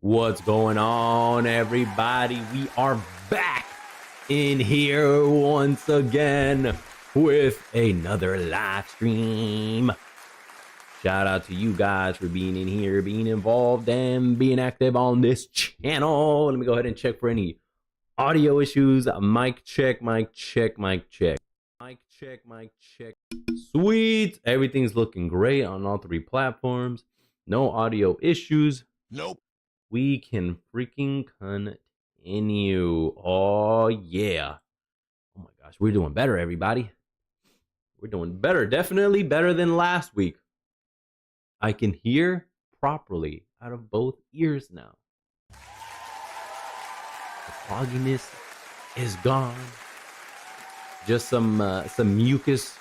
What's going on, everybody? We are back in here once again with another live stream. Shout out to you guys for being in here, being involved, and being active on this channel. Let me go ahead and check for any audio issues. Mic check, mic check, mic check. Mic check, mic check. Sweet. Everything's looking great on all three platforms. No audio issues. Nope. We can freaking continue. Oh, yeah. Oh, my gosh. We're doing better, everybody. We're doing better. Definitely better than last week. I can hear properly out of both ears now. The fogginess is gone. Just some mucus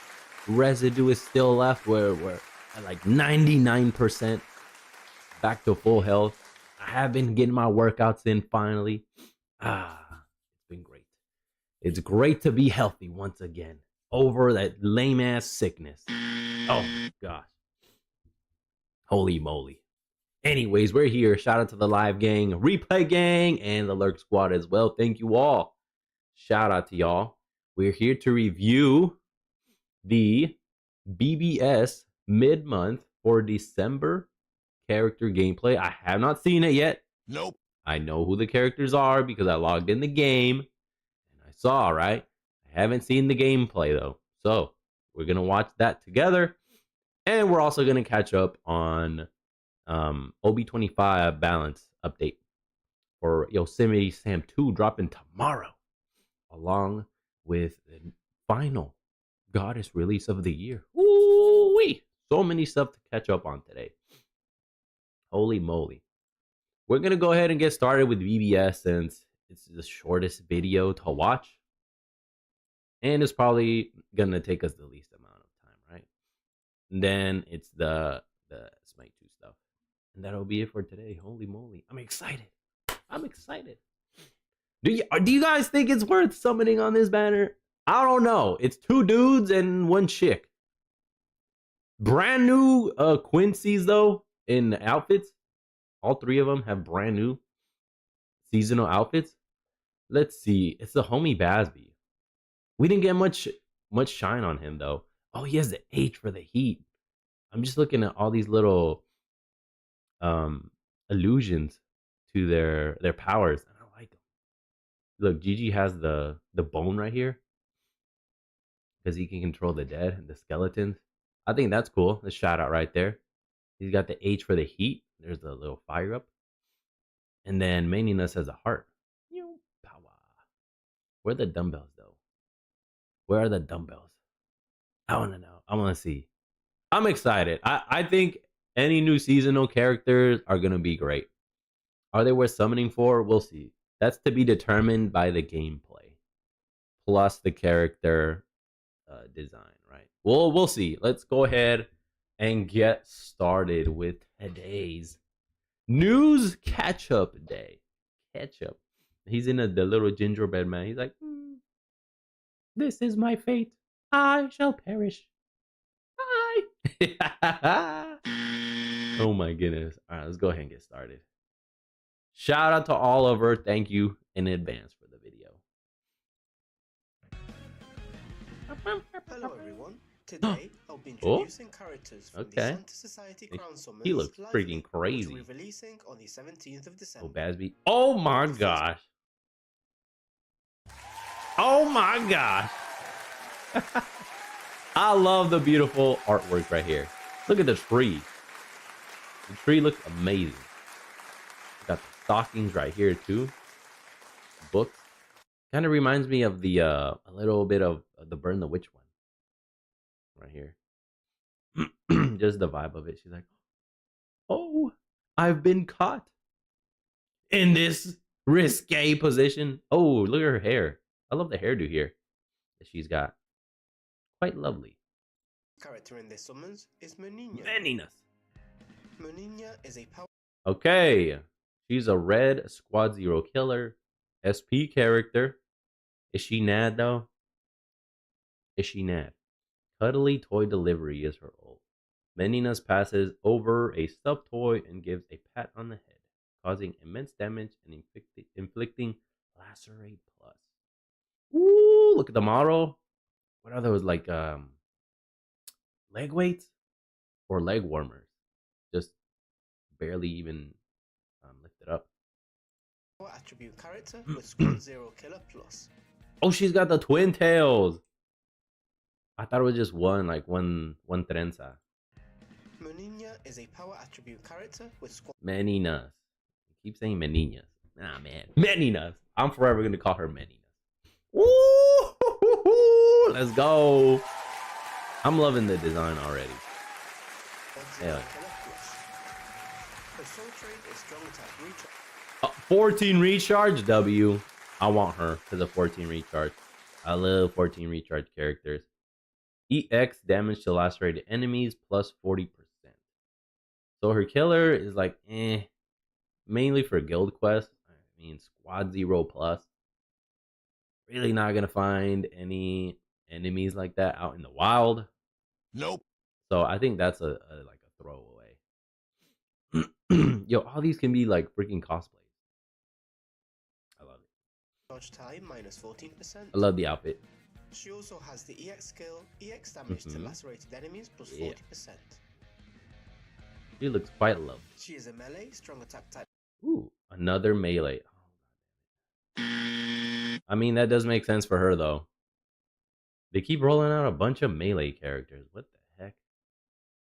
residue is still left. We're at like 99% back to full health. I have been getting my workouts in finally. It's been great. It's great to be healthy once again. Over that lame ass sickness. Oh gosh. Holy moly. Anyways, we're here. Shout out to the live gang, replay gang, and the lurk squad as well. Thank you all. Shout out to y'all. We're here to review the BBS mid-month for December character gameplay. I have not seen it yet. Nope. I know who the characters are because I logged in the game and I saw, right? I haven't seen the gameplay though. So we're going to watch that together. And we're also going to catch up on OB25 balance update for Yosemite Sam 2 dropping tomorrow, along with the final goddess release of the year. Ooh-wee! So many stuff to catch up on today. Holy moly. We're going to go ahead and get started with BBS since it's the shortest video to watch. And it's probably going to take us the least amount of time, right? And then it's the Smite 2 stuff. And that'll be it for today. Holy moly. I'm excited. I'm excited. Do you guys think it's worth summoning on this banner? I don't know. It's two dudes and one chick. Brand new Quincies though in outfits. All three of them have brand new seasonal outfits. Let's see. It's the homie Bazz-B. We didn't get much shine on him though. Oh, he has the H for the heat. I'm just looking at all these little allusions to their powers. And I like them. Look, Gigi has the bone right here because he can control the dead and the skeletons. I think that's cool. The shout out right there. He's got the H for the heat. There's the little fire up. And then Meninas has a heart. Power. Where are the dumbbells though? Where are the dumbbells? I want to know. I want to see. I'm excited. I think any new seasonal characters are going to be great. Are they worth summoning for? We'll see. That's to be determined by the gameplay. Plus the character design, right? We'll see. Let's go ahead and get started with today's news catch-up day. Catch-up. He's in the little gingerbread man. He's like, this is my fate. I shall perish. Bye. Oh my goodness. All right, let's go ahead and get started. Shout out to Oliver. Thank you in advance for the video. Hello everyone. Today I'll be introducing characters from the Santa Society Crown Summons. He looks freaking crazy. Which will be releasing on the 17th of December. Oh, Bazz-B. Oh my gosh. Oh my gosh. I love the beautiful artwork right here. Look at the tree. The tree looks amazing. Got the stockings right here too. Books. Kind of reminds me of the a little bit of the Burn the Witch one. Right here. Just the vibe of it. She's like, oh, I've been caught in this risque position. Oh, look at her hair. I love the hairdo here that she's got. Quite lovely. Character in this summons is Meninas. Menina is a power. Okay. She's a red Squad Zero killer. SP character. Is she Nad though? Is she Nad? Cuddly toy delivery is her ult. Meninas passes over a stuffed toy and gives a pat on the head. causing immense damage and inflicting lacerate plus. Ooh, look at the model. What are those, like leg weights or leg warmers? Just barely even lifted up. Attribute character with squad 0 killer plus. Oh, she's got the twin tails. I thought it was just one trenza. Menina is a power attribute character with squad. Meninas. I keep saying Meninas. Nah, man. Meninas. I'm forever gonna call her Meninas. Woo! Let's go. I'm loving the design already. Hell. Her soul trait is strong attack recharge. 14 recharge W. I want her for the 14 recharge. I love 14 recharge characters. EX damage to lacerated enemies plus 40%. So her killer is like mainly for guild quests. I mean squad 0 plus. Really not gonna find any enemies like that out in the wild. Nope. So I think that's a like a throwaway. Yo, all these can be like freaking cosplays. I love it. Charge time minus 14%. I love the outfit. She also has the EX skill, EX damage to lacerated enemies plus 40%. She looks quite lovely. She is a melee, strong attack type. Ooh, another melee. I mean, that does make sense for her, though. They keep rolling out a bunch of melee characters. What the heck?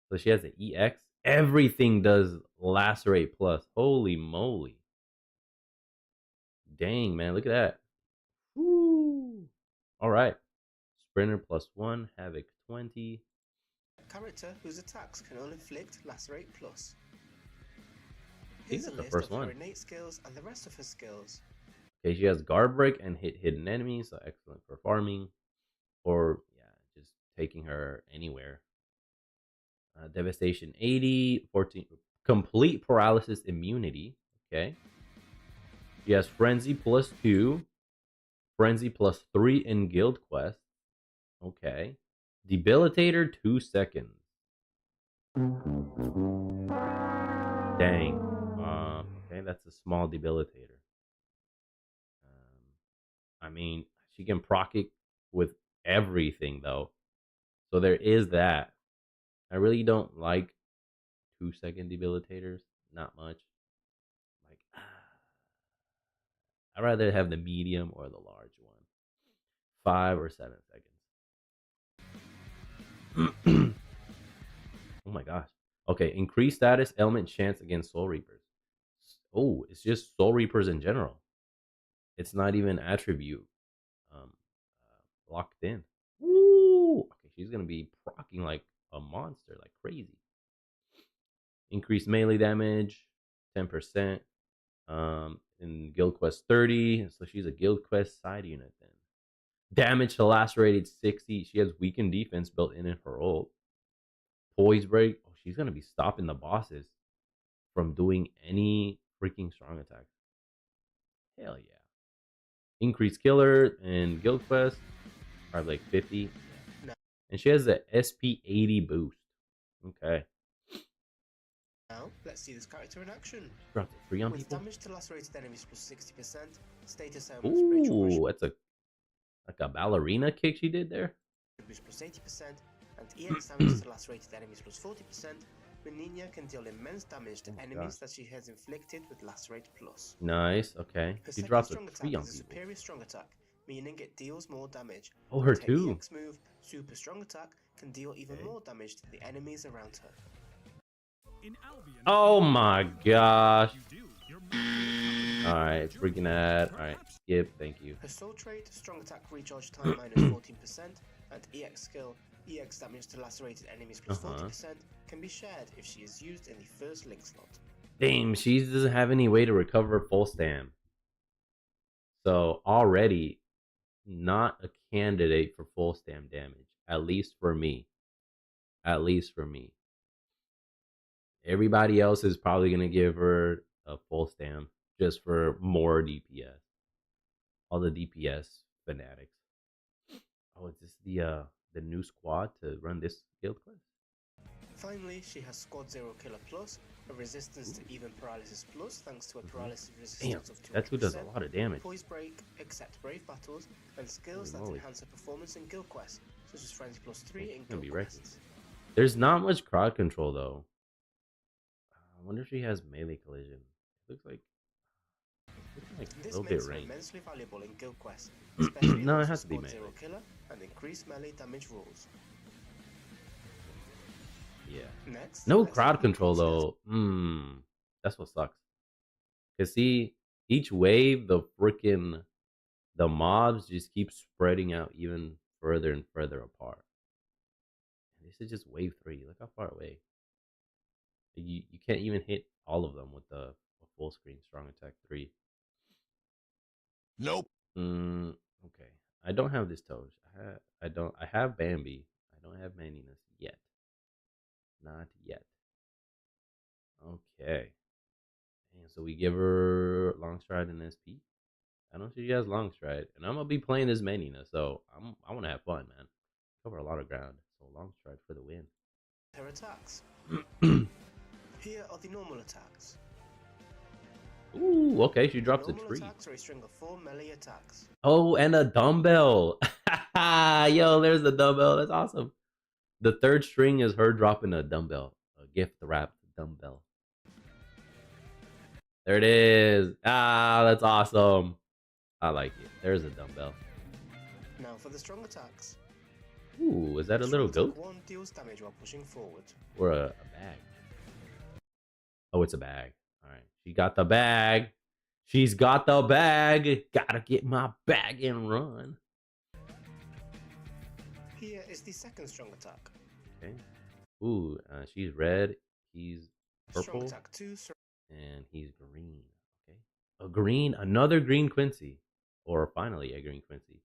So she has an EX. Everything does lacerate plus. Holy moly. Dang, man. Look at that. Woo. All right. Sprinter plus 1. Havoc 20. Character whose attacks can only inflict lacerate plus. Here's Here's a the list first of her one. innate skills and the rest of her skills. Okay, she has guard break and hit hidden enemies, so excellent for farming. Or, yeah, just taking her anywhere. Devastation 80, 14. Complete paralysis immunity. Okay. She has Frenzy plus 2. Frenzy plus 3 in Guild Quest. Okay. Debilitator 2 seconds. Dang. Okay, that's a small debilitator. I mean, she can proc it with everything, though. So there is that. I really don't like 2-second debilitators. Not much. Like, I'd rather have the medium or the large one. 5 or 7 seconds. Oh my gosh. Okay, increase status, element chance against Soul Reapers. Oh, it's just Soul Reapers in general. It's not even attribute locked in. Woo! Okay, she's gonna be proccing like a monster, like crazy. Increased melee damage, 10%. In Guild Quest 30, so she's a Guild Quest side unit then. Damage to lacerated 60. She has weakened defense built in her ult. Poise break. Oh, she's gonna be stopping the bosses from doing any freaking strong attacks. Hell yeah. Increased killer and Guild Quest. Probably like 50. Yeah. No. And she has the SP 80 boost. Okay. Now, let's see this character in action. Dropped it free on With people. damage to lacerated enemies plus 60%, status elements retrogression Ooh, that's like a ballerina kick she did there. boost plus 80%, and EX damage to lacerated enemies plus 40%, Menina can deal immense damage to enemies that she has inflicted with lacerate plus. Nice, okay. Her She second drops a strong attack tree on is a people. superior strong attack, meaning it deals more damage. Oh, her And too. EX move, super strong attack, can deal even more damage to the enemies around her. Oh my gosh. Alright, freaking ad. Alright, skip, thank you. Her soul trait, strong attack recharge time minus 14%, and EX skill, EX damage to lacerated enemies plus 40%, can be shared if she is used in the first link slot. Damn, she doesn't have any way to recover full stam. So already not a candidate for full stam damage. At least for me. At least for me. Everybody else is probably gonna give her a full stam just for more DPS. All the DPS fanatics. Oh, is this the new squad to run this guild quest? Finally, she has Squad Zero Killer Plus, a resistance to even paralysis plus thanks to a paralysis resistance of 200%. That's who does a lot of damage. Poise Break, Accept Brave Battles, and skills that enhance her performance in guild quests, such as Frenzy Plus 3 in guild quests. There's not much crowd control though. I wonder if she has melee collision. Looks like a little bit range. Immensely valuable in guild quests, especially no, it has to be melee. Zero Killer and increased melee damage rules. Yeah. Next, no crowd control though. That's what sucks. Cause see, each wave, the mobs just keep spreading out even further and further apart. And this is just wave 3. Look how far away. You can't even hit all of them with a full screen strong attack 3. Nope. Okay. I don't have this Toge. I have Bambi. I don't have Meninas yet. Not yet. Okay. And so we give her long stride and SP. I don't see she has long stride, and I'm gonna be playing as Menina, so I want to have fun, man. Cover a lot of ground, so long stride for the win. Her attacks. Here are the normal attacks. Ooh, okay, she drops a normal tree. Attacks are a string of 4 melee attacks. Oh, and a dumbbell. Yo, there's the dumbbell. That's awesome. The third string is her dropping a dumbbell, a gift wrapped dumbbell. There it is. That's awesome. I like it. There's a dumbbell. Now for the strong attacks. Ooh, is that a little goat? 1 deals damage while pushing forward. Or a bag? Oh, it's a bag. All right. She got the bag. She's got the bag. Gotta get my bag and run. Here is the second strong attack. Okay. Ooh, she's red. He's purple. Strong attack 2. And he's green. Okay. Another green Quincy. Or finally a green Quincy.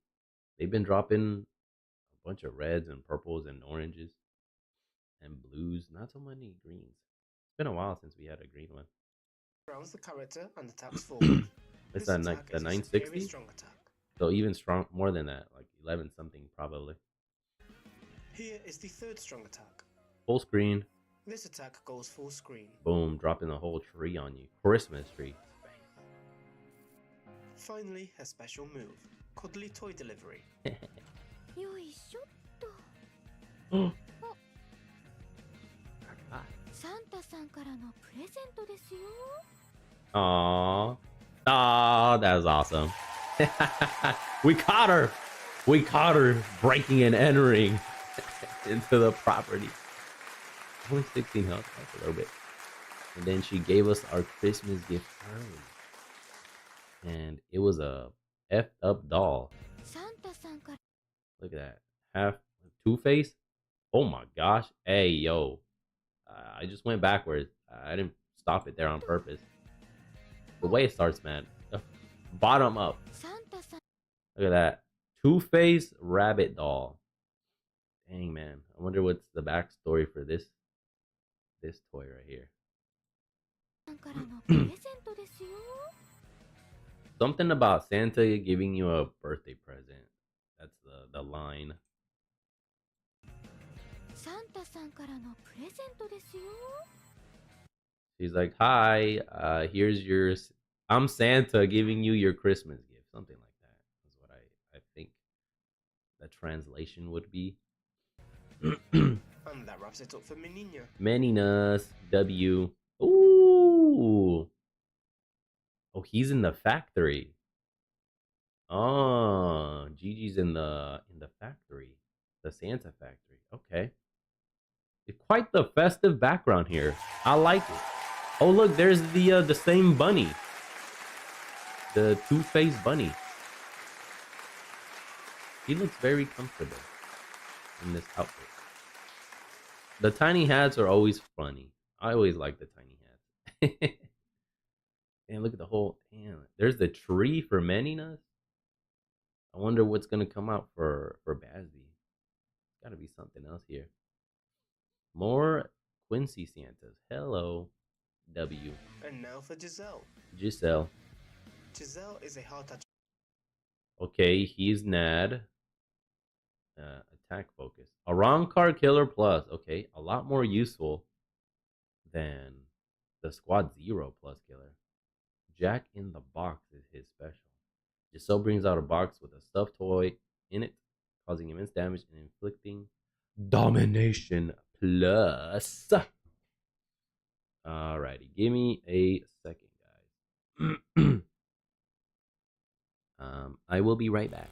They've been dropping a bunch of reds and purples and oranges and blues. Not so many greens. It's been a while since we had a green one. Rounds the character and attacks forward. It's the 960? Strong attack. So even strong, more than that, like 11 something probably. Here is the third strong attack. Full screen. This attack goes full screen. Boom, dropping the whole tree on you. Christmas tree. Finally, her special move. Cuddly Toy Delivery. Aww. Oh, that was awesome. We caught her. We caught her breaking and entering into the property. Only 16 health. That's a little bit. And then she gave us our Christmas gift early. And it was a effed up doll. Look at that. Half Two-Face. Oh my gosh. Hey, yo. I just went backwards. I didn't stop it there on purpose. The way it starts, man. Bottom up. Look at that. Two-Face rabbit doll. Dang, man. I wonder what's the backstory for this toy right here. Something about Santa giving you a birthday present. That's the line. She's like, hi, here's yours. I'm Santa giving you your Christmas gift. Something like that is what I think the translation would be. And that wraps it up for Meninas. Meninas, W. Ooh. Oh, he's in the factory. Oh, Gigi's in the factory. The Santa factory. Okay. It's quite the festive background here. I like it. Oh, look, there's the same bunny. The Two-Face bunny. He looks very comfortable in this outfit. The tiny hats are always funny. I always like the tiny hats. And look at the whole... Damn, there's the tree for Meninas. I wonder what's going to come out for Bazz-B. Got to be something else here. More Quincy Santas. Hello, W. And now for Giselle. Giselle. Giselle is a heart attack. Okay, he's Nad. attack focus. A wrong card killer plus. Okay, a lot more useful than the Squad Zero plus killer. Jack in the Box is his special. Giselle brings out a box with a stuffed toy in it, causing immense damage and inflicting domination plus. Alrighty, give me a second, guys. I will be right back.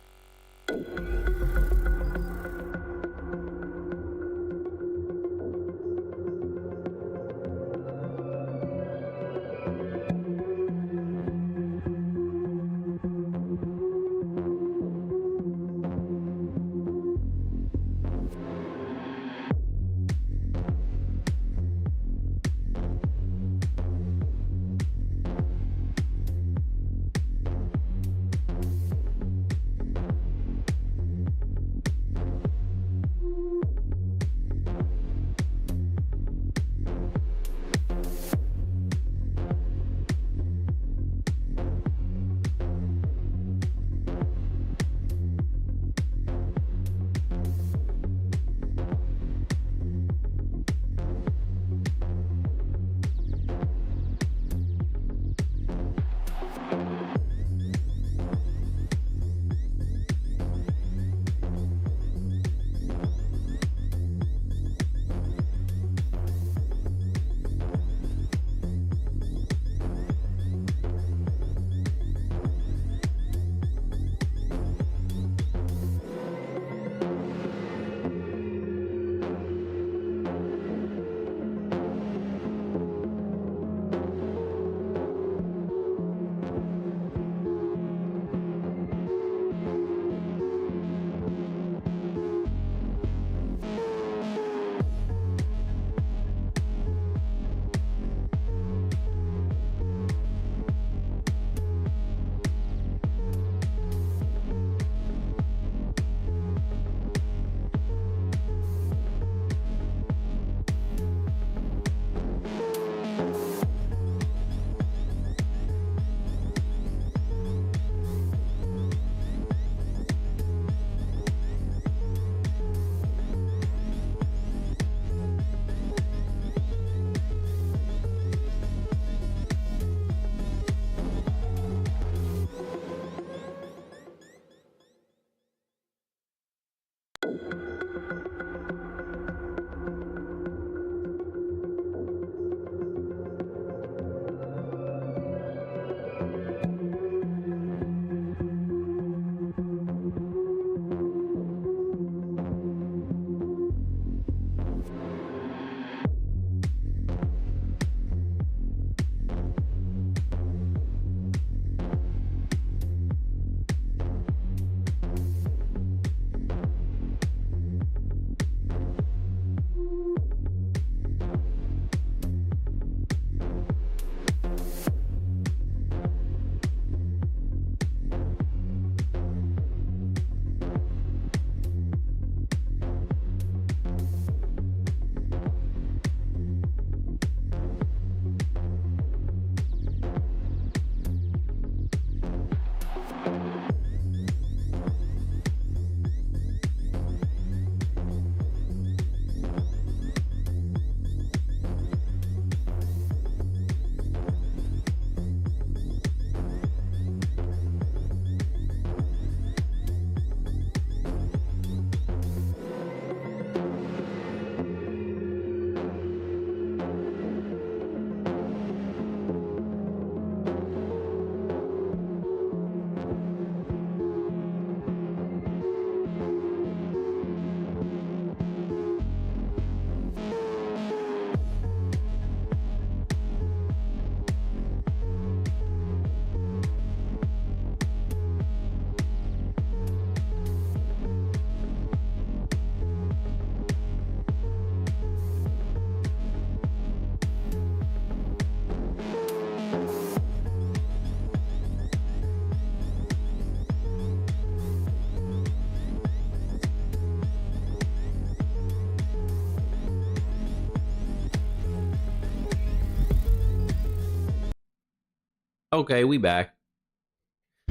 Okay, we back.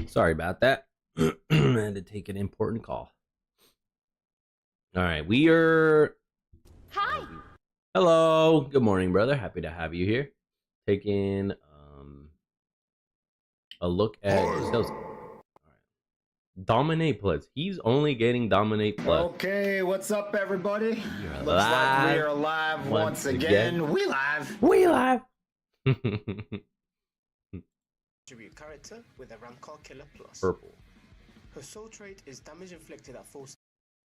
Sorry about that. I had to take an important call. All right, we are. Hi. Hello. Good morning, brother. Happy to have you here. Taking a look at Giselle's. Dominate Plus. He's only getting Dominate Plus. Okay, what's up, everybody? You're Looks like we live are live once again. We live. We live. Attribute character with a Rancor Killer Plus. Purple. Her soul trait is damage inflicted at full.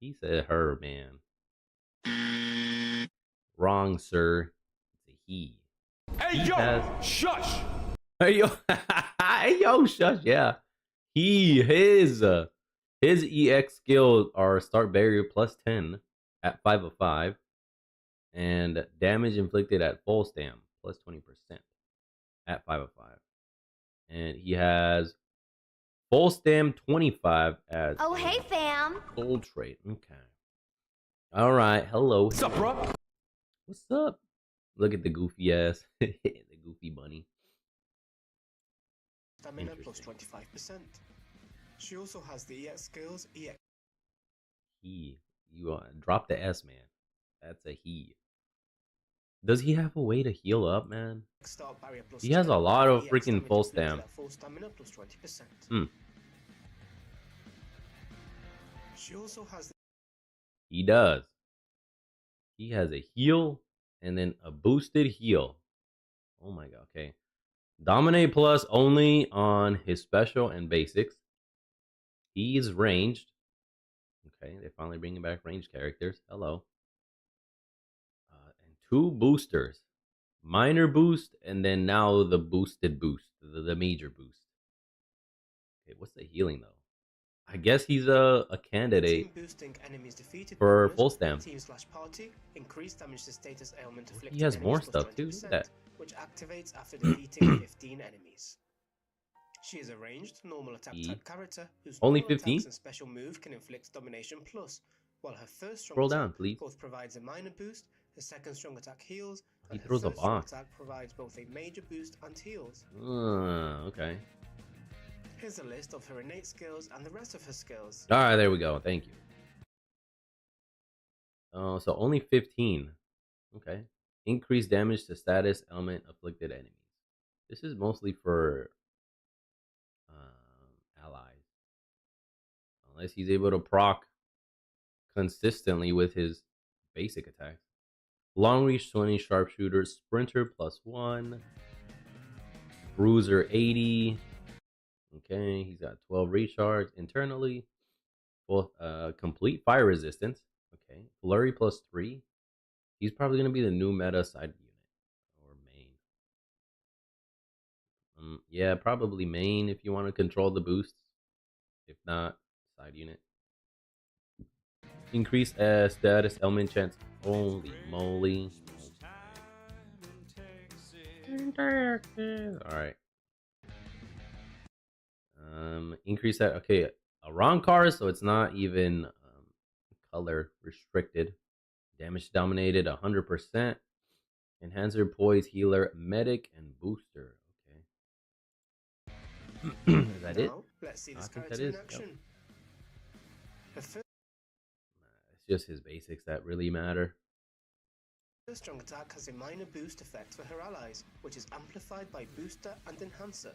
He said her, man. Wrong, sir. It's a he. Hey, yo, shush! Hey, yo. Hey, yo, shush. Yeah. His EX skills are start barrier plus 10 at 5 of 5. And damage inflicted at full stam plus 20% at 5 of 5. And he has full stam 25 as Oh, hey, fam. soul trait. Okay. All right. Hello. What's up, bro? What's up? Look at the goofy ass. The goofy bunny. Stamina plus 25%. She also has the EX skills EX. He. You drop the S, man. That's a he. Does he have a way to heal up, man? Start barrier plus He has a 10, lot of EX freaking damage full inflicted stam. at full stamina plus 20%. Hmm. She also has. He does. He has a heal and then a boosted heal. Oh my god. Okay. Dominate Plus only on his special and basics. He's ranged. Okay, they're finally bringing back ranged characters. Hello. And 2 boosters. Minor boost and then now the boosted boost. The major boost. Okay, what's the healing though? I guess he's a candidate Boosting enemies defeated for bonus, full stam. Team/party, increase damage to status ailment afflicted. He has enemies more plus stuff too. Look at 20%, that. which activates after defeating 15 enemies. She is a ranged, normal attack type character whose Only normal 15? attacks and special move can inflict domination plus, while her first strong Scroll attack down, please. both provides a minor boost, her second strong attack heals, He and her throws a third strong bomb. attack provides both a major boost and heals. Okay. Here's a list of her innate skills and the rest of her skills. All right, there we go. Thank you. Oh, so only 15. Okay. Increased damage to status element afflicted enemies. This is mostly for allies. Unless he's able to proc consistently with his basic attacks. Long reach 20 sharpshooter, sprinter plus 1, bruiser 80. Okay, he's got 12 recharge internally. Full complete fire resistance. Okay, flurry plus 3. He's probably gonna be the new meta side unit or main. Yeah, probably main if you want to control the boosts. If not, side unit. Increase status element chance. Holy moly! All right. Increase that. Okay, a wrong card, so it's not even color restricted. Damage dominated 100%. Enhancer, poise, healer, medic, and booster. Okay. Is that it? Now, let's see I this think that character in is, action. yep. Her first It's just his basics that really matter. strong attack has a minor boost effect for her allies, which is amplified by booster and enhancer.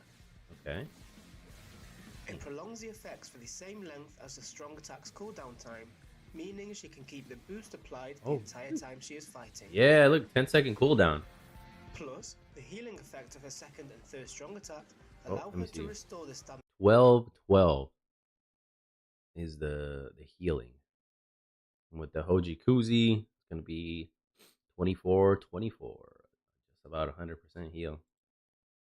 Okay. It prolongs the effects for the same length as the strong attack's cooldown time, meaning she can keep the boost applied the entire time she is fighting. Yeah, look, 10-second cooldown. Plus, the healing effect of her second and third strong attack allow her to restore the stamina. 12 is the healing. And with the Hoji Kuzi, it's gonna be 24. Just about 100% heal.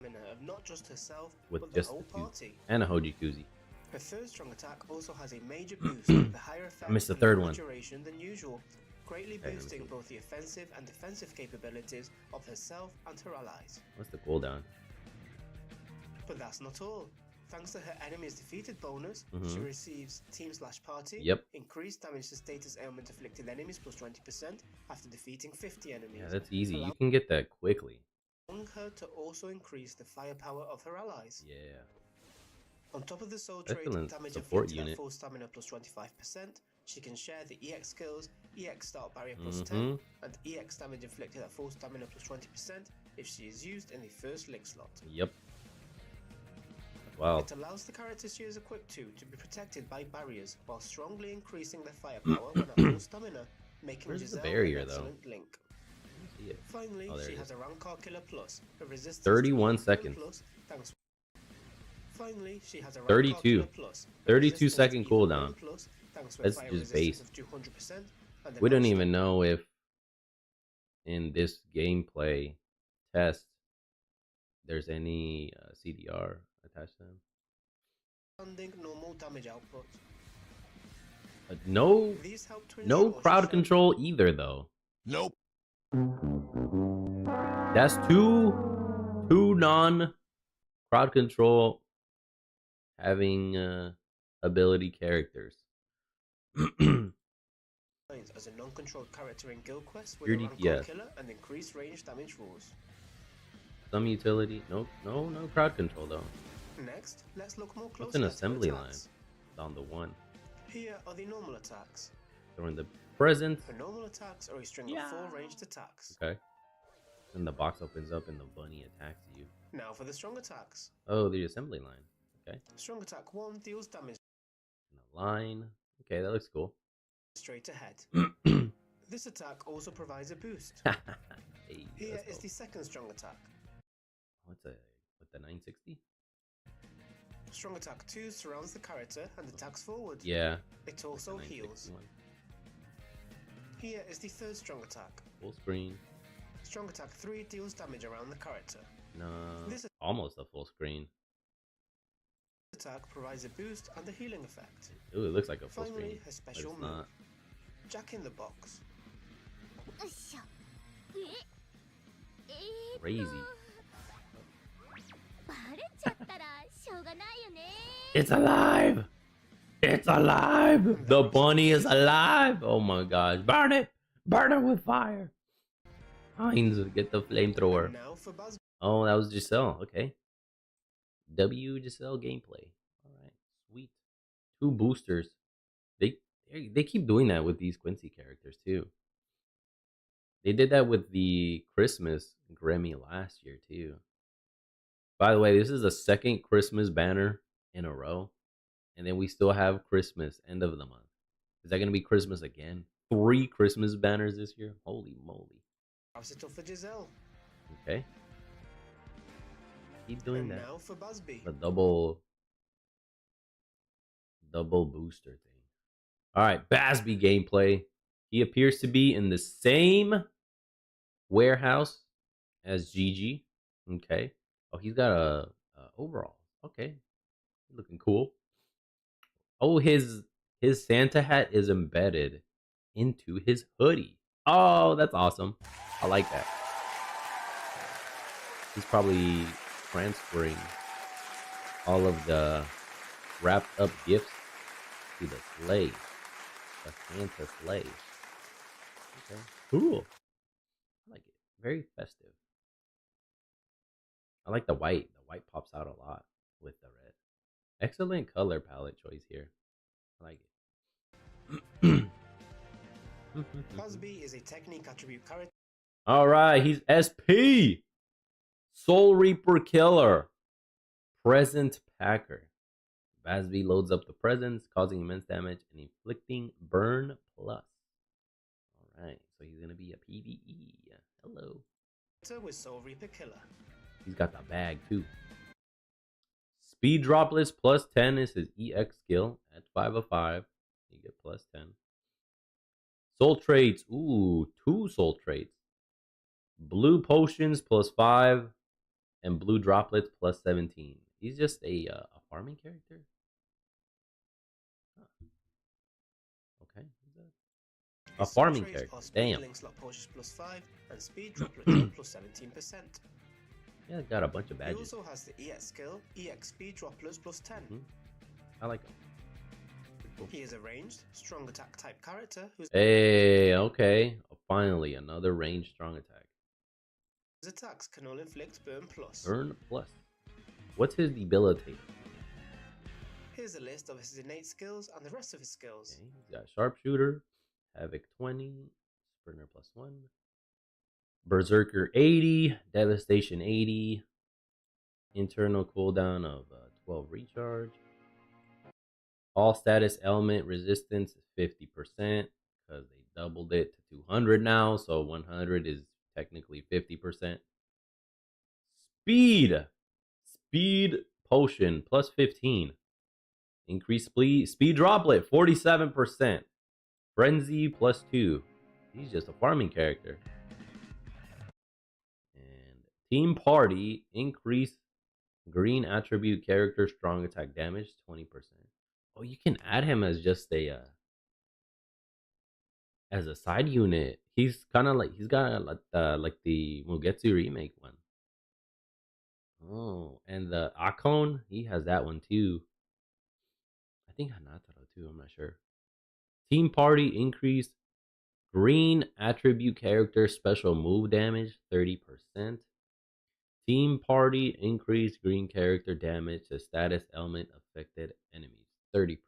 Of not just herself, With but just the whole the party. and a Hoji Kuzi. Her third strong attack also has a major boost with a higher effect missed the and third longer one. duration than usual, greatly Okay, let me boosting see. both the offensive and defensive capabilities of herself and her allies. What's the cooldown? But that's not all. Thanks to her enemies defeated bonus, she receives team/party, Yep. increased damage to status ailment afflicted enemies plus 20% after defeating 50 enemies. Yeah, that's easy. You allowing can get that quickly. her to also increase the firepower of her allies. Yeah. On top of the soul That's trait, gonna damage support inflicted at unit. full stamina plus 25%, She can share the EX skills, EX start barrier plus 10, and EX damage inflicted at full stamina plus 20% if she is used in the first lick slot. Yep. Wow. It allows the characters she is equipped to be protected by barriers while strongly increasing their firepower when at full stamina, making Where's the Giselle barrier, an though? excellent link. See it. Finally, Oh, there she it has is. a Rancor Killer Plus, a resistance 31 to seconds. Plus, thanks. Finally, she has a 32. 32 second cooldown. That's just base. Of 200%, and We don't even know if in this gameplay test there's any CDR attached to them. Normal damage output. No, These help to no ensure crowd she control either, though. Nope. That's two non-crowd control having ability characters. shines as a non-controlled character in guild quests with Pure a Rancor DPS. Killer and increased range damage rules. Some utility. No crowd control though. Next, let's look more closely What's an at her assembly line? attacks. It's on the one. Here are the normal attacks. During the presence. Her normal attacks are a string of 4 ranged attacks. Okay. Then the box opens up and the bunny attacks you. Now for the strong attacks. Oh, the assembly line. Okay. Strong attack 1 deals damage And a line. Okay, that looks cool. straight ahead. This attack also provides a boost. Hey, Here let's is go. the second strong attack. What's a with the 960? Strong attack 2 surrounds the character and attacks forward. Yeah. It also the heals. 961. Here is the third strong attack. Full screen. Strong attack 3 deals damage around the character. No. This Almost a full screen. Attack provides a boost and a healing effect. Ooh, it looks like a full Finally, screen. her But special it's move. not. Jack in the Box. Crazy. It's alive! It's alive! The bunny is alive! Oh my gosh. Burn it! Burn it with fire! Heinz, get the flamethrower. And now for Bazz-B. Oh, that was Giselle. Okay. Giselle gameplay. Alright. Sweet. 2 boosters. They keep doing that with these Quincy characters too. They did that with the Christmas Grammy last year too. By the way, this is the second Christmas banner in a row. And then we still have Christmas end of the month. Is that going to be Christmas again? 3 Christmas banners this year? Holy moly. Versatile for Giselle. Okay. Keep doing And that. now for Bazz-B. The double booster thing. Alright, Bazz-B gameplay. He appears to be in the same warehouse as Gigi. Okay. Oh, he's got a overall. Okay. Looking cool. Oh, his Santa hat is embedded into his hoodie. Oh, that's awesome. I like that. He's probably transferring all of the wrapped up gifts to the sleigh. The Santa sleigh. Okay. Cool. I like it. Very festive. I like the white. The white pops out a lot with the red. Excellent color palette choice here. I like it. Bazz-B is a technique attribute character. Alright, he's SP! Soul Reaper Killer. Present Packer. Bazz-B loads up the presents, causing immense damage and inflicting burn plus. Alright, so he's gonna be a PvE. Hello. With Soul Reaper Killer. He's got the bag too. Speed droplets plus 10 is his EX skill. At 5 of 5, you get plus 10. Soul traits. Ooh, 2 soul traits. Blue potions plus 5 and blue droplets plus 17. He's just a farming character. Huh. Okay. A His soul farming traits character. are speed Damn. link slot potions plus 5 and speed droplet plus 17%. Yeah, got a bunch of He badges. also has the EX skill, EX speed droplets plus 10. I like him. Cool. He is a ranged, strong attack type character whose Hey, okay. Finally, another range strong attack. attacks can all inflict burn plus. Burn plus. What's his debilitator? Here's a list of his innate skills and the rest of his skills. Okay, he's got Sharpshooter, Havoc 20, Sprinter +1, Berserker 80, Devastation 80, internal cooldown of 12 recharge. All status element resistance is 50% because they doubled it to 200 now, so 100 is technically 50%. Speed potion +15. Increase speed droplet 47%. Frenzy +2. He's just a farming character. And team party increase green attribute character strong attack damage 20%. Oh, you can add him as just a as a side unit. He's kind of like, he's got like the Mugetsu remake one. Oh, and the Akon, he has that one too. I think Hanataro too, I'm not sure. Team party increase green attribute character special move damage 30%. Team party increase green character damage to status element affected enemies 30%.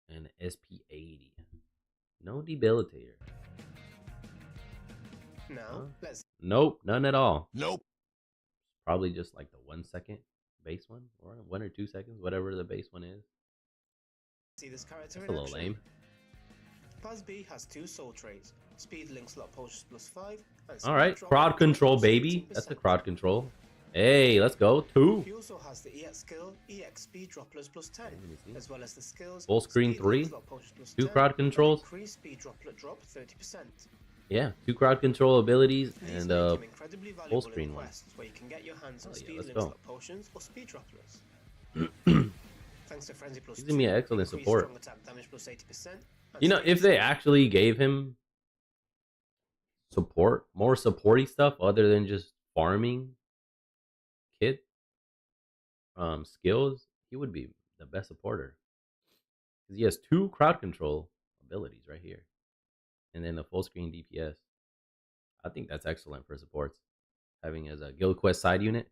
And SP 80. No debilitator. Now, let's... Nope, none at all. Nope. Probably just like the 1 second base one, or 1 or 2 seconds, whatever the base one is. see this character That's a in little action. lame. Bazz-B has 2 soul traits. Speed link slot potions +5 and All right, speed crowd drop control, +17%. baby. That's a crowd control. Hey, let's go. 2. He also has the EX skill, EX speed dropplers +10, Let me see. as well as the skills Full screen speed 3, link slot potions 2 +10, crowd and controls. increased speed droplet drop 30%. Yeah, 2 crowd control abilities These and make him incredibly valuable in screen one. quests where you can get your hands on Oh, yeah, speed let's link go. slot potions or speed droplers. Thanks to Frenzy +2, He's gonna be an excellent increased support. strong attack damage +80%. and You know, speed if they speed actually gave him support, more supporty stuff other than just farming kit skills, he would be the best supporter. Because he has 2 crowd control abilities right here. And then the full screen DPS. I think that's excellent for supports. Having as a guild quest side unit.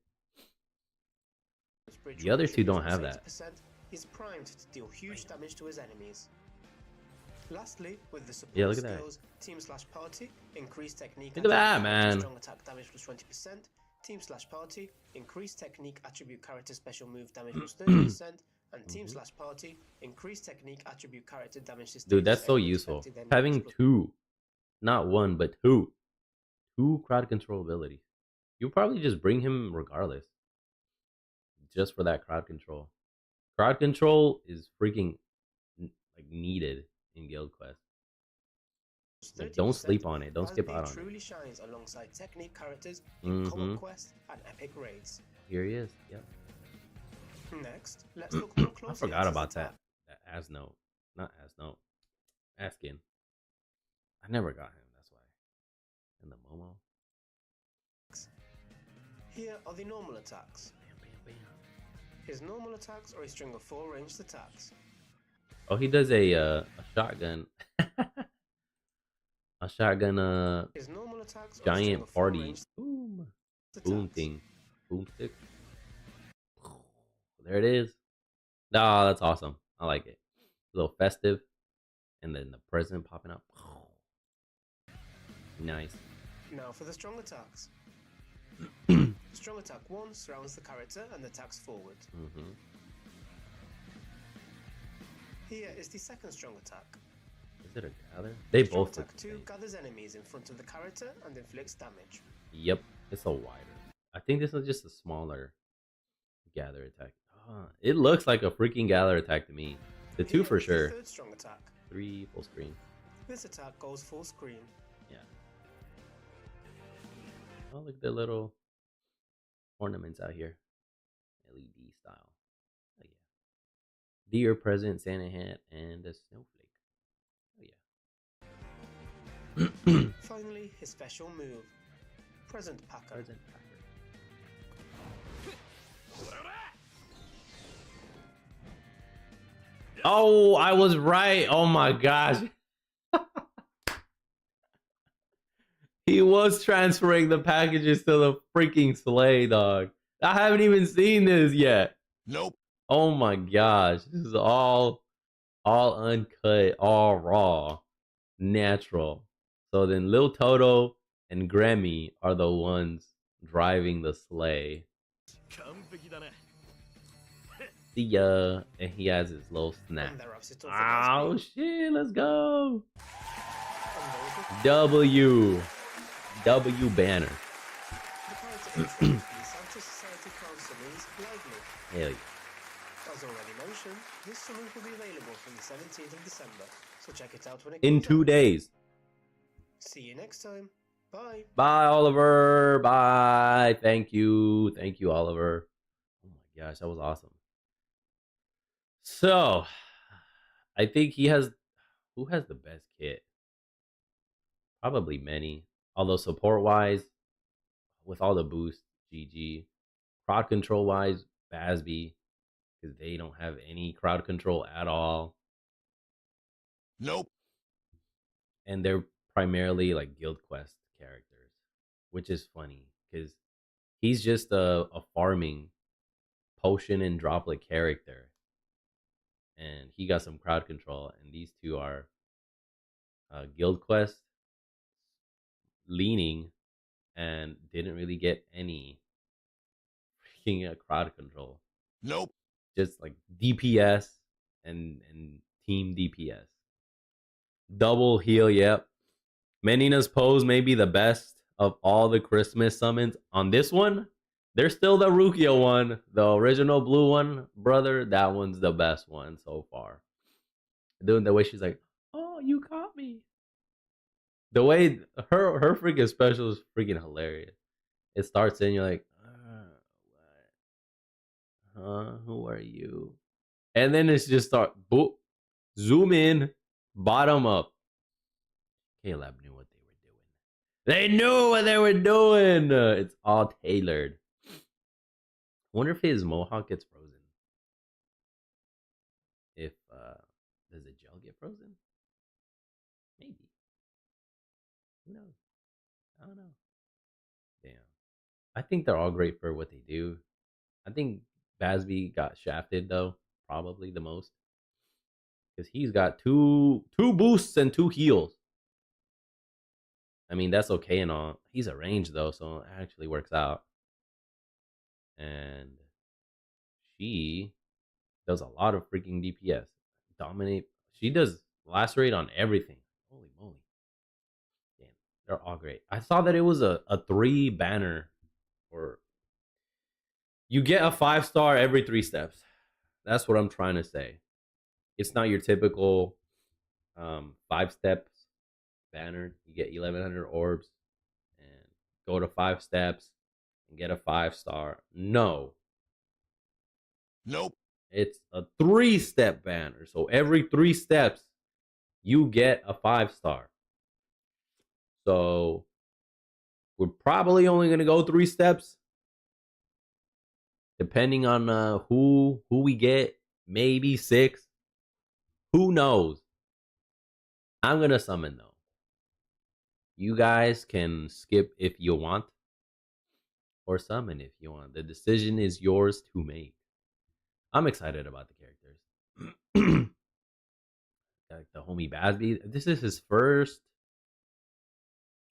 bridge The other rush 2 don't plus have that. 80%, He's primed to deal huge damage to his enemies. Lastly, with the support Yeah, look at that. skills, Team/Party, increased technique. Look at that, attribute man. Strong attack damage +20%. Team/Party, increased technique attribute character special move damage +30%. And Team/Party, increased technique attribute character damage to Dude, that's so enemies useful. affected enemies Having plus- 2, not 1, but 2 crowd control abilities. You probably just bring him regardless. Just for that crowd control. Crowd control is freaking like needed in guild quest. Like, don't 30%, sleep on it. Don't skip Bazz-B out on truly shines alongside technique characters it. in co-op quests and epic raids. Here he is. Yep. Next, let's look more closely I at forgot his about attack. that. That Asno. Not Asno. Askin. I never got him. That's why. And the Momo. Here are the normal attacks. Bam, bam, bam. His normal attacks are a string of 4 ranged attacks. Oh, he does a shotgun. A shotgun His normal attacks are a string giant of 4 party ranged boom attacks. thing. Boomstick. There it is. Ah, that's awesome. I like it. A little festive. And then the president popping up. Nice. Now for the strong attacks. Strong attack 1 surrounds the character and attacks forward. Mm-hmm. Here is the second strong attack. Is it a gather? They Strong both look attack the 2 same. gathers enemies in front of the character and inflicts damage. Yep, it's a wider. I think this is just a smaller gather attack. It looks like a freaking gather attack to me. The 2 Here for is the sure. third strong attack. 3 full screen. This attack goes full screen. Yeah. Oh, look at the little ornaments out here. LED style. Oh, yeah. Deer present, Santa hat, and a snowflake. Oh, yeah. Finally, his special move. Present Packer. Present packer. Oh, I was right. Oh my gosh. He was transferring the packages to the freaking sleigh, dog. I haven't even seen this yet. Nope. Oh my gosh, this is all uncut, all raw, natural. So then Lil Toto and Grammy are the ones driving the sleigh. See ya, and he has his little snap. And they're opposite for Oh Bazz-B. shit, let's go. And W banner. the character intro for the Santa Society Crown Summons lively. Hell yeah. As already mentioned, this summon will be available from the 17th of December, so check it out when it In comes 2 out. days. See you next time. Bye. Bye, Oliver. Bye. Thank you, Oliver. Oh my gosh, that was awesome. So, I think who has the best kit? Probably many. Although support wise, with all the boosts, GG. Crowd control wise, Bazz-B, because they don't have any crowd control at all. Nope. And they're primarily like guild quest characters, which is funny because he's just a farming potion and droplet character, and he got some crowd control, and these two are guild quest leaning and didn't really get any freaking crowd control. Nope. Just like DPS and team DPS. Double heal, yep. Menina's pose may be the best of all the Christmas summons. On this one, there's still the Rukia one, the original blue one, brother. That one's the best one so far. Doing the way she's like, "Oh, you caught me." The way her freaking special is freaking hilarious. It starts in, you're like, what? Huh? Who are you? And then it's just start boop, zoom in, bottom up. Caleb knew what they were doing. They knew what they were doing. It's all tailored. I wonder if his mohawk gets frozen. If does the gel get frozen? Maybe. Who knows? I don't know. Damn. I think they're all great for what they do. I think Bazz-B got shafted though, probably the most, because he's got two boosts and 2 heals. I mean, that's okay and all. He's a range though, so it actually works out. And she does a lot of freaking DPS. Dominate. She does lacerate on everything. Holy moly. Damn, they're all great. I saw that it was a 3 banner, or you get a 5-star every 3 steps. That's what I'm trying to say. It's not your typical 5 steps banner. You get 1100 orbs and go to 5 steps and get a 5-star. No. Nope. It's a 3-step banner. So every 3 steps, you get a 5-star. So we're probably only going to go 3 steps. Depending on who we get. Maybe 6. Who knows? I'm going to summon though. You guys can skip if you want, or summon if you want. The decision is yours to make. I'm excited about the characters. Like the homie Bazz-B. This is his first.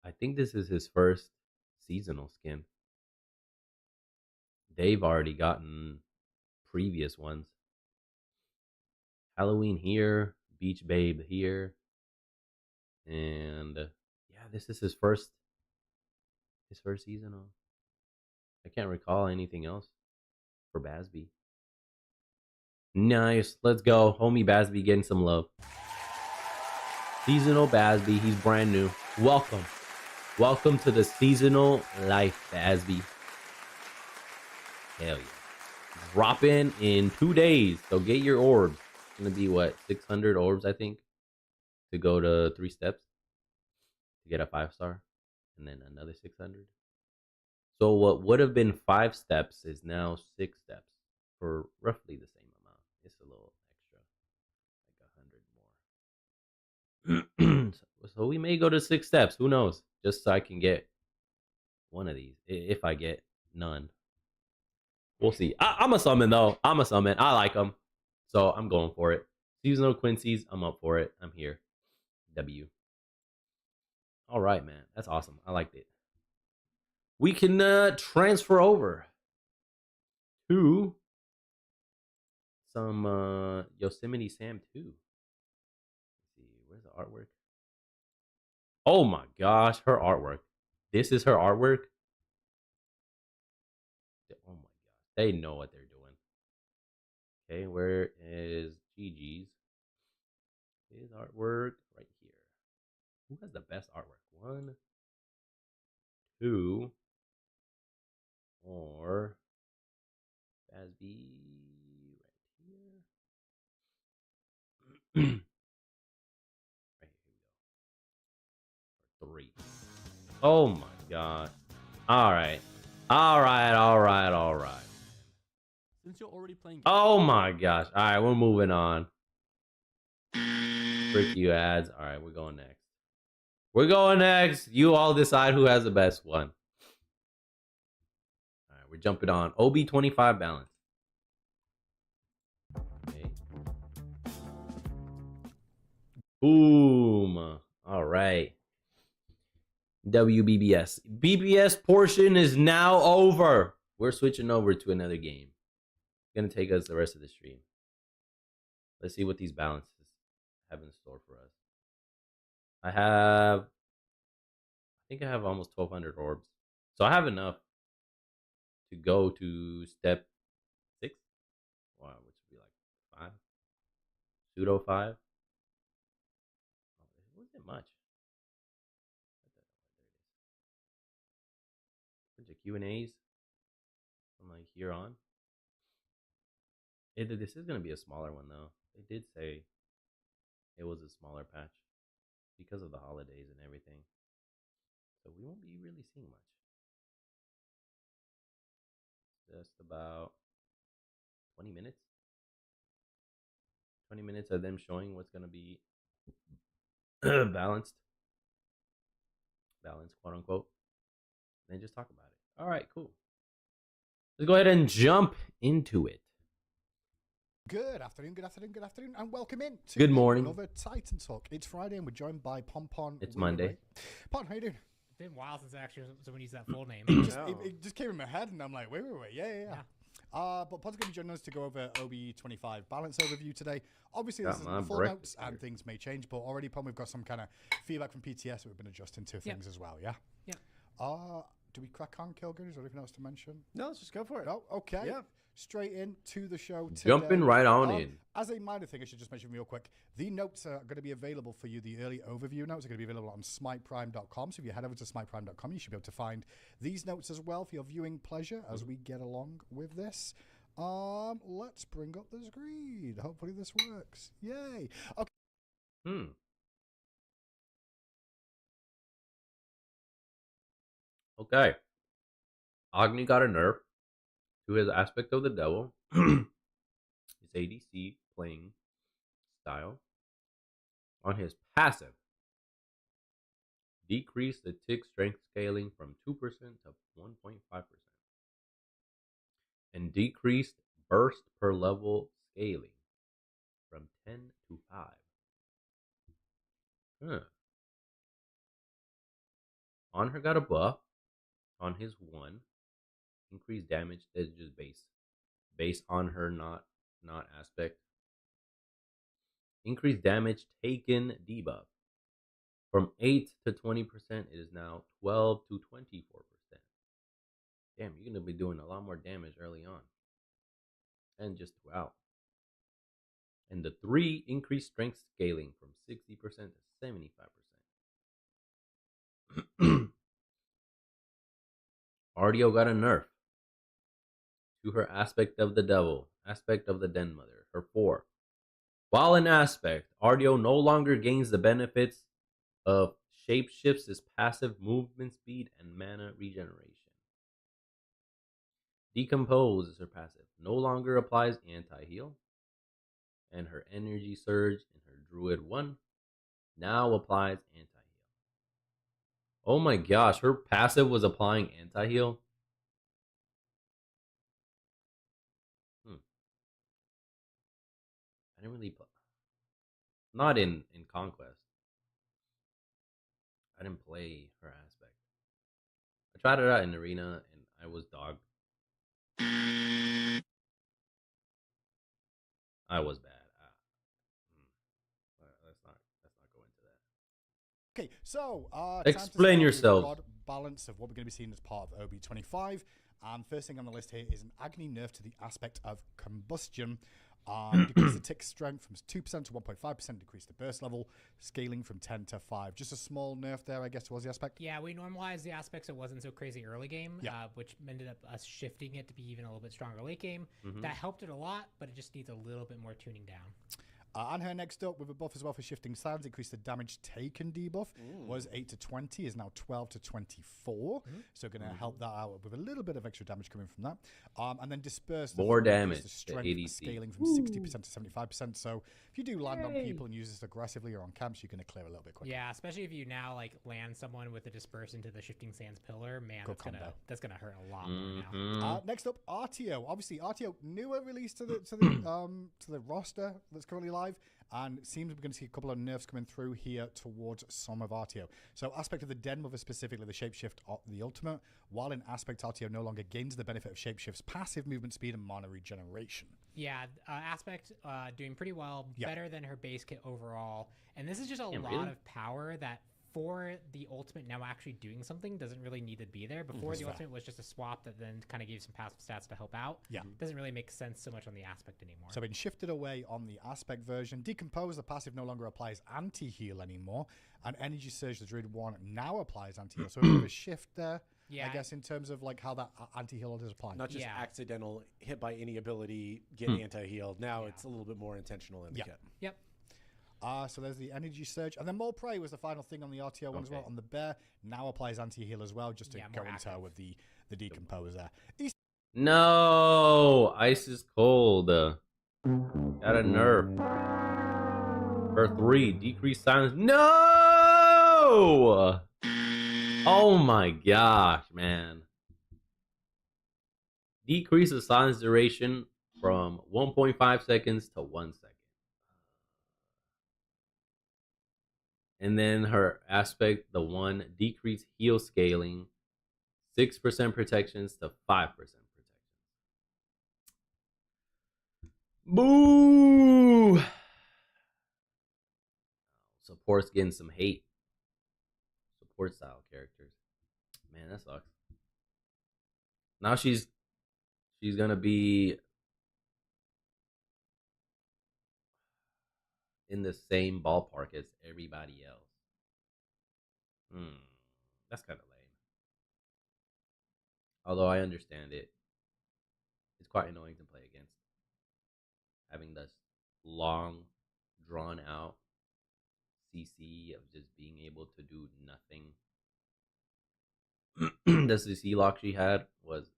I think this is his first seasonal skin. They've already gotten previous ones. Halloween here, Beach Babe here, and yeah, this is his first seasonal. I can't recall anything else for Bazz-B. Nice. Let's go. Homie Bazz-B getting some love. Seasonal Bazz-B. He's brand new. Welcome. Welcome to the seasonal life, Bazz-B. Hell yeah. Drop in 2 days. So get your orbs. It's going to be what? 600 orbs, I think, to go to 3 steps to get a 5-star. And then another 600. So what would have been 5 steps is now 6 steps for roughly the same amount. It's a little extra, like 100 more. So we may go to 6 steps. Who knows? Just so I can get one of these. If I get none. We'll see. I'm a summon though. I'm a summon. I like them, so I'm going for it. Seasonal Quincies. I'm up for it. I'm here. W. All right, man. That's awesome. I liked it. We can transfer over to some Yosemite Sam 2. Let's see. Where's the artwork? Oh my gosh, her artwork. This is her artwork. Oh my gosh. They know what they're doing. Okay, where is GG's? His artwork right here. Who has the best artwork? 1, 2, or Bazz-B right here. Right here we go. 3. Oh my god. Alright. Alright. Since you're already playing. Oh my gosh. Alright, we're moving on. Frick you ads. Alright, we're going next. You all decide who has the best one. Alright, we're jumping on OB25 balance. Okay. Boom. Alright. WBBS. BBS portion is now over. We're switching over to another game. It's going to take us the rest of the stream. Let's see what these balances have in store for us. I think I have almost 1,200 orbs. So I have enough to go to step 6. Wow, which would be like 5. Pseudo 5. Oh, it wasn't much. Bunch of Q&As from like here on. This is going to be a smaller one though. They did say it was a smaller patch because of the holidays and everything. So we won't be really seeing much. Just about 20 minutes. 20 minutes of them showing what's going to be balanced, quote unquote. And then just talk about it. All right, cool. Let's go ahead and jump into it. Good afternoon, and welcome in to Good morning. Another Titan Talk. It's Friday, and we're joined by Pompon. It's Monday. Pon, how you doing? It's been a while since I actually someone used that full name. It just came in my head, and I'm like, wait, yeah. But Pod's going to be joining us to go over OB25 balance overview today. Obviously, this isn't the full notes, and things may change, but already, Pon, we've got some kind of feedback from PTS that we've been adjusting to things as well, yeah? Yeah. Do we crack on, Kilgood? Is there anything else to mention? No, let's just go for it. Oh, okay. Yeah. Straight into the show today. Jumping right on in. As a minor thing, I should just mention real quick, the notes are going to be available for you. The early overview notes are going to be available on smiteprime.com. So if you head over to smiteprime.com, you should be able to find these notes as well for your viewing pleasure as we get along with this. Let's bring up the screen. Hopefully this works. Yay. Okay. Okay. Agni got a nerf to his aspect of the devil. His ADC playing style. On his passive, decrease the tick strength scaling from 2% to 1.5%. And decreased burst per level scaling from 10 to 5. On her got a buff. On his 1, increased damage. That's just base on her, not aspect. Increased damage taken debuff from 8 to 20%. It is now 12 to 24%. Damn, you're gonna be doing a lot more damage early on, and just throughout. And the 3 increased strength scaling from 60% to 75%. Ardio got a nerf to her aspect of the devil, aspect of the den mother, her 4. While in aspect, Ardio no longer gains the benefits of shapeshifts' passive movement speed and mana regeneration. Decompose is her passive, no longer applies anti-heal, and her energy surge in her druid 1 now applies anti-heal. Oh my gosh, her passive was applying anti-heal. didn't really play. Not in Conquest. I didn't play her aspect. I tried it out in Arena and I was dogged. I was bad. Let's not go into that. Okay, so Explain yourself. We've got balance of what we're going to be seeing as part of OB25. And first thing on the list here is an agony nerf to the aspect of combustion. Decrease the tick strength from 2% to 1.5%, decrease the burst level, scaling from 10 to 5. Just a small nerf there, I guess, towards the aspect. Yeah, we normalized the aspect so it wasn't so crazy early game, Yeah. which ended up us shifting it to be even a little bit stronger late game. That helped it a lot, but it just needs a little bit more tuning down. And her next up with a buff as well for shifting sands, increase the damage taken debuff. Was 8 to 20, is now 12 to 24. So going to help that out with a little bit of extra damage coming from that. And then disperse the More increase damage the to strength ADC. scaling from 60% to 75%. So if you do land on people and use this aggressively or on camps, you're going to clear a little bit quicker. Yeah, especially if you now like land someone with a disperse into the shifting sands pillar, man, that's gonna hurt a lot more now. Next up, RTO. Obviously, RTO newer release to the to the roster that's currently live, and it seems we're going to see a couple of nerfs coming through here towards some of RTO. So, aspect of the Den Mother specifically, the Shapeshift, the ultimate, while in aspect RTO no longer gains the benefit of Shapeshift's passive movement speed and mana regeneration. Yeah, aspect doing pretty well, better than her base kit overall, and this is just a lot really? of power that. For the ultimate now actually doing something doesn't really need to be there. Before the ultimate was just a swap that then kind of gave some passive stats to help out. Yeah. Doesn't really make sense so much on the aspect anymore. So been shifted away on the aspect version. Decompose, the passive no longer applies anti-heal anymore. And Energy Surge, the Druid 1, now applies anti-heal. So a bit of a shift there, Yeah. I guess, in terms of like how that anti-heal is applied. Not just Yeah. accidental hit by any ability, get anti-healed. Now it's a little bit more intentional in the kit. Yep. So there's the Energy Surge. And then More Prey was the final thing on the RTO one as well. On the Bear, now applies anti-heal as well, just to go more into active. with the Decomposer. No, ice is cold. Got a nerf. For 3, decrease silence. No! Oh my gosh, man. Decrease the silence duration from 1.5 seconds to 1 second. And then her aspect, the 1, decrease heal scaling, 6% protections to 5% protections. Boo! Support's getting some hate. Support style characters. Man, that sucks. Now she's gonna be in the same ballpark as everybody else. That's kind of lame. Although I understand it. It's quite annoying to play against. Having this long, drawn out CC of just being able to do nothing. The CC lock she had was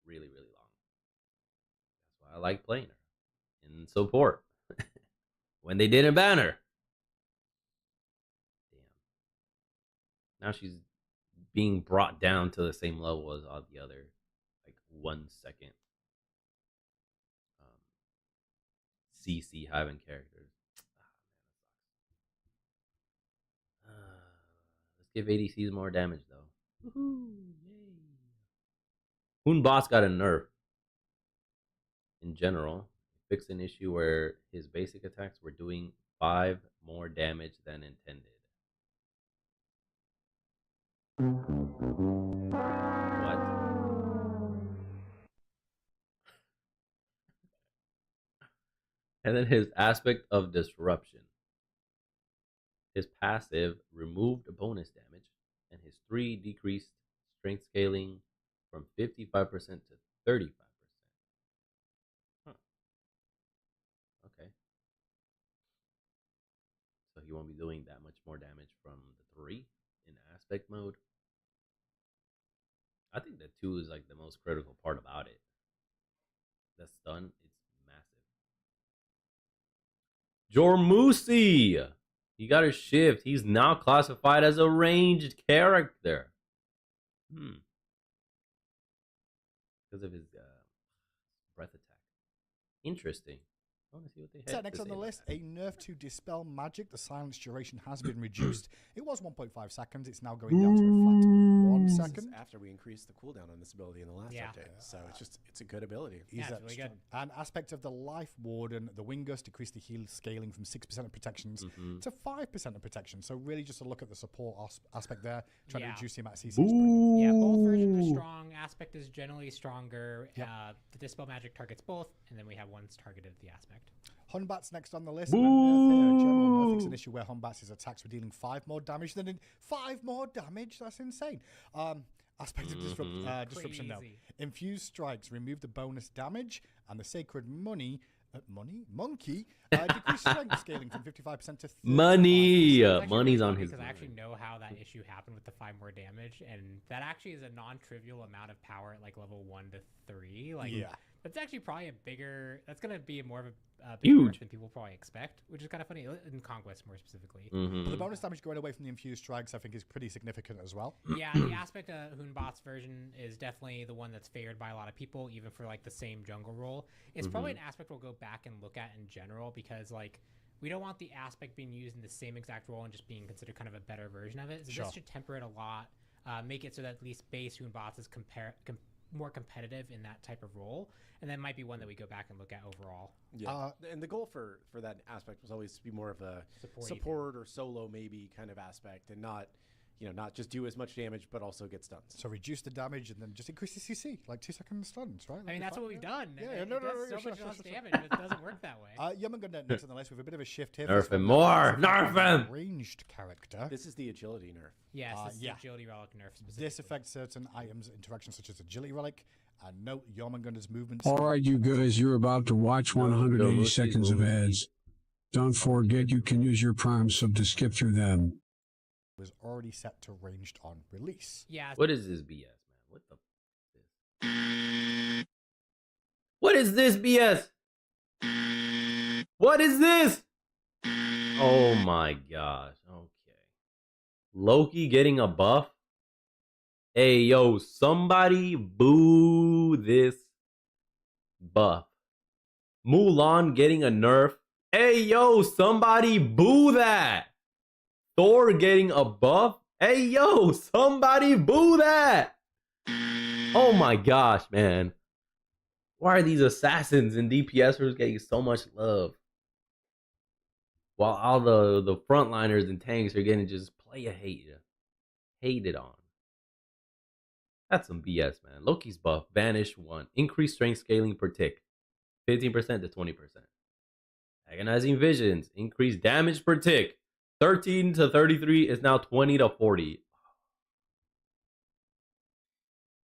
really, really long. That's why I like playing her in support. When they didn't ban her. Damn. Now she's being brought down to the same level as all the other, like 1 second CC having characters. Let's give ADCs more damage though. Woohoo! Yay! Hoon Boss got a nerf. In general, fixed an issue where his basic attacks were doing 5 more damage than intended. What? And then his aspect of disruption. His passive removed bonus damage, and his 3 decreased strength scaling from 55% to 35%. Huh. Okay. So he won't be doing that much more damage from the 3 in aspect mode. I think the 2 is like the most critical part about it. The stun, it's massive. Jormusi! He got a shift. He's now classified as a ranged character. Because of his breath attack. Interesting. I want to see what they So had next to on say the about list, that. a nerf to dispel magic. The silence duration has been reduced. It was 1.5 seconds. It's now going down to a flat 1 This is second. after we increased the cooldown on this ability in the last Yeah. update. So it's a good ability. Yeah, Is it's really good. An aspect of the Life Warden, the Wing Gust decreased the heal scaling from 6% of protections to 5% of protection. So really just a look at the support aspect there, trying to Yeah. reduce the amount of CC spring. Yeah, both versions are strong. Aspect is generally stronger. Yep. The Dispel Magic targets both, and then we have one's targeted the Aspect. Hunbat's next on the list. And then nerf here. General nerfing's an issue where Hunbat's attacks were dealing 5 more damage than 5 more damage. That's insane. Aspect of disruption now. Crazy. Infused strikes remove the bonus damage, and the sacred monkey decreased strength scaling from 55% to 35%. Money. It's actually Money's really on funny his because I actually mind. know how that issue happened with the 5 more damage, and that actually is a non-trivial amount of power at like level 1 to 3. Like, Yeah. that's actually probably a bigger. That's gonna be more of a big nerf Huge. than people probably expect, which is kind of funny in Conquest more specifically. Mm-hmm. But the bonus damage going away from the infused strikes, I think, is pretty significant as well. Yeah, the aspect of Hunbat's version is definitely the one that's favored by a lot of people, even for like the same jungle role. It's probably an aspect we'll go back and look at in general because like we don't want the aspect being used in the same exact role and just being considered kind of a better version of it. So Sure. this should temper it a lot, make it so that at least base Hunbat's is more competitive in that type of role, and that might be one that we go back and look at overall. Yeah, and the goal for that aspect was always to be more of a Support-y support or solo maybe kind of aspect, and not not just do as much damage but also get stuns. So reduce the damage and then just increase the CC, like 2-second stuns, right? I mean, that's what we've done. Yeah, It no, does so sure, much sure, less sure. damage, but it doesn't work that way. Yamangun next on the list with a bit of a shift here. Nerf This one him now more! is a Nerf him! Ranged character. This is the agility nerf. Yes, this is the yeah. agility relic nerf specifically. This affects certain items' interactions, such as agility relic. And note Yarmangun's movements. All right, you guys, you're about to watch 180 seconds of ads. Don't forget you can use your Prime sub to skip through them. Was already set to ranged on release. Yeah. What is this BS, man? What the f is this? What is this BS? What is this? Oh my gosh. Okay. Loki getting a buff? Hey, yo, somebody boo this buff. Mulan getting a nerf? Hey, yo, somebody boo that. Thor getting a buff? Hey, yo, somebody boo that. Oh my gosh, man. Why are these assassins and DPSers getting so much love? While all the frontliners and tanks are getting just hated on. That's some BS, man. Loki's buff, Vanish 1. Increased strength scaling per tick. 15% to 20%. Agonizing Visions. Increased damage per tick. 13 to 33 is now 20 to 40.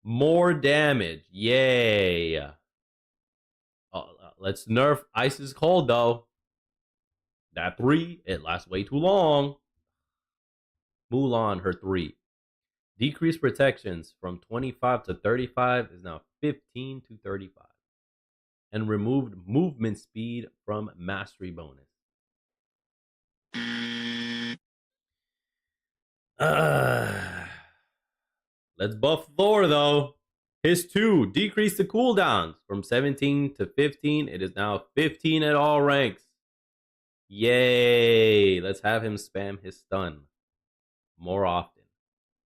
More damage. Yay. Let's nerf Ice's Cold, though. That 3, it lasts way too long. Mulan, her 3. Decreased protections from 25 to 35 is now 15 to 35. And removed movement speed from mastery bonus. Let's buff Thor, though. His 2 decreased the cooldowns from 17 to 15. It is now 15 at all ranks. Yay! Let's have him spam his stun more often.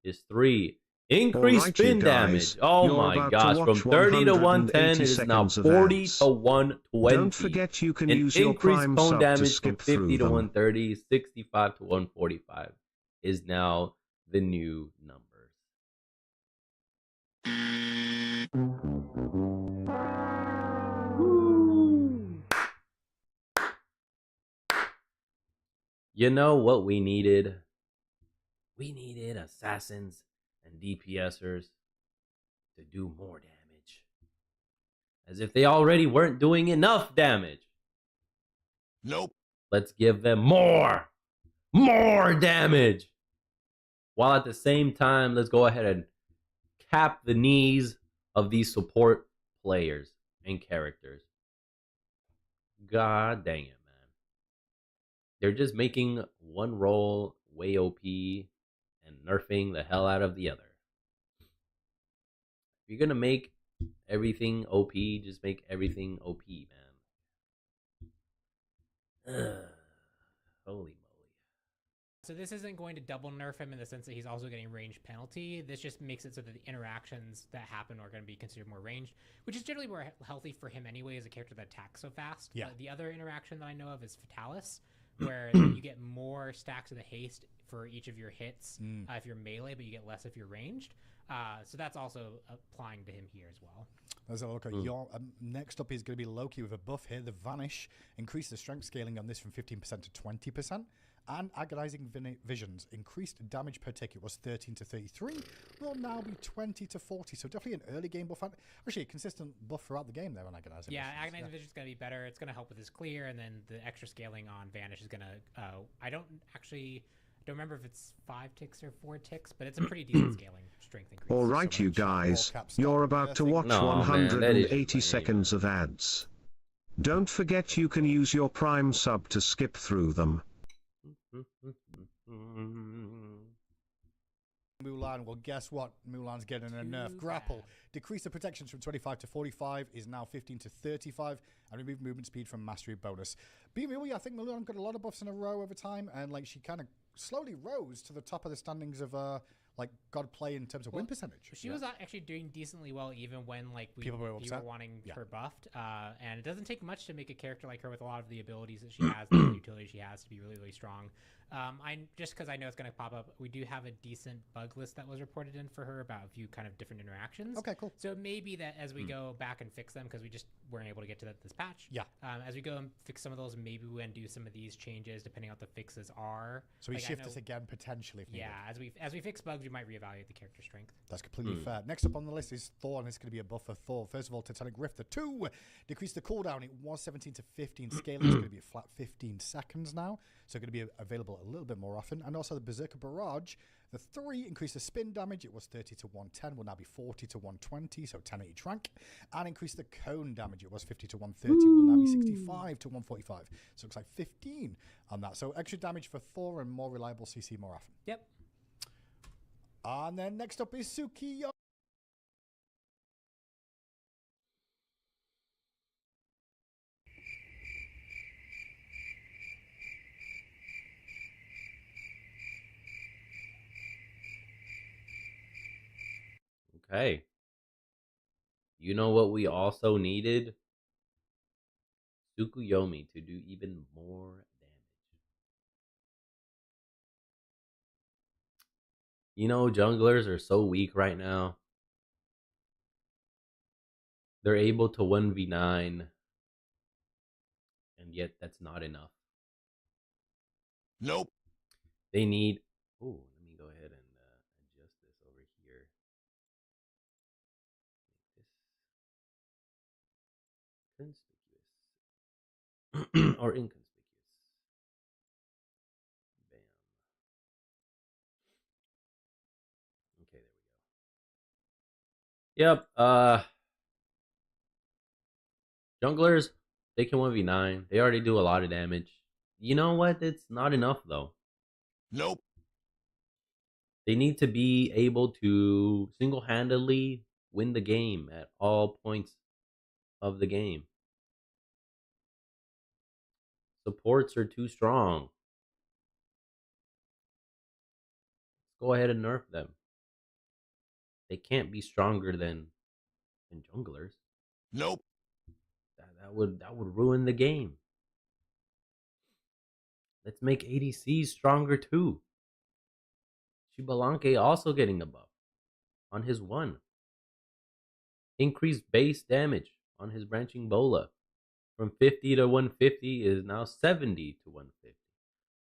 His 3 increased Alright, spin you guys, damage. Oh you're my about to gosh! From watch 30 to 110, it is now 180 40 seconds to of ads. 120. Don't forget you can And use your increased Prime cone sub to damage from skip 50 through to them. 130, 65 to 145 is now the new numbers. You know what we needed? We needed assassins and DPSers to do more damage. As if they already weren't doing enough damage. Nope. Let's give them more damage. While at the same time, let's go ahead and cap the knees of these support players and characters. God dang it, man. They're just making one role way OP and nerfing the hell out of the other. If you're gonna make everything OP, just make everything OP, man. Holy moly. So this isn't going to double nerf him in the sense that he's also getting range penalty. This just makes it so that the interactions that happen are going to be considered more ranged, which is generally more healthy for him anyway as a character that attacks so fast. Yeah. The other interaction that I know of is Fatalis, where you get more stacks of the haste for each of your hits if you're melee, but you get less if you're ranged. So that's also applying to him here as well. Let's have a look at your next up is going to be Loki with a buff here, the Vanish. Increase the strength scaling on this from 15% to 20%. And Agonizing Visions. Increased damage per tick. It was 13 to 33. Will now be 20 to 40. So definitely an early game buff. Actually, a consistent buff throughout the game there on Agonizing Visions. Yeah, Agonizing Vision is going to be better. It's going to help with his clear. And then the extra scaling on Vanish is going to... I don't remember if it's 5 ticks or 4 ticks, but it's a pretty decent scaling strength increase. All right, you guys. You're about to watch 180 seconds of ads. Don't forget you can use your Prime sub to skip through them. Mulan, well, guess what? Mulan's getting a nerf. Grapple. Decrease the protections from 25 to 45 is now 15 to 35, and remove movement speed from mastery bonus. Being real, I think Mulan got a lot of buffs in a row over time, and like she kind of slowly rose to the top of the standings of like God play in terms of win percentage. She was actually doing decently well even when like people were wanting her buffed. And it doesn't take much to make a character like her with a lot of the abilities that she has, the utility she has to be really, really strong. I just because I know it's going to pop up, we do have a decent bug list that was reported in for her about a few kind of different interactions. Okay, cool. So maybe that as we go back and fix them, because we just weren't able to get to that this patch. Yeah. As we go and fix some of those, maybe we undo some of these changes depending on what the fixes are. So we shift this again potentially. If needed. As we fix bugs, we might reevaluate the character strength. That's completely fair. Next up on the list is Thor, and it's going to be a buff for Thor. First of all, Titanic Rift, the 2. Decrease the cooldown. It was 17 to 15. Scaling is going to be a flat 15 seconds now. So going to be available a little bit more often. And also the Berserker Barrage, the 3. Increase the spin damage. It was 30 to 110. Will now be 40 to 120. So 10 at each rank. And increase the cone damage. It was 50 to 130. Will now be 65 to 145. So it looks like 15 on that. So extra damage for Thor and more reliable CC more often. Yep. And then next up is Tsukiyomi. Okay. You know what we also needed? Tsukuyomi to do even more damage. You know, junglers are so weak right now. They're able to 1v9, and yet that's not enough. Nope. They need... Oh, let me go ahead and adjust this over here. Make this conspicuous. Or inconspicuous. Bam. Okay, there we go. Yep, junglers, they can 1v9. They already do a lot of damage. You know what? It's not enough, though. Nope. They need to be able to single-handedly win the game at all points of the game. Supports are too strong. Let's go ahead and nerf them. They can't be stronger than junglers. Nope. That would ruin the game. Let's make ADCs stronger too. Shibalanke also getting a buff on his 1. Increased base damage on his branching bola from 50 to 150 is now 70 to 150.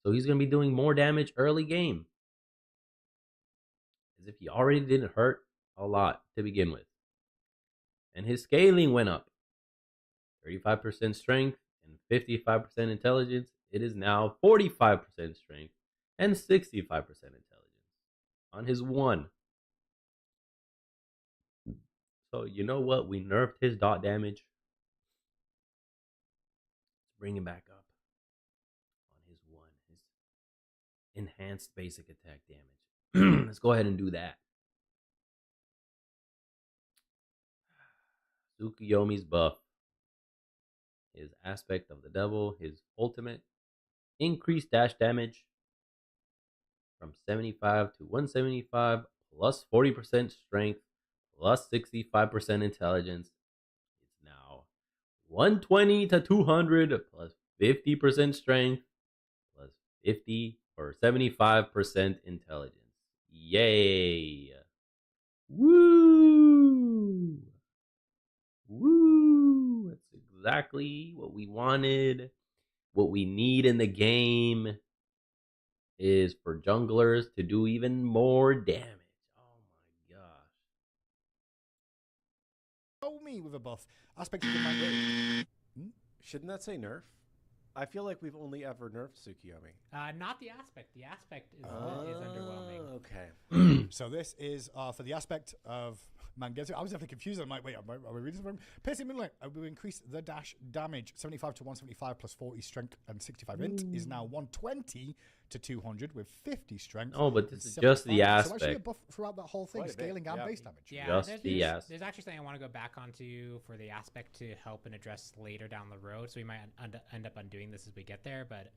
So he's going to be doing more damage early game. As if he already didn't hurt a lot to begin with. And his scaling went up. 35% strength and 55% intelligence. It is now 45% strength and 65% intelligence on his 1. So you know what? We nerfed his dot damage. Let's bring him back up on his 1. His enhanced basic attack damage. Let's go ahead and do that. Tsukuyomi's buff. his Aspect of the Devil, his ultimate. Increased dash damage from 75 to 175, plus 40% strength, plus 65% intelligence. It's now 120 to 200, plus 50% strength, plus 50 or 75% intelligence. Yay! Woo! Woo! That's exactly what we wanted. What we need in the game is for junglers to do even more damage. Oh my gosh. Oh, me with a buff. Aspect of the mind. Shouldn't that say nerf? I feel like we've only ever nerfed Tsukiyomi. Not the Aspect. The Aspect is underwhelming. Okay. So this is for the Aspect of Mangetsu. I was definitely confused. I'm like, wait, are we reading something? Piercing Moonlight. We increase the dash damage 75 to 175 plus 40 strength and 65 int is now 120 to 200 with 50 strength. Oh, but this is just the Aspect. So actually a buff throughout that whole thing, scaling and base damage. Yeah, just the Aspect. There's actually something I want to go back onto for the Aspect to help and address later down the road. So we might end up undoing this as we get there, but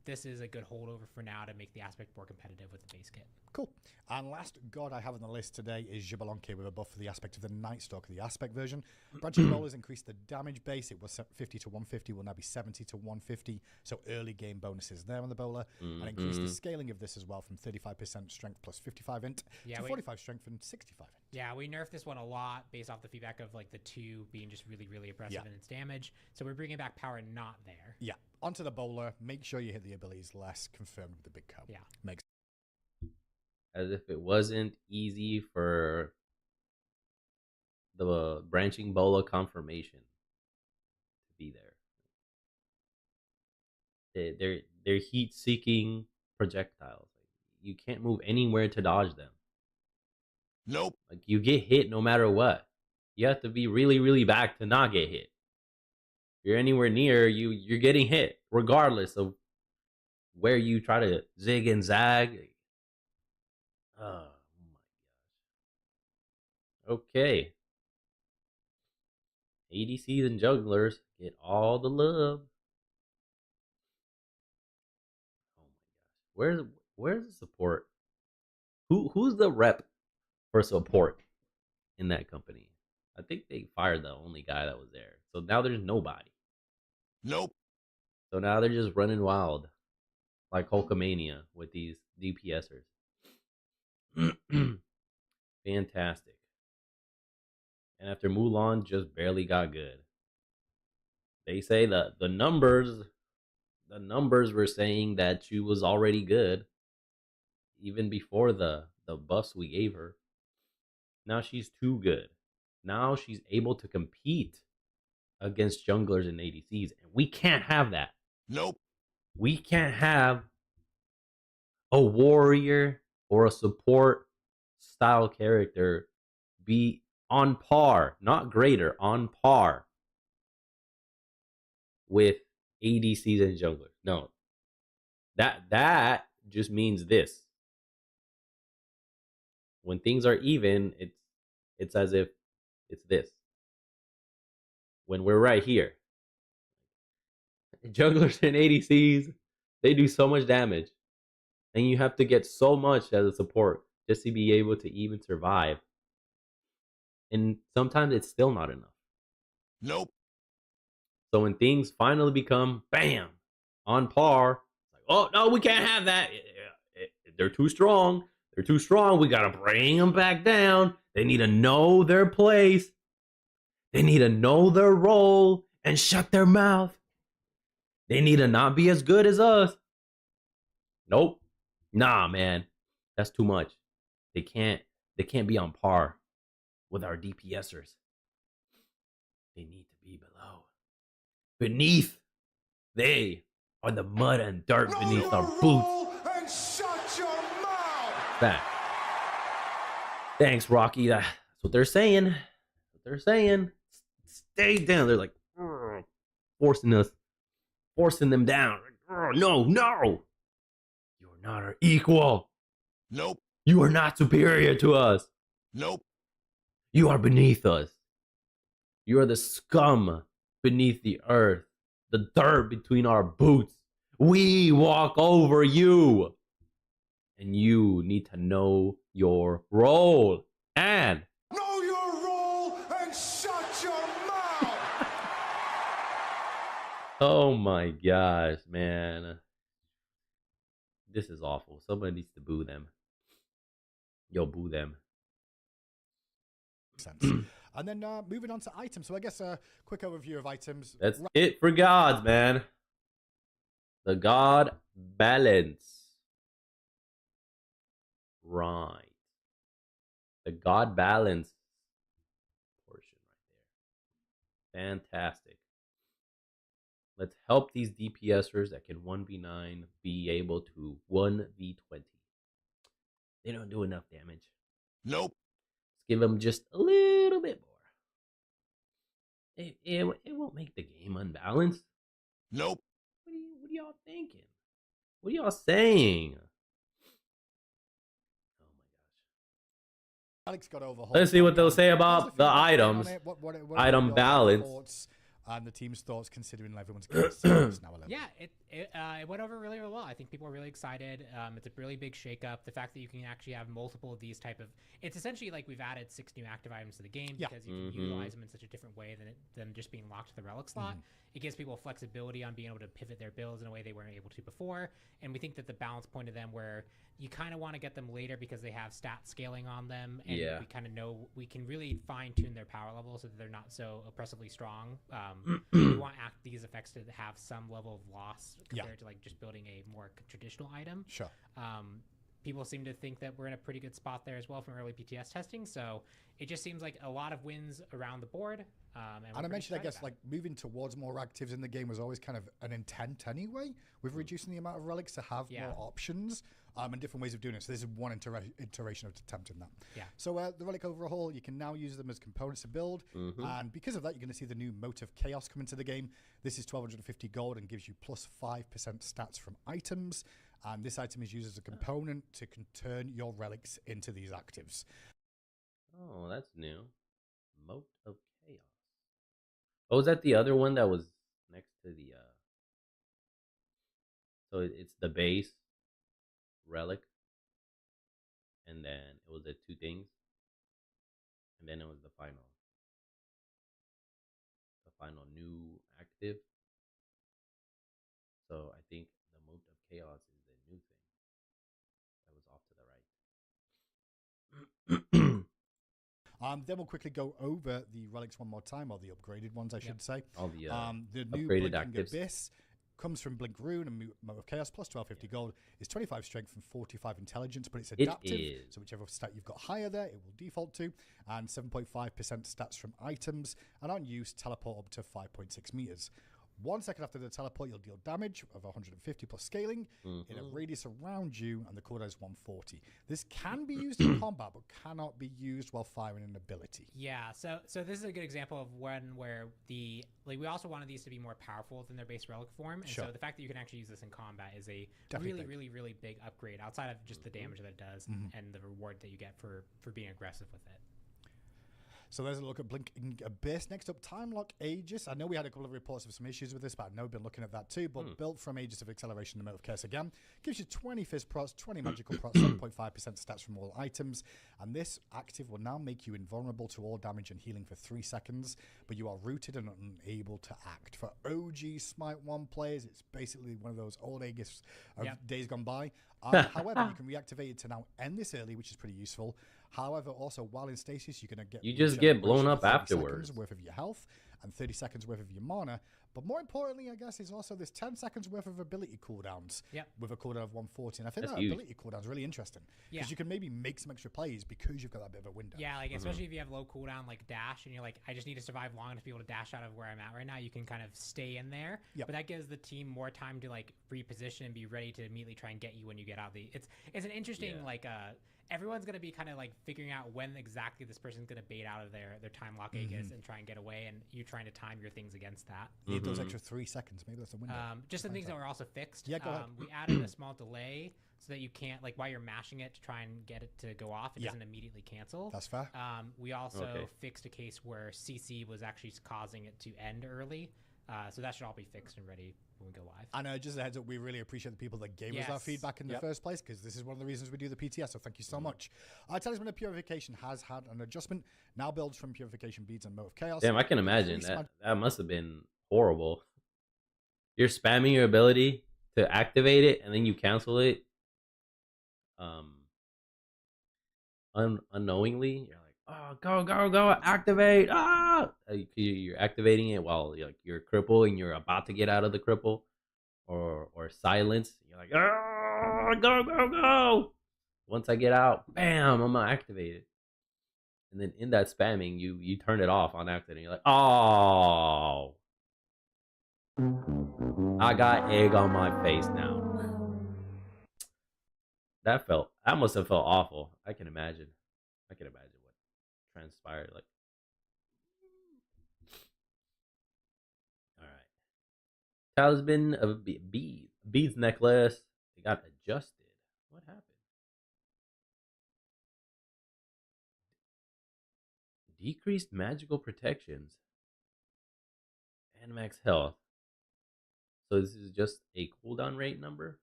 this is a good holdover for now to make the Aspect more competitive with the base kit. Cool. And last god I have on the list today is Xbalanque with a buff for the Aspect of the Night Stalker, the Aspect version. Branching rollers increase the damage base. It was 50 to 150, will now be 70 to 150. So early game bonuses there on the bowler. And increase the scaling of this as well from 35% strength plus 55 int to 45 strength and 65 int. Yeah, we nerfed this one a lot based off the feedback of like the 2 being just really, really aggressive in its damage. So we're bringing back power not there. Yeah. Onto the bowler. Make sure you hit the abilities less confirmed with the big co. Yeah. Makes As if it wasn't easy for the branching bola confirmation to be there. They're heat-seeking projectiles. You can't move anywhere to dodge them. Nope. Like you get hit no matter what. You have to be really, really back to not get hit. If you're anywhere near, you're getting hit, regardless of where you try to zig and zag. Oh my gosh. Okay. ADCs and jugglers get all the love. Oh my gosh. Where's the support? Who's the rep for support in that company? I think they fired the only guy that was there. So now there's nobody. Nope. So now they're just running wild. Like Hulkamania with these DPSers. Fantastic. And after Mulan just barely got good. They say that the numbers were saying that she was already good even before the buffs we gave her. Now she's too good. Now she's able to compete against junglers and ADCs, and we can't have that. Nope. We can't have a warrior or a support style character be on par, not greater, on par with ADCs and junglers. No. That just means this. When things are even, it's as if it's this. When we're right here. Junglers and ADCs, they do so much damage. And you have to get so much as a support just to be able to even survive. And sometimes it's still not enough. Nope. So when things finally become, bam, on par, like, oh, no, we can't have that. They're too strong. They're too strong. We got to bring them back down. They need to know their place. They need to know their role and shut their mouth. They need to not be as good as us. Nope. Nah, man. That's too much. They can't be on par with our DPSers. They need to be below. Beneath. They are the mud and dirt beneath our boots. And shut your mouth. That. Thanks, Rocky. That's what they're saying. That's what they're saying. Stay down. They're like forcing them down. No. You're not our equal. Nope. You are not superior to us. Nope. You are beneath us. You are the scum beneath the earth, the dirt between our boots. We walk over you. And you need to know your role. And Know your role and shut your mouth. oh my gosh, man. This is awful. Somebody needs to boo them. Yo, boo them. Sense. And then moving on to items. So I guess a quick overview of items. That's it for gods, man. The god balance. Right. The god balance portion right there. Fantastic. Let's help these DPSers that can 1v9 be able to 1v20. They don't do enough damage. Nope. Let's give them just a little bit more. It won't make the game unbalanced. Nope. What are y'all thinking? What are y'all saying? Alex got overhauled. Let's see what they'll say about the items. What Item balance. Thoughts and the team's thoughts, considering everyone's getting serious now. Yeah, it went over really, really well. I think people are really excited. It's a really big shakeup. The fact that you can actually have multiple of these type of, it's essentially like we've added 6 new active items to the game because you can utilize them in such a different way than just being locked to the relic slot. It gives people flexibility on being able to pivot their builds in a way they weren't able to before. And we think that the balance point of them where you kind of want to get them later because they have stat scaling on them. And we kind of know we can really fine tune their power level so that they're not so oppressively strong. We want these effects to have some level of loss compared to like just building a more traditional item. Sure. People seem to think that we're in a pretty good spot there as well from early PTS testing. So it just seems like a lot of wins around the board. And I mentioned, I guess, like moving towards more actives in the game was always kind of an intent anyway, with reducing the amount of relics to have more options and different ways of doing it. So this is one iteration of attempting that. Yeah. So the relic overhaul, you can now use them as components to build. And because of that, you're going to see the new Mote of Chaos come into the game. This is 1250 gold and gives you plus 5% stats from items. And this item is used as a component to turn your relics into these actives. Oh, that's new. Mote of Chaos. Oh, was that the other one that was next to the so it's the base relic, and then it was the 2 things, and then it was the final new active. So I think the Mote of Chaos is the new thing that was off to the right. Then we'll quickly go over the relics one more time, or the upgraded ones, I should say. All the new upgraded Blinking actives. Abyss comes from Blink Rune and Mote of Chaos, plus 1250 gold. Is 25 strength and 45 intelligence, but it's adaptive. So whichever stat you've got higher there, it will default to. And 7.5% stats from items. And on use, teleport up to 5.6 meters. 1 second after the teleport, you'll deal damage of 150 plus scaling in a radius around you, and the cooldown is 140. This can be used in combat, but cannot be used while firing an ability. Yeah, so this is a good example of one where we also wanted these to be more powerful than their base relic form, and so the fact that you can actually use this in combat is a really big upgrade outside of just the damage that it does and the reward that you get for being aggressive with it. So there's a look at Blinking Abyss. Next up, Time Lock Aegis. I know we had a couple of reports of some issues with this, but I know we've been looking at that too. But built from Aegis of Acceleration, the Mote of Chaos again. Gives you 20 Fizz Procs, 20 Magical Procs, 7.5% stats from all items. And this active will now make you invulnerable to all damage and healing for 3 seconds, but you are rooted and unable to act. For OG Smite 1 players, it's basically one of those old Aegis of days gone by. However, you can reactivate it to now end this early, which is pretty useful. However, also while in stasis, you're going to get get blown up 30 afterwards. seconds worth of your health and 30 seconds worth of your mana. But more importantly, I guess, is also this 10 seconds worth of ability cooldowns with a cooldown of 140. And I think that ability cooldown is really interesting because you can maybe make some extra plays because you've got that bit of a window. Yeah, like especially if you have low cooldown like dash and you're like, I just need to survive long enough to be able to dash out of where I'm at right now. You can kind of stay in there, but that gives the team more time to like reposition and be ready to immediately try and get you when you get out of the. It's an interesting everyone's going to be kind of like figuring out when exactly this person's going to bait out of their time lock Aegis and try and get away, and you trying to time your things against that. Need those extra 3 seconds. Maybe that's the window. Just some things that were also fixed. Yeah, go ahead. We added a small delay so that you can't, like, while you're mashing it to try and get it to go off, it doesn't immediately cancel. That's fair. We also fixed a case where CC was actually causing it to end early. So that should all be fixed and ready when we go live. And just a heads up, we really appreciate the people that gave us that feedback in the first place, because this is one of the reasons we do the PTS, so thank you so much. Talisman of Purification has had an adjustment. Now builds from Purification Beads and Mote of Chaos. Damn, I can imagine that must have been horrible. You're spamming your ability to activate it, and then you cancel it unknowingly. You're like, oh, go, activate! You're activating it while you're crippled and you're about to get out of the cripple, or silence. You're like, go! Once I get out, bam, I'm gonna activate it. And then in that spamming, you turn it off on accident. You're like, oh, I got egg on my face now. That must have felt awful. I can imagine what transpired. Like, all right, Talisman of Beads necklace. It got adjusted. What happened? Decreased magical protections and max health. So this is just a cooldown rate number.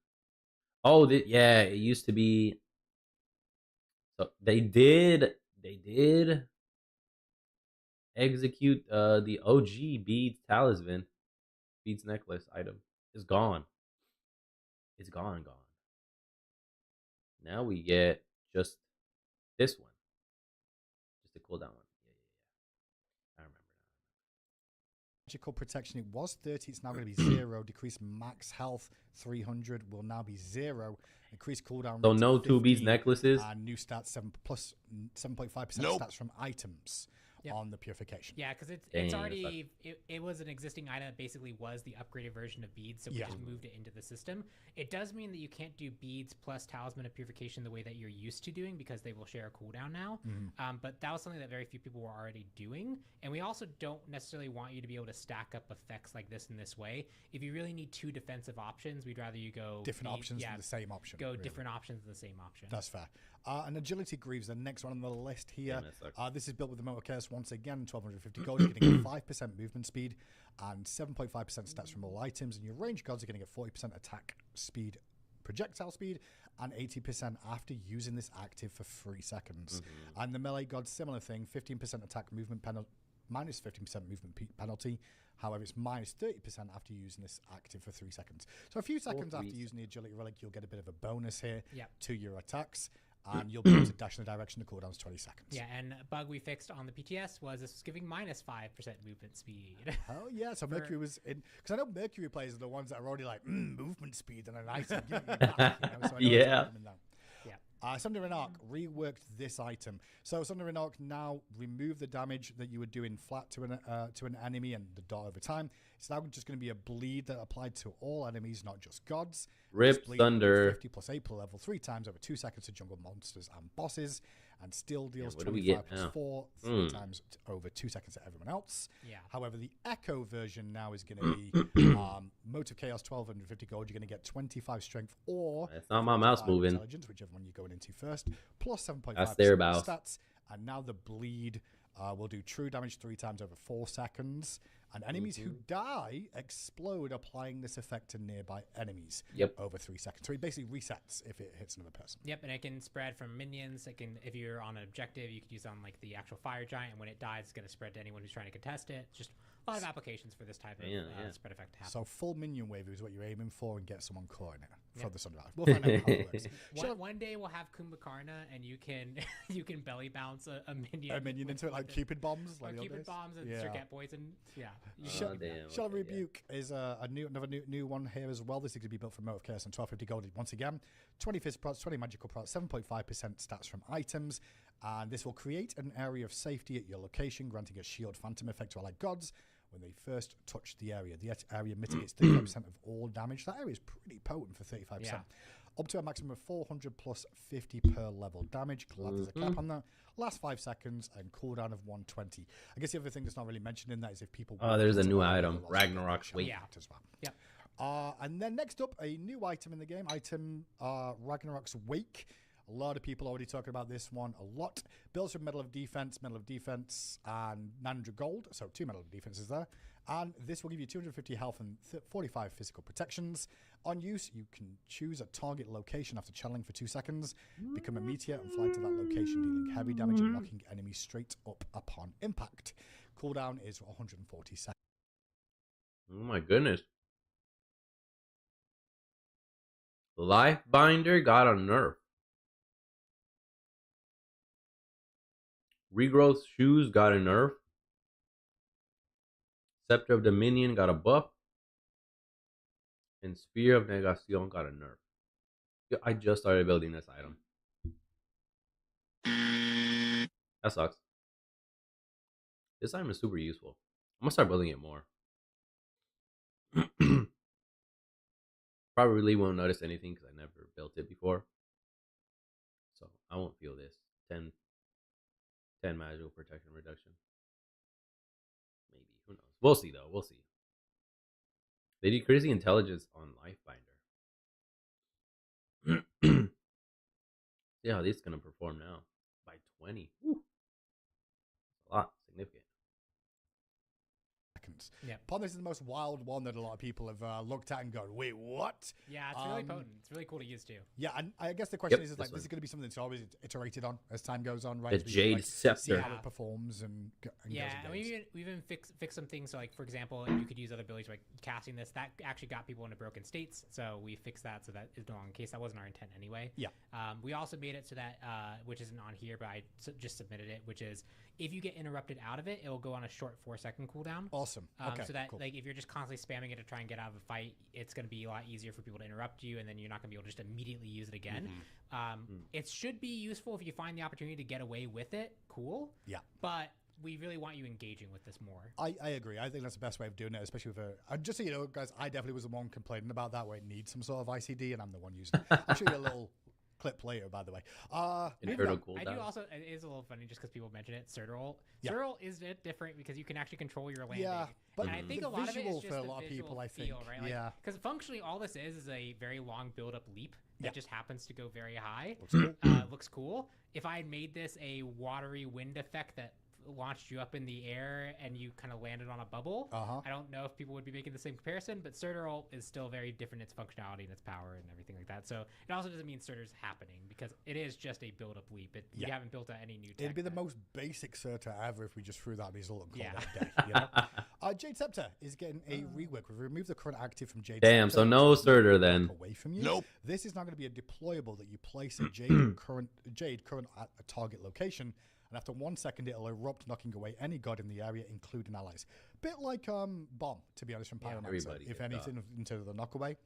Oh, yeah, it used to be. So they did execute the OG Beads Talisman, Beads necklace item. It's gone. It's gone. Now we get just this one, just a cooldown one. I remember now. Magical protection, it was 30, it's now going to be 0. Decreased max health 300 will now be 0. Increased cooldown. So no 2 Beads necklaces. And new stats 7.5% stats from items on the Purification. Yeah, because it's already it was an existing item that basically was the upgraded version of Beads, so we just moved it into the system. It does mean that you can't do Beads plus Talisman of Purification the way that you're used to doing, because they will share a cooldown now. But that was something that very few people were already doing, and we also don't necessarily want you to be able to stack up effects like this in this way. If you really need 2 defensive options, we'd rather you go different options than the same option. Different options than the same option. That's fair. And Agility Greaves, the next one on the list here. This is built with the Motor Chaos once again, 1250 gold. You're going to get 5% movement speed and 7.5% stats from all items. And your range gods are going to get 40% attack speed, projectile speed, and 80% after using this active for 3 seconds. And the melee gods, similar thing, 15% attack movement penalty, minus 15% movement penalty. However, it's minus 30% after using this active for 3 seconds. So a few seconds after using the Agility Relic, you'll get a bit of a bonus here to your attacks. And you'll be able to dash in the direction the cooldown's 20 seconds. Yeah, and a bug we fixed on the PTS was this was giving minus 5% movement speed. Oh, yeah, so Mercury was in... Because I know Mercury players are the ones that are already like, movement speed and an item. Give me back, So I know Sundering Arc reworked this item. So Sundering Arc now removed the damage that you would do in flat to an enemy and the dot over time. It's now just going to be a bleed that applied to all enemies, not just gods. Rip Thunder. 50 plus 8 per level 3 times over 2 seconds to jungle monsters and bosses, and still deals what do 25 we get plus now? 4 3 times over 2 seconds to everyone else. However, the Echo version now is going to be Mote of Chaos 1250 gold. You're going to get 25 strength or that's not my mouse moving. Intelligence, whichever one you're going into first, plus 7.5 stats. And now the bleed will do true damage 3 times over 4 seconds. And enemies who die explode, applying this effect to nearby enemies over 3 seconds. So it basically resets if it hits another person. Yep, and it can spread from minions. It can, if you're on an objective, you could use it on like the actual fire giant, and when it dies, it's going to spread to anyone who's trying to contest it. Just a lot of applications for this type of spread effect to happen. So full minion wave is what you're aiming for, and get someone caught in it for the Sunrise. We'll find out how it works. One day we'll have Kumbhakarna, and you can belly bounce a minion. A minion into it, like Cupid bombs. Like Cupid bombs and get poison. Yeah. Shell Rebuke is another new one here as well. This is going to be built from Mote of Chaos and 1250 gold once again. 20 fizz procs, 20 magical procs, 7.5% stats from items. And this will create an area of safety at your location, granting a shield phantom effect to allied gods when they first touch the area. The area mitigates 35% of all damage. That area is pretty potent for 35%. up to a maximum of 400 plus 50 per level damage. Glad there's a cap on that. Last 5 seconds and cooldown of 120. I guess the other thing that's not really mentioned in that is if people... Oh, there's a new item, Ragnarok's Wake. Yeah. As well. Yep. And then next up, a new item in the game, Ragnarok's Wake. A lot of people already talking about this one a lot. Builds from Medal of Defense, and 900 gold. So 2 Medal of Defense is there. And this will give you 250 health and 45 physical protections. On use, you can choose a target location after channeling for 2 seconds, become a meteor and fly to that location, dealing heavy damage and knocking enemies straight up upon impact. Cooldown is 140 seconds. Oh my goodness. Lifebinder got a nerf. Regrowth Shoes got a nerf. Scepter of Dominion got a buff. And Spear of Negacion got a nerf. I just started building this item. That sucks. This item is super useful. I'm gonna start building it more. Probably won't notice anything because I never built it before. So I won't feel this. 10 magical protection reduction. Maybe. Who knows? We'll see though. We'll see. They decrease the intelligence on Lifebinder. See how this is gonna perform now. By 20. Woo. That's a lot. Significant. Yeah. This is the most wild one that a lot of people have looked at and gone, wait, what? Yeah, it's really potent. It's really cool to use too. Yeah, and I guess the question is like, this is going to be something that's always iterated on as time goes on, right? The Jade Scepter. See how it performs and yeah, and we even fix some things. So like, for example, you could use other abilities like casting this. That actually got people into broken states, so we fixed that so that is no longer the case. That wasn't our intent anyway. Yeah. We also made it so that, which isn't on here, but I just submitted it, which is if you get interrupted out of it, it will go on a short 4-second cooldown. Awesome. Okay. So that cool. like if you're just constantly spamming it to try and get out of a fight, it's going to be a lot easier for people to interrupt you, and then you're not going to be able to just immediately use it again. It should be useful if you find the opportunity to get away with it. Cool. Yeah. But we really want you engaging with this more. I agree. I think that's the best way of doing it, especially with just so you know, guys, I definitely was the one complaining about that where it needs some sort of ICD, and I'm the one using it. I'll show you a little clip later, by the way. I do also, it is a little funny just because people mention it, Serderol. Yeah. Serderol is a bit different because you can actually control your landing. Yeah, but and I think a lot of it is just for a lot of people, I think. Right? Like, yeah. Because functionally, all this is a very long build-up leap that just happens to go very high. Looks cool. Looks cool. If I had made this a watery wind effect that launched you up in the air and you kind of landed on a bubble, I don't know if people would be making the same comparison, but Serderol is still very different in its functionality and its power and everything like that. So it also doesn't mean Surtur's happening because it is just a build-up leap. We haven't built out any new tech. It'd be the most basic Surtur ever if we just threw that result and called it a day. You know? Jade Scepter is getting a rework. We've removed the current active from Jade Damn, Scepter. so no Surtur then. Away from you. Nope. This is now going to be a deployable that you place a Jade current at a target location, and after 1 second it'll erupt, knocking away any god in the area, including allies. Bit like Bomb, to be honest, from Pyromancer, if anything, in terms of the knockaway.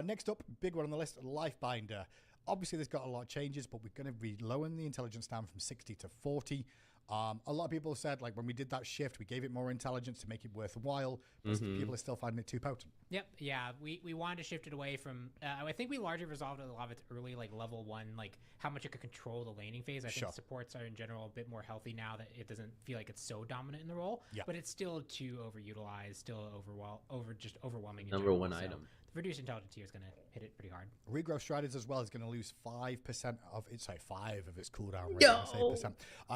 Next up, big one on the list, Lifebinder. Obviously, this got a lot of changes, but we're going to be lowering the intelligence down from 60 to 40. A lot of people said, like, when we did that shift, we gave it more intelligence to make it worthwhile, but people are still finding it too potent. Yep, yeah, we wanted to shift it away from, I think we largely resolved a lot of its early, like, level 1, like, how much it could control the laning phase. I think supports are, in general, a bit more healthy now that it doesn't feel like it's so dominant in the role, but it's still too overutilized, still overwhelming. Number one item. Reduced intelligence here is going to hit it pretty hard. Regrowth Striders as well is going to lose 5% of its, 5 of its cooldown rate.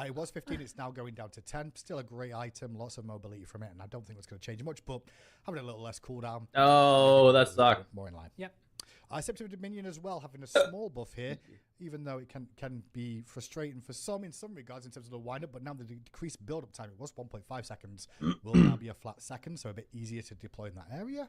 It was 15, it's now going down to 10. Still a great item, lots of mobility from it, and I don't think it's going to change much, but having a little less cooldown. Oh, that sucks. More in line. Yep. Scepter of Dominion as well, having a small buff here, even though it can be frustrating for some in some regards in terms of the windup, but now the decreased build-up time, it was 1.5 seconds, will now be a flat second, so a bit easier to deploy in that area.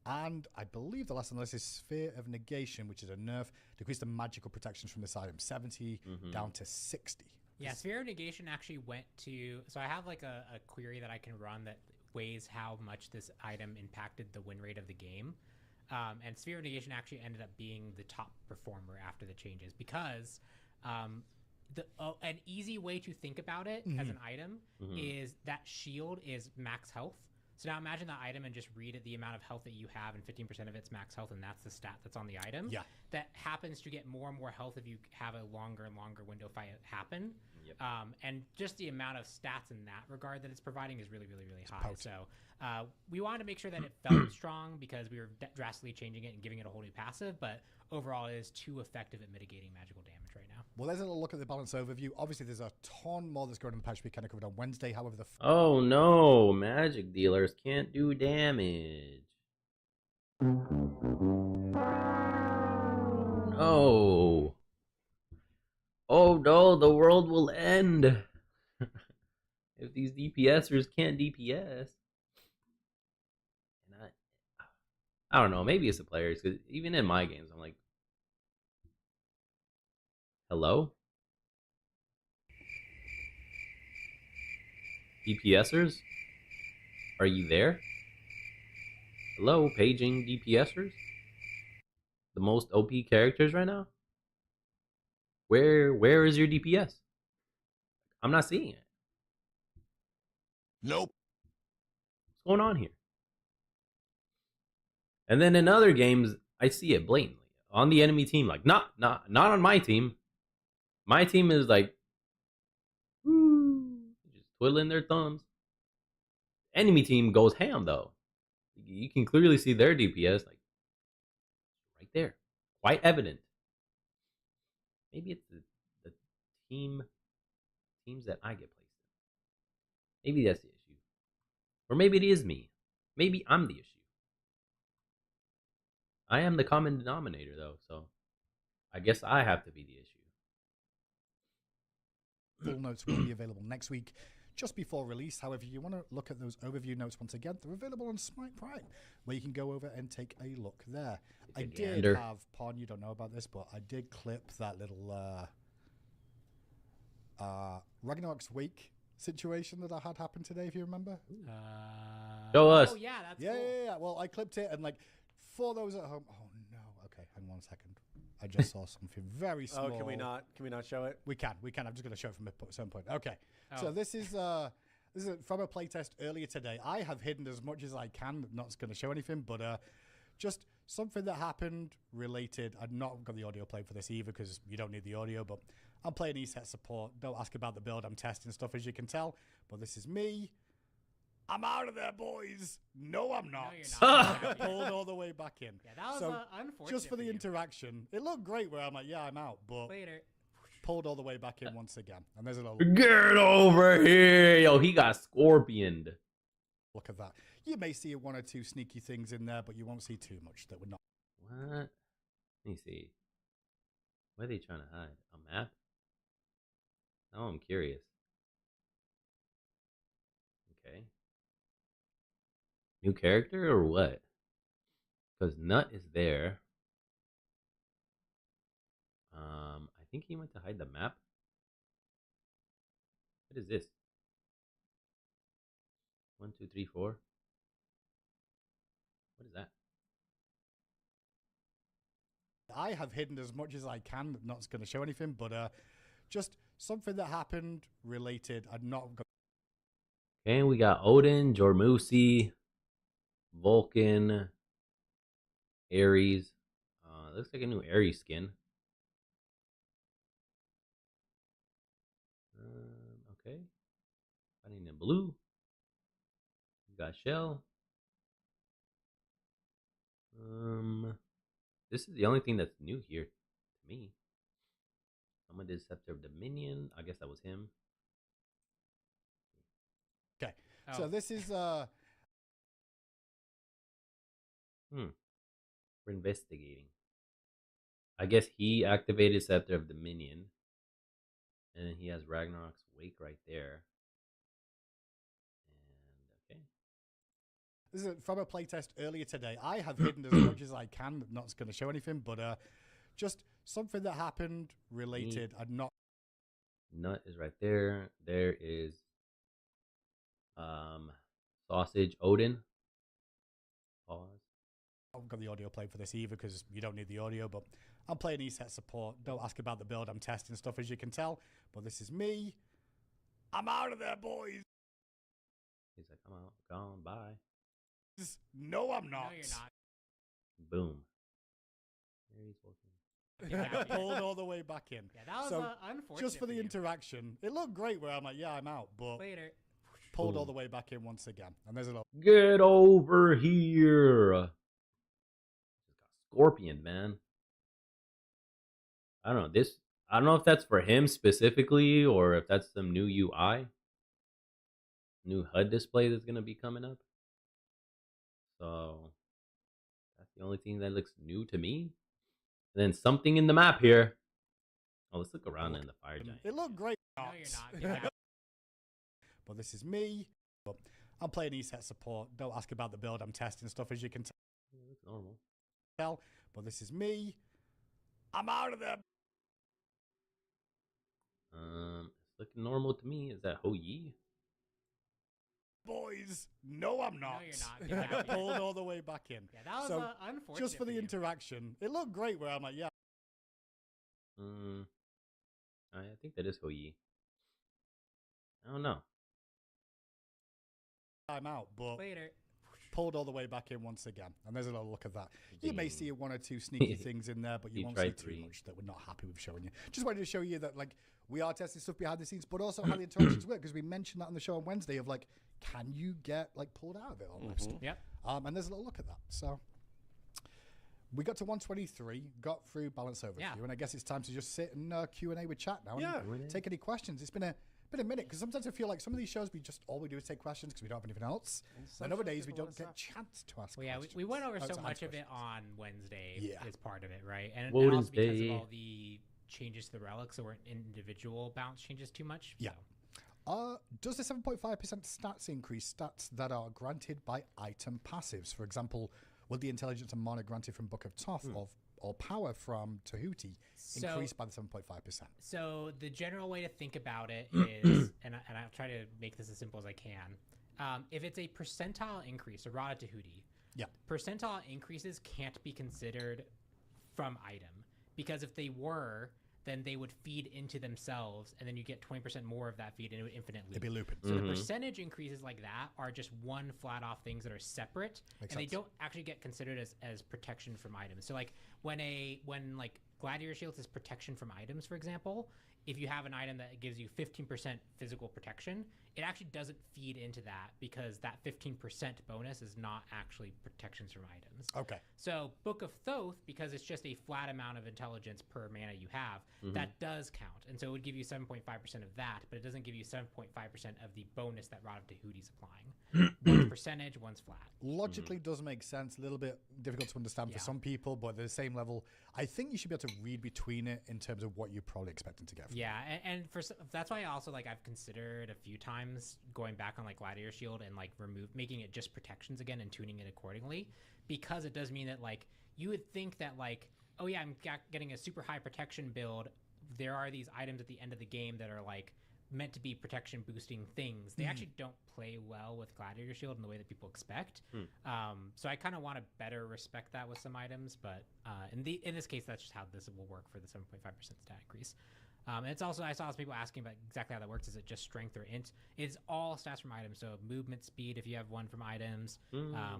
And I believe the last on the list is Sphere of Negation, which is a nerf. Decrease the magical protections from this item, 70 down to 60. Yeah, Sphere of Negation actually went to... So I have like a query that I can run that weighs how much this item impacted the win rate of the game. And Sphere of Negation actually ended up being the top performer after the changes because... an easy way to think about it as an item is that shield is max health. So now imagine that item and just read it, the amount of health that you have, and 15% of it's max health, and that's the stat that's on the item. Yeah. That happens to get more and more health if you have a longer and longer window fight happen. Yep. And just the amount of stats in that regard that it's providing is really, really, really high. potent. So we wanted to make sure that it felt strong because we were drastically changing it and giving it a whole new passive, but overall it is too effective at mitigating magical damage right now. Well, there's a little look at the balance overview. Obviously, there's a ton more that's going on in the patch we kind of covered on Wednesday. However, Oh no, magic dealers can't do damage. No. Oh no, the world will end if these DPSers can't DPS. And I don't know, maybe it's the players, because even in my games, I'm like, hello? DPSers? Are you there? Hello, paging DPSers? The most OP characters right now? Where is your DPS? I'm not seeing it. Nope. What's going on here? And then in other games, I see it blatantly on the enemy team. Like not on my team. My team is like, just twiddling their thumbs. Enemy team goes ham though. You can clearly see their DPS like right there, quite evident. Maybe it's the teams that I get placed in. Maybe that's the issue, or maybe it is me. Maybe I'm the issue. I am the common denominator though, so I guess I have to be the issue. full notes will be available next week, just before release. However, if you want to look at those overview notes once again, they're available on Smite Prime, where you can go over and take a look there. I did have, Pon, you don't know about this, but I did clip that little Ragnarok's Wake situation that I had happen today, if you remember. Show us. Oh, yeah, that's cool. Yeah. Well, I clipped it, and like, for those at home, oh no, okay, hang on a second. I just saw something very small. Oh, can we not show it? We can. I'm just going to show it from a certain point. Okay. So this is from a playtest earlier today. I have hidden as much as I can, not going to show anything, but just something that happened related. I've not got the audio played for this either because you don't need the audio, but I'm playing ESET support. Don't ask about the build. I'm testing stuff, as you can tell, but this is me. I'm out of there, boys. No, I'm not. No, you're not. I got pulled all the way back in. Yeah, that was unfortunate. Just for the interaction. It looked great where I'm like, yeah, I'm out, but later pulled all the way back in once again. And there's a little get over here. Yo, he got scorpioned. Look at that. You may see one or two sneaky things in there, but you won't see too much that would not. What? Let me see. What are they trying to hide? A map? Now I'm curious. Okay. New character or what? Because Nut is there. I think he went to hide the map. What is this? 1, 2, 3, 4. What is that? I have hidden as much as I can, not going to show anything, but just something that happened related. I'm not going. Okay, we got Odin, Jormusi, Vulcan, Ares. Looks like a new Ares skin. Okay. Fighting in blue. We got Shell. This is the only thing that's new here to me. Someone did Scepter of Dominion. I guess that was him. Okay. So this is We're investigating. I guess he activated Scepter of Dominion. And then he has Ragnarok's Wake right there. And okay. This is from a playtest earlier today. I have hidden as much as I can, not going to show anything, but just something that happened related. I'm not. Nut is right there. There is Sausage Odin. Pause. I haven't got the audio played for this either because you don't need the audio, but I'm playing ESET support. Don't ask about the build. I'm testing stuff, as you can tell, but this is me. I'm out of there, boys. He's like, I'm out. Gone. Bye. No, I'm not. No, you're not. Boom. There he's walking. Pulled all the way back in. Yeah, that was So, unfortunate. just for the interaction, it looked great where I'm like, yeah, I'm out, but Later. pulled all Boom. the way back in once again. And there's a little Get over here. Scorpion, man. I don't know. I don't know if that's for him specifically or if that's some new UI. New HUD display that's going to be coming up. So that's the only thing that looks new to me. And then something in the map here. Oh, let's look around in the fire giant. It looked great. No, you're not. But this is me. But I'm playing ESET support. Don't ask about the build. I'm testing stuff, as you can It's normal. tell. But this is me. I'm out of there. It's looking normal to me. Is that Ho Yi? Boys, no, I'm not. No, you're not. Pulled all the way back in. Yeah, that was So, unfortunate. just for the interaction, it looked great where I'm like, yeah. I think that is Ho Yi. I don't know. I'm out, but Later. pulled all the way back in once again. And there's a little look at that. You may see one or two sneaky things in there, but you won't see tried too 3. much that we're not happy with showing you. Just wanted to show you that, like, we are testing stuff behind the scenes, but also how the interactions work, because we mentioned that on the show on Wednesday of, like, can you get, like, pulled out of it almost? Yep. And there's a little look at that. So we got to 123, got through balance overview, Yeah. and I guess it's time to just sit and Q&A with chat now Yeah. and take any questions. It's been a minute, because sometimes I feel like some of these shows all we do is take questions because we don't have anything else. And other days we don't get a chance to ask Well, yeah, questions. we went over To so answer much of it questions. on Wednesday. Yeah. Is part of it, right? And Woden's also because Day. of all the changes to the relics, so weren't individual bounce changes too much. Yeah. So. Does the 7.5% stats increase stats that are granted by item passives? For example, will the intelligence and mana granted from Book of Thoth or power from Tahuti increase by the 7.5%? So the general way to think about it is, and I'll try to make this as simple as I can. If it's a percentile increase, a Rada Tahuti, Yeah. percentile increases can't be considered from item, because if they were, then they would feed into themselves, and then you get 20% more of that feed, and it would infinite loop. They'd be looping. So the percentage increases like that are just one flat off things that are separate, Makes and they sense. don't actually get considered as protection from items. So like when like Gladiator Shields is protection from items, for example, if you have an item that gives you 15% physical protection, it actually doesn't feed into that, because that 15% bonus is not actually protections from items. Okay. So Book of Thoth, because it's just a flat amount of intelligence per mana you have, that does count. And so it would give you 7.5% of that, but it doesn't give you 7.5% of the bonus that Rod of Tahuti's applying. One's percentage, one's flat. Logically does make sense. A little bit difficult to understand for some people, but at the same level, I think you should be able to read between it in terms of what you're probably expecting to get from it. Yeah, and that's why I also like I've considered a few times going back on like Gladiator Shield and like making it just protections again and tuning it accordingly, because it does mean that like you would think that like, oh yeah, I'm getting a super high protection build. There are these items at the end of the game that are like meant to be protection boosting things. They actually don't play well with Gladiator Shield in the way that people expect. So I kind of want to better respect that with some items, but in this case, that's just how this will work for the 7.5% stat increase. And it's also, I saw some people asking about exactly how that works. Is it just strength or int? It's all stats from items. So movement speed, if you have one from items,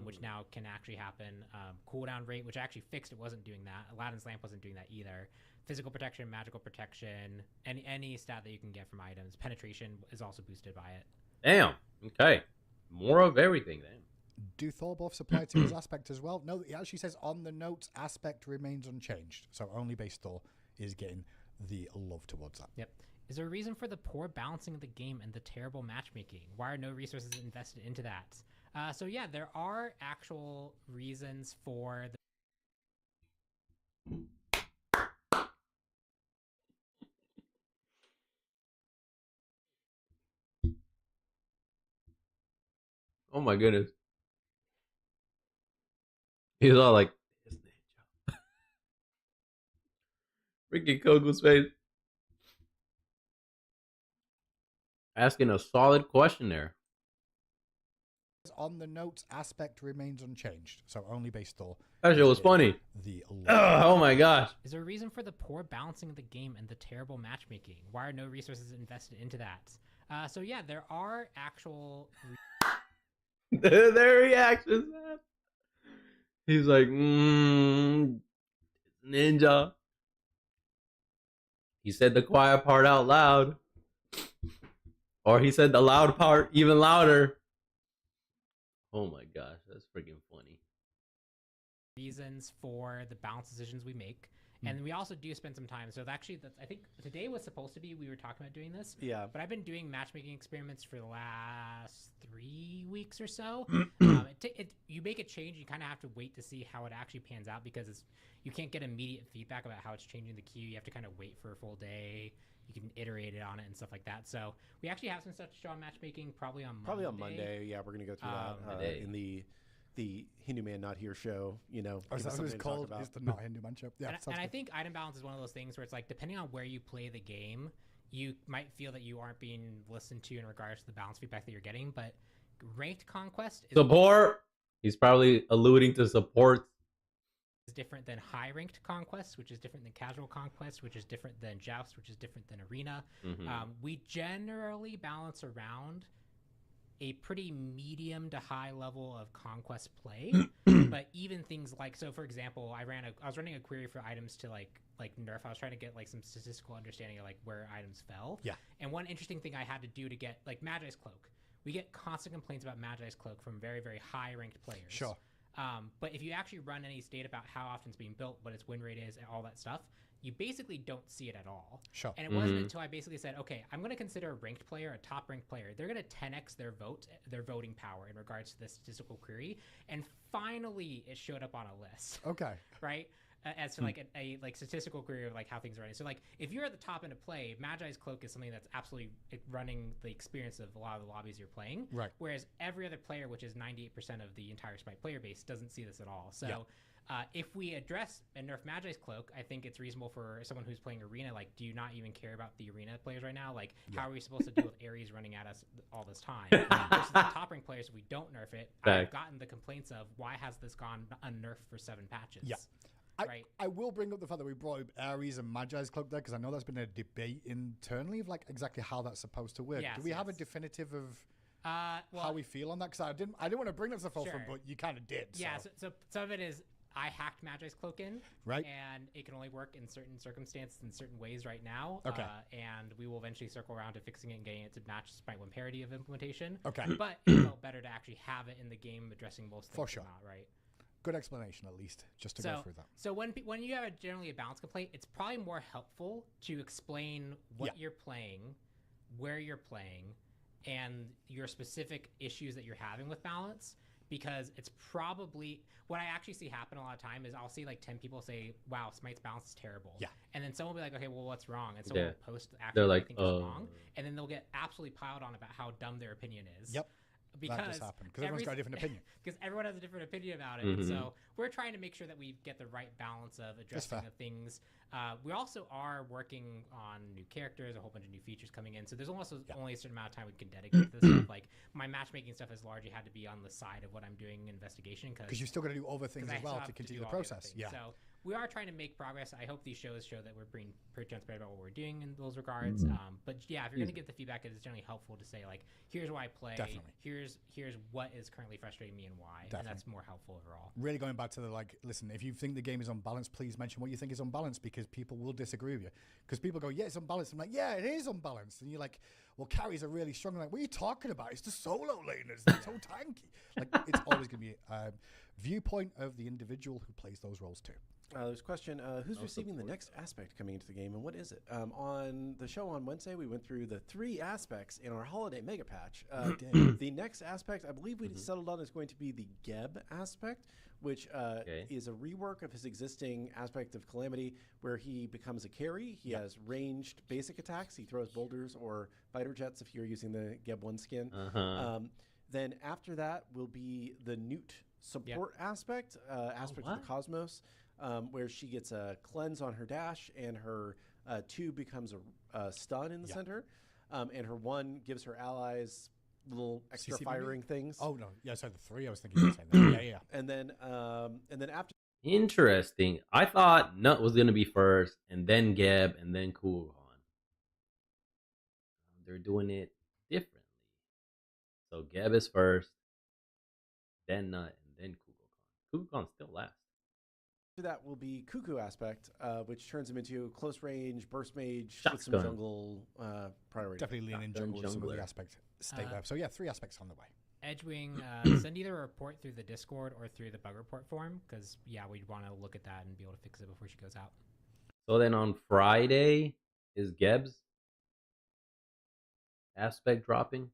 which now can actually happen. Cooldown rate, which I actually fixed. It wasn't doing that. Aladdin's Lamp wasn't doing that either. Physical protection, magical protection, any stat that you can get from items. Penetration is also boosted by it. Damn. Okay. More of everything then. Do Thor buffs apply to his aspect as well? No, it actually says on the notes, aspect remains unchanged. So only base Thor is getting the love towards that. Yep. Is there a reason for the poor balancing of the game and the terrible matchmaking? Why are no resources invested into that? So yeah, there are actual reasons for the... Oh my goodness. He's all like, his ninja. Freaking Kogu's face. Asking a solid question there. On the notes, aspect remains unchanged. So only base Thor. That shit was funny. The oh my gosh. Is there a reason for the poor balancing of the game and the terrible matchmaking? Why are no resources invested into that? So yeah, there are actual... Their reactions. He's like, ninja. He said the quiet part out loud. Or he said the loud part even louder. Oh my gosh, that's freaking funny. Reasons for the balance decisions we make. And we also do spend some time. So actually, I think today was supposed to be, we were talking about doing this. Yeah. But I've been doing matchmaking experiments for the last 3 weeks or so. You make a change, you kind of have to wait to see how it actually pans out because you can't get immediate feedback about how it's changing the queue. You have to kind of wait for a full day. You can iterate it on it and stuff like that. So we actually have some stuff to show on matchmaking probably on Monday. Yeah, we're going to go through that in the Hindu Man Not Here show, you know. Is that what it's called? Is the Not Hindu Man show? Yeah. And I think item balance is one of those things where it's like, depending on where you play the game, you might feel that you aren't being listened to in regards to the balance feedback that you're getting. But ranked conquest is support. He's probably alluding to support. Is different than high ranked conquest, which is different than casual conquest, which is different than joust, which is different than arena. We generally balance around a pretty medium to high level of conquest play, but even things like, so for example, I was running a query for items to like nerf. I was trying to get like some statistical understanding of like where items fell. Yeah. And one interesting thing I had to do to get like Magi's Cloak, we get constant complaints about Magi's Cloak from very, very high ranked players. Sure. But if you actually run any state about how often it's being built, what its win rate is, and all that stuff, you basically don't see it at all. Sure. And it wasn't until I basically said, okay, I'm going to consider a ranked player, a top ranked player. They're going to 10x their voting power in regards to this statistical query. And finally, it showed up on a list. Okay. Right? As to like a like statistical query of like how things are running. So like if you're at the top end of play, Magi's Cloak is something that's absolutely running the experience of a lot of the lobbies you're playing. Right. Whereas every other player, which is 98% of the entire Smite player base, doesn't see this at all. So if we address and nerf Magi's Cloak, I think it's reasonable for someone who's playing Arena, like, do you not even care about the Arena players right now? Like, how are we supposed to deal with Ares running at us all this time? Versus the top rank players, if we don't nerf it, I've gotten the complaints of, why has this gone unnerfed for 7 patches? Yeah. Right. I will bring up the fact that we brought up Ares and Magi's Cloak there because I know there's been a debate internally of like exactly how that's supposed to work. Yes, Do we have a definitive of well, how we feel on that? Because I didn't want to bring that to the forefront, but you kind of did. Yeah. So some of it is I hacked Magi's Cloak in, right, and it can only work in certain circumstances in certain ways right now. Okay. And we will eventually circle around to fixing it and getting it to match Smite 1 parity of implementation. Okay. But it felt better to actually have it in the game addressing most things. For sure. Not, right. Good explanation, at least, just to go through that. So when you have generally a balance complaint, it's probably more helpful to explain what you're playing, where you're playing, and your specific issues that you're having with balance. Because it's probably what I actually see happen a lot of time is I'll see like 10 people say, "Wow, Smite's balance is terrible." Yeah. And then someone will be like, "Okay, well, what's wrong?" And someone will post actually they're what like, they think is wrong, and then they'll get absolutely piled on about how dumb their opinion is. Yep. Because that just happened because everyone's got a different opinion. Because everyone has a different opinion about it. And so we're trying to make sure that we get the right balance of addressing the things. We also are working on new characters, a whole bunch of new features coming in. So there's almost only a certain amount of time we can dedicate to this stuff. Like my matchmaking stuff has largely had to be on the side of what I'm doing in investigation. Because you've still got to do other things as well to continue the process. Yeah. So we are trying to make progress. I hope these shows show that we're being pretty transparent about what we're doing in those regards. But yeah, if you're going to get the feedback, it is generally helpful to say like, here's why I play. Definitely. Here's what is currently frustrating me and why. Definitely. And that's more helpful overall. Really going back to the like, listen, if you think the game is unbalanced, please mention what you think is unbalanced because people will disagree with you. Because people go, yeah, it's unbalanced. I'm like, yeah, it is unbalanced. And you're like, well, carries are really strong. I'm like, what are you talking about? It's the solo laners. They're so tanky. Like, it's always going to be a viewpoint of the individual who plays those roles too. There's a question, who's receiving the next aspect coming into the game, and what is it? On the show on Wednesday, we went through the 3 aspects in our holiday mega patch. The next aspect, I believe we settled on, is going to be the Geb aspect, which is a rework of his existing aspect of Calamity, where he becomes a carry. He has ranged basic attacks. He throws boulders or fighter jets if you're using the Geb 1 skin. Then after that will be the Newt support aspect of the Cosmos. Where she gets a cleanse on her dash, and her 2 becomes a stun in the center, and her 1 gives her allies little extra firing things. Oh no, yeah, so the 3 I was thinking. You were saying that. Yeah. And then after. Interesting. I thought Nut was gonna be first, and then Geb, and then Kugan. They're doing it differently. So Geb is first, then Nut, and then Kugan. Kukulkan still last. After that will be Cuckoo aspect, which turns him into close range burst mage with some Shotgun. jungle priority. Definitely lean in Shotgun jungle with some of the jungler. aspect state there. So yeah, 3 aspects on the way. Edgewing, send either a report through the Discord or through the bug report form, because yeah, we'd want to look at that and be able to fix it before she goes out. So then on Friday is Geb's aspect dropping.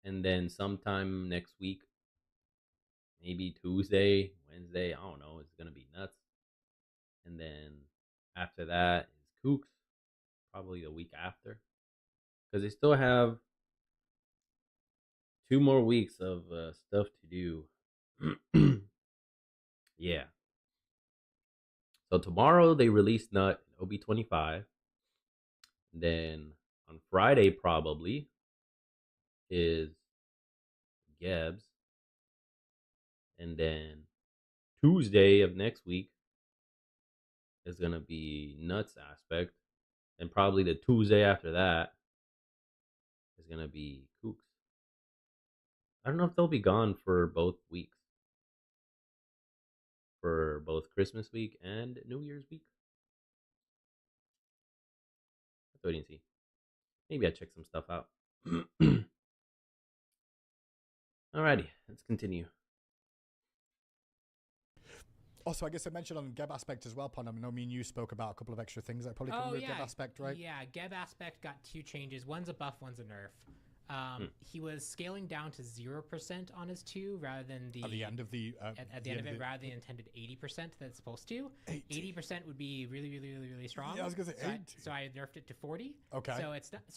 And then sometime next week, maybe Tuesday, Wednesday, I don't know, it's going to be nuts. And then after that is Kooks, probably the week after. Because they still have 2 more weeks of stuff to do. Yeah. So tomorrow they release Nut OB25. Then on Friday probably is Gebs. And then Tuesday of next week is going to be Nuts aspect. And probably the Tuesday after that is going to be Kooks. I don't know if they'll be gone for both weeks. For both Christmas week and New Year's week. Let's wait and see. Maybe I check some stuff out. Alrighty, let's continue. Also, I guess I mentioned on Geb aspect as well, Pon. I know me and you spoke about a couple of extra things that probably come with Geb aspect, right? Yeah, Geb aspect got 2 changes. One's a buff, one's a nerf. He was scaling down to 0% on his 2 rather than the at the end of the at the end of it rather than the intended 80% that it's supposed to. 80% would be really strong. Yeah, I was gonna say 80. So I nerfed it to 40. Okay. So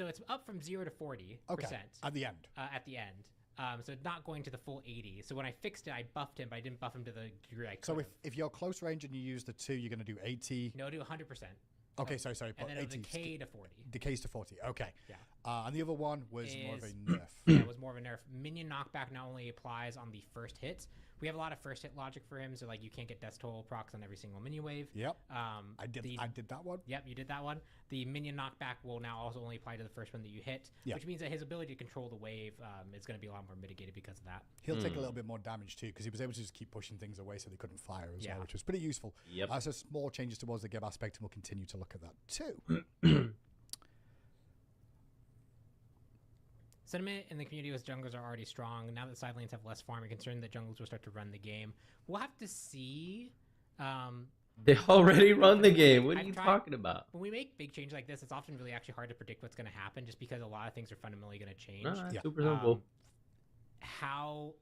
it's up from 0 to 40%. Okay. At the end. At the end. So not going to the full 80. So when I fixed it, I buffed him, but I didn't buff him to the degree I could. So if you're close range and you use the 2, you're going to do 80. No, do 100%. Okay, sorry. And then 80 it'll decay to 40. Decays to 40. Okay. Yeah. And the other one was more of a nerf. Yeah, it was more of a nerf. Minion knockback not only applies on the first hit. We have a lot of first hit logic for him, so like you can't get Death Toll procs on every single minion wave. Yep. I did that one. Yep, you did that one. The minion knockback will now also only apply to the first one that you hit, which means that his ability to control the wave is going to be a lot more mitigated because of that. He'll take a little bit more damage too, because he was able to just keep pushing things away so they couldn't fire as well, which was pretty useful. Yep. So small changes towards the Geb aspect, and we'll continue to look at that too. Sentiment in the community with junglers are already strong. Now that side lanes have less farm, I'm concerned that junglers will start to run the game. We'll have to see. They already run the game. What are you talking about? When we make big changes like this, it's often really actually hard to predict what's going to happen just because a lot of things are fundamentally going to change. Super simple.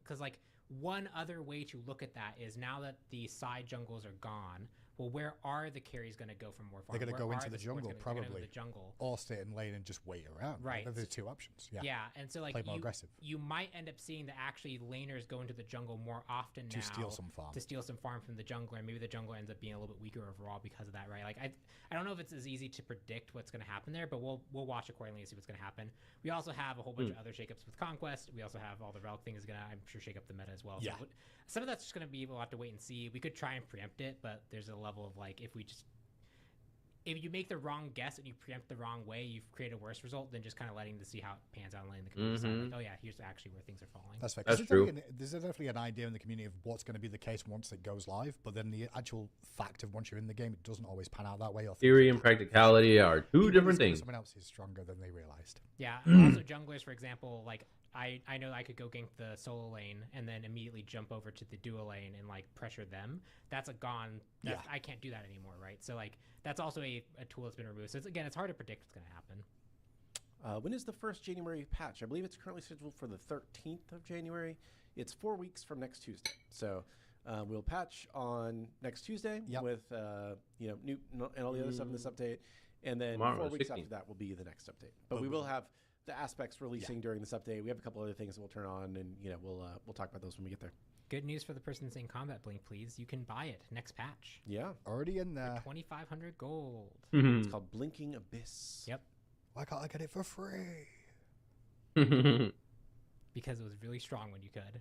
Because like one other way to look at that is now that the side jungles are gone, well, where are the carries going to go from more farm? They're going to go into the jungle, probably. The jungle. Or stay in lane and just wait around. Right. There's 2 options. Yeah. Yeah, and so like play more aggressive. You might end up seeing that actually laners go into the jungle more often now. To steal some farm. To steal some farm from the jungler, and maybe the jungler ends up being a little bit weaker overall because of that, right? Like I don't know if it's as easy to predict what's going to happen there, but we'll watch accordingly and see what's going to happen. We also have a whole bunch of other shakeups with Conquest. We also have all the relic things going to, I'm sure, shake up the meta as well. Yeah. So some of that's just going to be, we'll have to wait and see. We could try and preempt it, but there's a level of like, if you make the wrong guess and you preempt the wrong way, you've created a worse result than just kind of letting to see how it pans out in the community side. Like, oh yeah, here's actually where things are falling. That's fair. That's true. There's definitely an idea in the community of what's going to be the case once it goes live, but then the actual fact of once you're in the game, it doesn't always pan out that way. Theory and practicality are 2 different things. Someone else is stronger than they realized. Yeah. Also, junglers, for example, like I know I could go gank the solo lane and then immediately jump over to the duo lane and like pressure them. That's I can't do that anymore, right? So like that's also a tool that's been removed. So it's hard to predict what's going to happen. When is the first January patch? I believe it's currently scheduled for the 13th of January. It's 4 weeks from next Tuesday. So we'll patch on next Tuesday with Newt and all the other stuff in this update, and then Tomorrow, 4 weeks 16th. after that will be the next update. But we will have the aspects releasing during this update. We have a couple other things that we'll turn on, and we'll talk about those when we get there. Good news for the person saying combat blink, please. You can buy it next patch. Yeah, already in there. 2,500 gold. It's called Blinking Abyss. Yep. Why can't I get it for free? Because it was really strong when you could.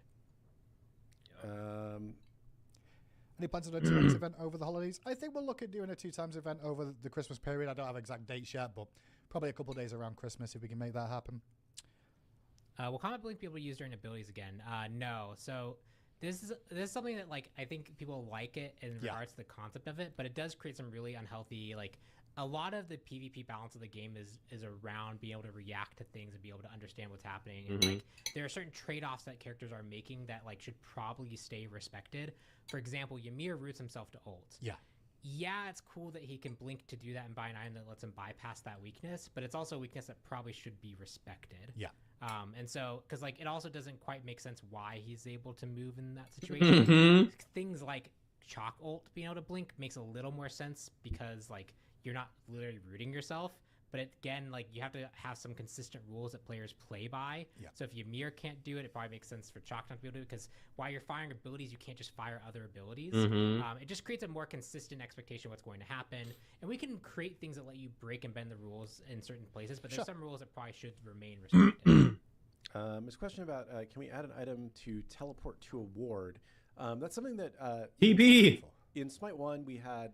Any plans on a 2x event over the holidays? I think we'll look at doing a 2 times event over the Christmas period. I don't have exact dates yet, but probably a couple of days around Christmas if we can make that happen. Will combat blink be able to use during abilities again? No. So This is something that like I think people like it in regards to the concept of it, but it does create some really unhealthy like. A lot of the PvP balance of the game is around being able to react to things and be able to understand what's happening. And like there are certain trade-offs that characters are making that like should probably stay respected. For example, Ymir roots himself to ult. Yeah, it's cool that he can blink to do that and buy an item that lets him bypass that weakness, but it's also a weakness that probably should be respected. And so, because like it also doesn't quite make sense why he's able to move in that situation. Things like Chalk ult being able to blink makes a little more sense because like you're not literally rooting yourself, but again, like you have to have some consistent rules that players play by. So if Ymir can't do it, it probably makes sense for Chalk not to be able to do it because while you're firing abilities, you can't just fire other abilities. It just creates a more consistent expectation of what's going to happen. And we can create things that let you break and bend the rules in certain places, but there's some rules that probably should remain respected. There's a question about can we add an item to teleport to a ward? That's something that TB! In Smite 1, we had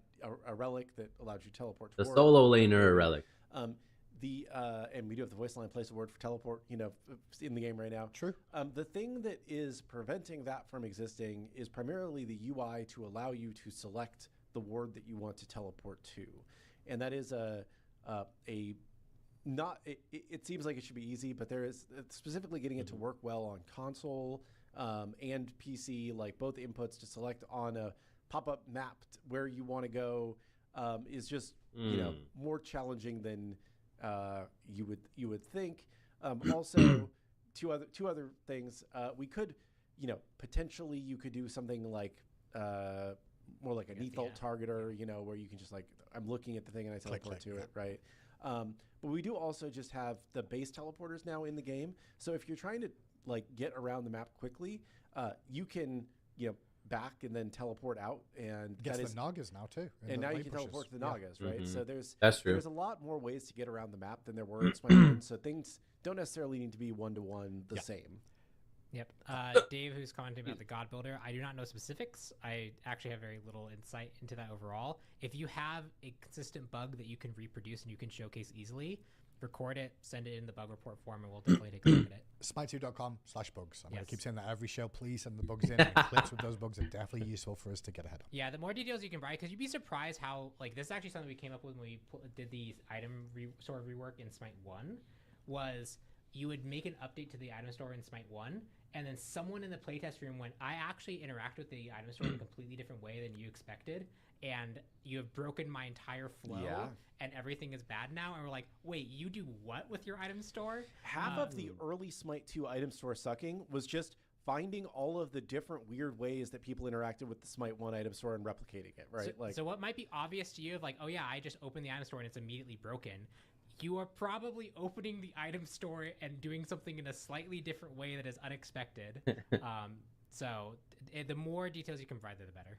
a relic that allowed you to teleport to The ward. solo laner relic. And we do have the voice line place a word for teleport, you know, in the game right now. True. The thing that is preventing that from existing is primarily the UI to allow you to select the ward that you want to teleport to, and that is it seems like it should be easy, but there is specifically getting it to work well on console and PC, like both inputs to select on a pop-up map where you want to go is just you know more challenging than you would think. Also, two other things we could potentially you could do something like more like a default targeter, where you can just like I'm looking at the thing and I teleport to it, right? But we do also just have the base teleporters now in the game. So if you're trying to like get around the map quickly, you can back and then teleport out, and the Nagas now too. And now you can teleport to the Nagas, right? So there's a lot more ways to get around the map than there were in Smite 1. So things don't necessarily need to be one-to-one the same. Yep. Dave, who's commenting about the God Builder, I do not know specifics. I actually have very little insight into that overall. If you have a consistent bug that you can reproduce and you can showcase easily, record it, send it in the bug report form, and we'll definitely take a look at it. Smite2.com/bugs. I'm going to keep saying that every show. Please send the bugs in. And clips with those bugs are definitely useful for us to get ahead of. Yeah, the more details you can provide, because you'd be surprised how, like, this is actually something we came up with when we did the item store rework in Smite 1, was you would make an update to the item store in Smite 1, and then someone in the playtest room went, I actually interact with the item store in a completely different way than you expected, and you have broken my entire flow, and everything is bad now. And we're like, wait, you do what with your item store? Half of the early Smite 2 item store sucking was just finding all of the different weird ways that people interacted with the Smite 1 item store and replicating it, right? So what might be obvious to you of like, oh yeah, I just opened the item store and it's immediately broken. You are probably opening the item store and doing something in a slightly different way that is unexpected. So the more details you can provide, the better.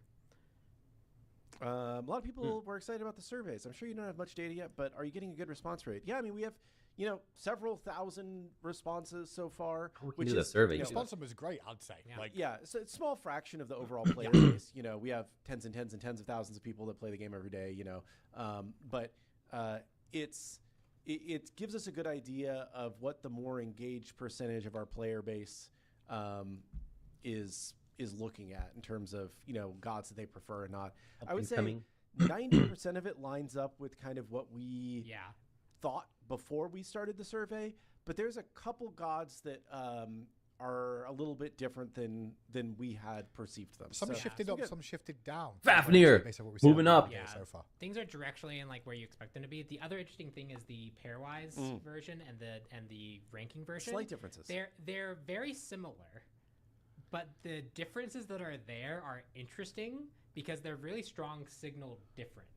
A lot of people were excited about the surveys. I'm sure you don't have much data yet, but are you getting a good response rate? Yeah, I mean, we have, several thousand responses so far. Which is the survey. The response was great, I'd say. So it's a small fraction of the overall player base. We have tens and tens and tens of thousands of people that play the game every day. But it gives us a good idea of what the more engaged percentage of our player base is looking at in terms of gods that they prefer or not. I would say 90% of it lines up with kind of what we thought before we started the survey, but there's a couple gods that are a little bit different than we had perceived them. Some shifted up, some shifted down. Fafnir, moving up. So far. Things are directionally in like where you expect them to be. The other interesting thing is the pairwise version and the ranking version. Slight differences. They're very similar, but the differences that are there are interesting because they're really strong signal different.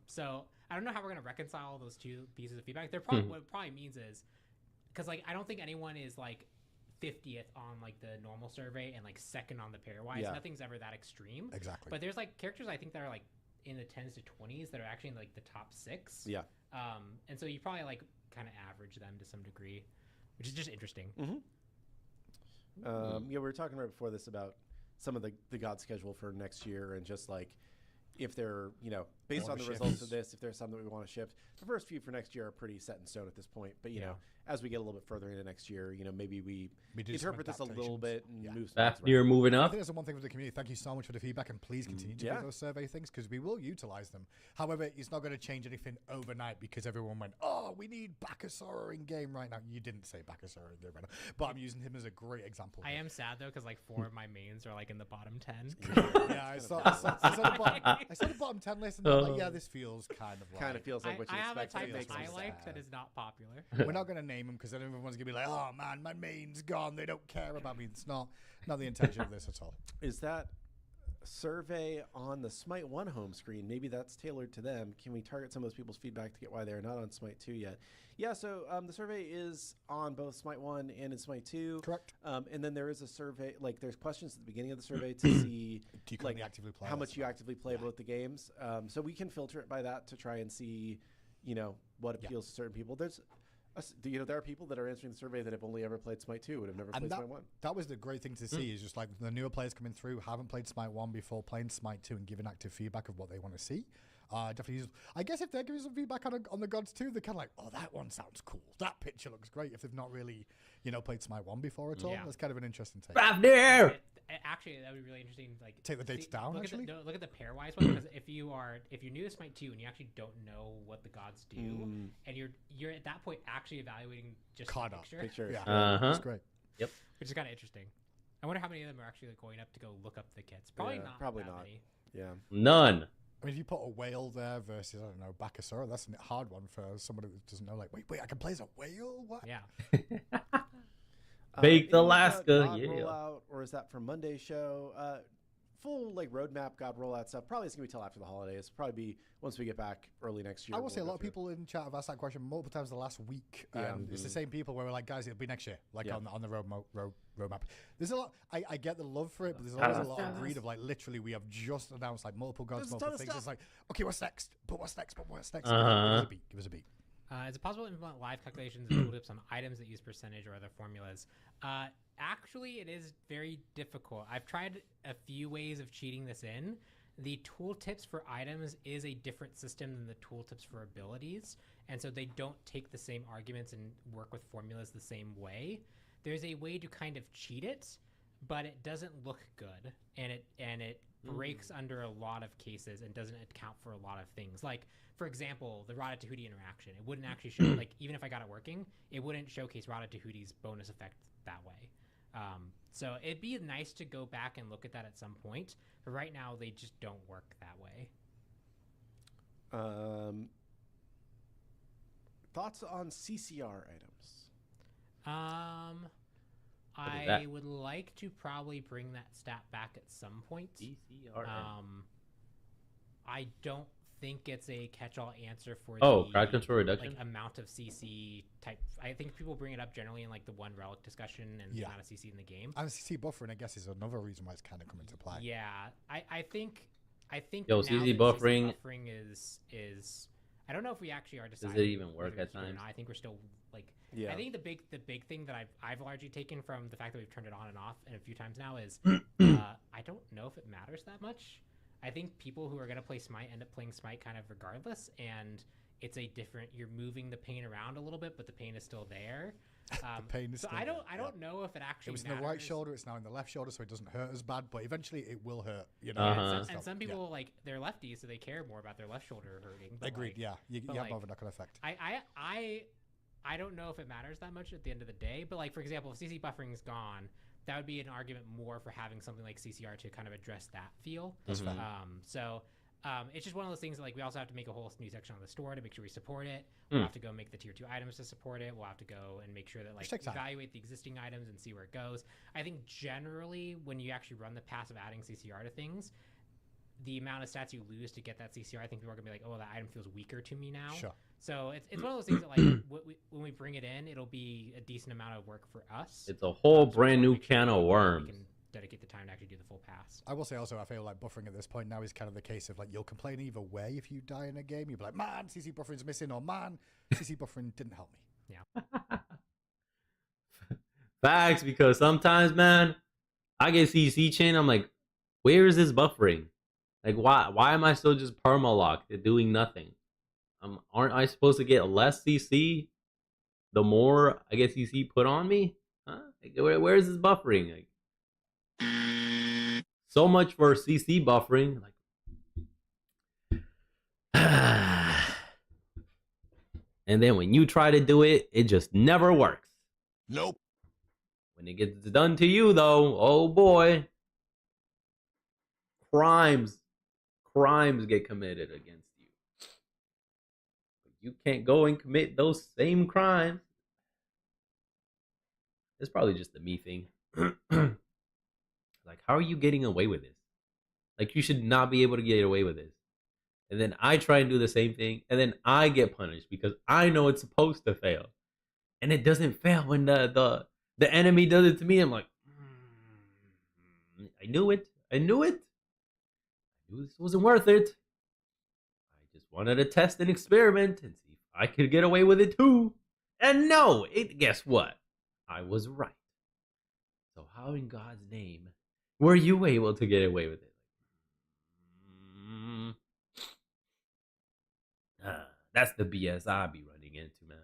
So I don't know how we're going to reconcile those two pieces of feedback. They're probably what it probably means is because like I don't think anyone is like 50th on like the normal survey and like second on the pairwise. Nothing's ever that extreme. Exactly. But there's like characters I think that are like in the 10s to 20s that are actually in like the top 6. Yeah. And so you probably like kind of average them to some degree, which is just interesting. We were talking right before this about some of the god schedule for next year and just like if they're based on the results of this, if there's some that we want to ship, the first few for next year are pretty set in stone at this point. But, you know, as we get a little bit further into next year, you know, maybe we interpret this a little bit and move some things You're around. moving I up. think that's the one thing with the community. Thank you so much for the feedback, and please continue to do those survey things because we will utilize them. However, it's not going to change anything overnight because everyone went, "Oh, we need Bakasora in game right now." You didn't say Bakasora in game right now, but I'm using him as a great example. I am sad though because like 4 of my mains are like in the bottom 10. Yeah, I saw the bottom 10 list, and I'm like, yeah, this feels kind of like feels like what you I have a expect. type that I like that is not popular. We're not going to name them because then everyone's going to be like, "Oh man, my main's gone. They don't care about me." It's not the intention of this at all. Is that survey on the Smite 1 home screen? Maybe that's tailored to them. Can we target some of those people's feedback to get why they're not on Smite 2 yet? Yeah, so the survey is on both Smite 1 and in Smite 2. Correct. And then there is a survey, like there's questions at the beginning of the survey to see like actively play how much you actively play both the games. So we can filter it by that to try and see, you know, what appeals to certain people. There's you know, there are people that are answering the survey that have only ever played Smite 2 and have never played Smite 1. That was the great thing to see is just like the newer players coming through, haven't played Smite 1 before, playing Smite 2 and giving active feedback of what they want to see. Definitely, I guess if they're giving some feedback on the gods too, they're kind of like, "Oh, that one sounds cool. That picture looks great." If they've not really, you know, played Smite 1 before at all, that's kind of an interesting take. Actually, that would be really interesting. Like take the dates down. Look actually, look at the pairwise one because if you're new to Smite 2 and you actually don't know what the gods do, and you're at that point actually evaluating just the picture. Yeah, that's great. Yep, which is kind of interesting. I wonder how many of them are actually going up to go look up the kits. Probably not. Probably that not. Many. Yeah, none. I mean, if you put a whale there versus, I don't know, Bakasora, that's a hard one for somebody who doesn't know. Like, wait, I can play as a whale? What? Yeah. Baked Alaska, rollout, or is that from Monday's show? Full like roadmap God rollout stuff. Probably it's gonna be till after the holidays. Probably be once we get back early next year. I will say a lot of people in chat have asked that question multiple times the last week. It's the same people where we're like, guys, it'll be next year, like on the roadmap. There's a lot. I get the love for it, but there's always a lot of greed of like literally we have just announced like multiple gods, multiple things. It's like, okay, what's next? But what's next? But what's next? Give us a beat. Is it possible to implement live calculations and tooltips on items that use percentage or other formulas? Actually, it is very difficult. I've tried a few ways of cheating this in. The tooltips for items is a different system than the tooltips for abilities, and so they don't take the same arguments and work with formulas the same way. There's a way to kind of cheat it, but it doesn't look good, and it breaks under a lot of cases and doesn't account for a lot of things. Like, for example, the Rada Tahuti interaction. It wouldn't actually show, like, even if I got it working, it wouldn't showcase Rada Tahuti's bonus effect that way. So it'd be nice to go back and look at that at some point, but right now they just don't work that way. Thoughts on CCR items? I would like to probably bring that stat back at some point. CCR. I don't think it's a catch-all answer for the crowd control reduction, like amount of CC type. I think people bring it up generally in like the one relic discussion and the amount of CC in the game. And CC buffering, I guess, is another reason why it's kind of come into play. Yeah, I think. Yo, CC buffering is. I don't know if we actually are deciding. Does it even work at times? I think we're still like. Yeah. I think the big thing that I've largely taken from the fact that we've turned it on and off and a few times now is I don't know if it matters that much. I think people who are going to play Smite end up playing Smite kind of regardless, and it's a different. You're moving the pain around a little bit, but the pain is still there. The pain is so still I don't know if it actually. It was matters. in the right shoulder. It's now in the left shoulder, so it doesn't hurt as bad. But eventually, it will hurt. You know. And some people like they're lefties, so they care more about their left shoulder hurting. But agreed. Like, you have more of a knock-on effect. I don't know if it matters that much at the end of the day, but like for example, if CC buffering is gone, that would be an argument more for having something like CCR to kind of address that feel. That's fair. It's just one of those things that like we also have to make a whole new section on the store to make sure we support it. We'll have to go make the tier 2 items to support it. We'll have to go and make sure that like evaluate the existing items and see where it goes. I think generally when you actually run the pass of adding CCR to things, the amount of stats you lose to get that CCR, I think people are gonna be like, oh, that item feels weaker to me now. Sure. So it's one of those things that like when we bring it in, it'll be a decent amount of work for us. It's a whole brand new can of worms. We can dedicate the time to actually do the full pass. I will say also, I feel like buffering at this point now is kind of the case of like you'll complain either way if you die in a game. You'll be like, man, CC buffering's missing, or man, CC buffering didn't help me. Yeah. Facts, because sometimes, man, I get CC chain. I'm like, where is this buffering? Like, why am I still just perma-locked doing nothing? Aren't I supposed to get less CC the more I get CC put on me? Huh? Like, where is this buffering? Like, so much for CC buffering. Like, and then when you try to do it, it just never works. Nope. When it gets done to you, though, oh boy, crimes get committed against you. But you can't go and commit those same crimes. It's probably just the me thing. Like, how are you getting away with this? Like, you should not be able to get away with this. And then I try and do the same thing, and then I get punished because I know it's supposed to fail, and it doesn't fail when the enemy does it to me. I'm like, I knew it. I knew this wasn't worth it. I just wanted to test an experiment and see if I could get away with it too. And no, guess what? I was right. So how in God's name were you able to get away with it? That's the BS I be running into, man.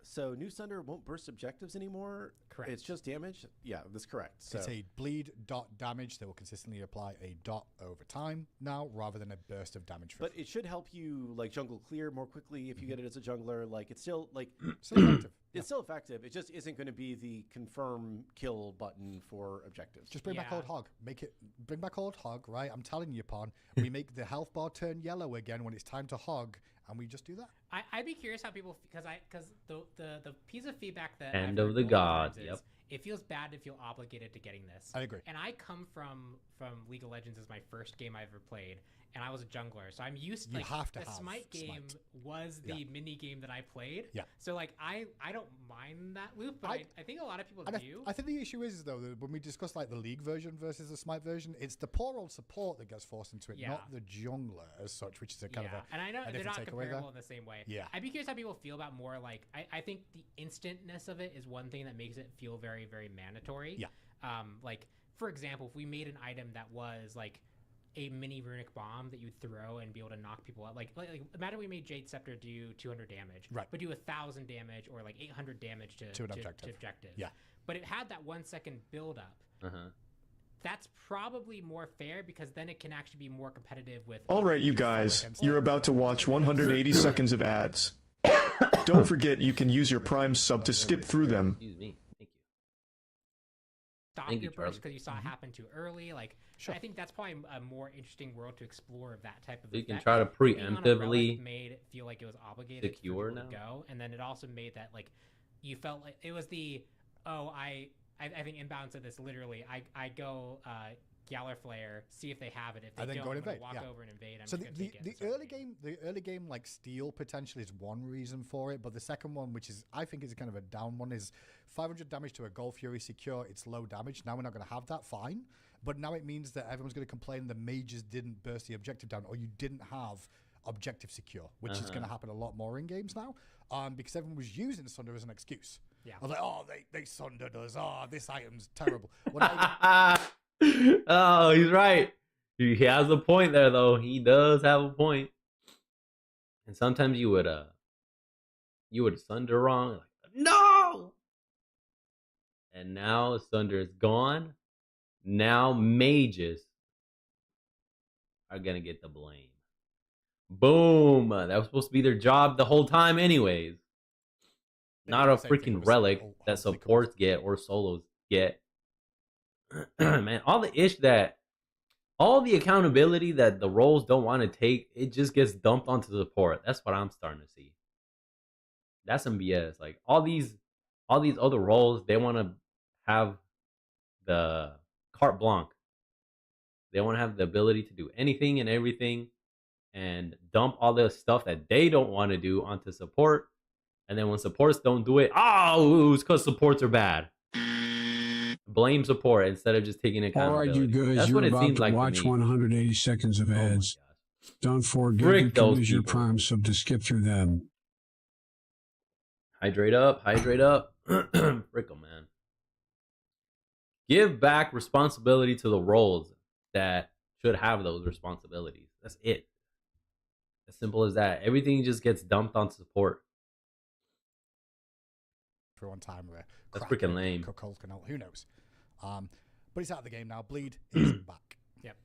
So New Thunder won't burst objectives anymore? Correct. It's just damage? Yeah, that's correct. So It's a bleed dot damage that will consistently apply a dot over time now, rather than a burst of damage. But it should help you like jungle clear more quickly if you get it as a jungler. Like it's still like still effective. It's still effective. It just isn't going to be the confirm kill button for objectives. Just bring back Old Hog. Bring back Old Hog, right? I'm telling you, Pon. We make the health bar turn yellow again when it's time to hog, and we just do that. I'd be curious how people, because the piece of feedback that End I've of the heard multiple gods. times is, it feels bad to feel obligated to getting this. I agree. And I come from League of Legends as my first game I ever played, and I was a jungler, so I'm used to You have to the have Smite game was the mini game that I played. Yeah. So like I don't mind that loop, but I think a lot of people do. I think the issue is though that when we discuss like the League version versus the Smite version, it's the poor old support that gets forced into it, not the jungler as such, which is a kind of a and I know they're not comparable in the same way. Yeah. I'd be curious how people feel about more like I think the instantness of it is one thing that makes it feel very, very mandatory. Yeah. Like for example, if we made an item that was like a mini runic bomb that you'd throw and be able to knock people out, like imagine we made Jade Scepter do 200 damage, right? But do 1,000 damage or like 800 damage to an objective. Yeah. But it had that 1 second build up. That's probably more fair because then it can actually be more competitive with. All right, you guys, you're about to watch 180 seconds of ads. Don't forget you can use your Prime sub to skip through them. Excuse me. Thank you. Stop your burst because you saw it happen too early. Like, I think that's probably a more interesting world to explore of that type of. You can try to preemptively made it feel like it was obligated secure to go, and then it also made that like you felt like it was the I think Inbound said this literally. I go Galler Flare, see if they have it. If they don't, I'm gonna walk over and invade. So the early game like steal potential is one reason for it, but the second one, which is I think is kind of a down one, is 500 damage to a Gold Fury secure. It's low damage. Now we're not going to have that. Fine, but now it means that everyone's going to complain the mages didn't burst the objective down, or you didn't have objective secure, which is going to happen a lot more in games now, because everyone was using Sunder as an excuse. Yeah, I was like, oh, they sundered us. Oh, this item's terrible. Oh, he's right. He has a point there, though. He does have a point. And sometimes you would Sunder wrong. Like, no! And now Sunder is gone. Now mages are gonna get the blame. Boom! That was supposed to be their job the whole time, anyways. Not a freaking relic that supports get or solos get. Man, all the accountability that the roles don't want to take, it just gets dumped onto the support. That's what I'm starting to see. That's some BS. Like all these other roles, they want to have the carte blanche. They want to have the ability to do anything and everything, and dump all the stuff that they don't want to do onto support. And then when supports don't do it, it's because supports are bad. Blame support instead of just taking accountability. All right, you guys, That's you're what it about seems to like watch 180 seconds of ads. Don't forget Frick you can those use your people. Prime sub to skip through them. Hydrate up. Frick 'em, man. Give back responsibility to the roles that should have those responsibilities. That's it. As simple as that. Everything just gets dumped on support. For one time where that's freaking lame. Who knows? But he's out of the game now. Bleed is back. Yep.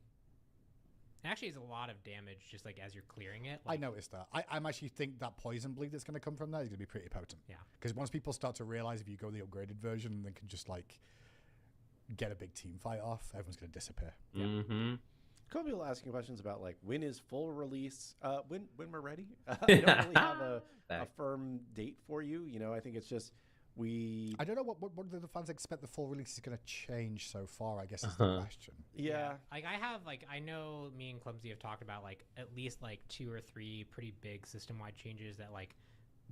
It actually is a lot of damage just like as you're clearing it. I noticed that. I'm actually think that poison bleed that's going to come from that is going to be pretty potent. Yeah. Because once people start to realize if you go the upgraded version, they can just like get a big team fight off, everyone's going to disappear. Mm-hmm. A couple people asking questions about like when is full release, when we're ready. I don't really have a firm date for you. You know, I think it's just I don't know what do the fans expect the full release is going to change so far, I guess is the question. Yeah. Like I know me and Clumsy have talked about like at least like 2 or 3 pretty big system-wide changes that like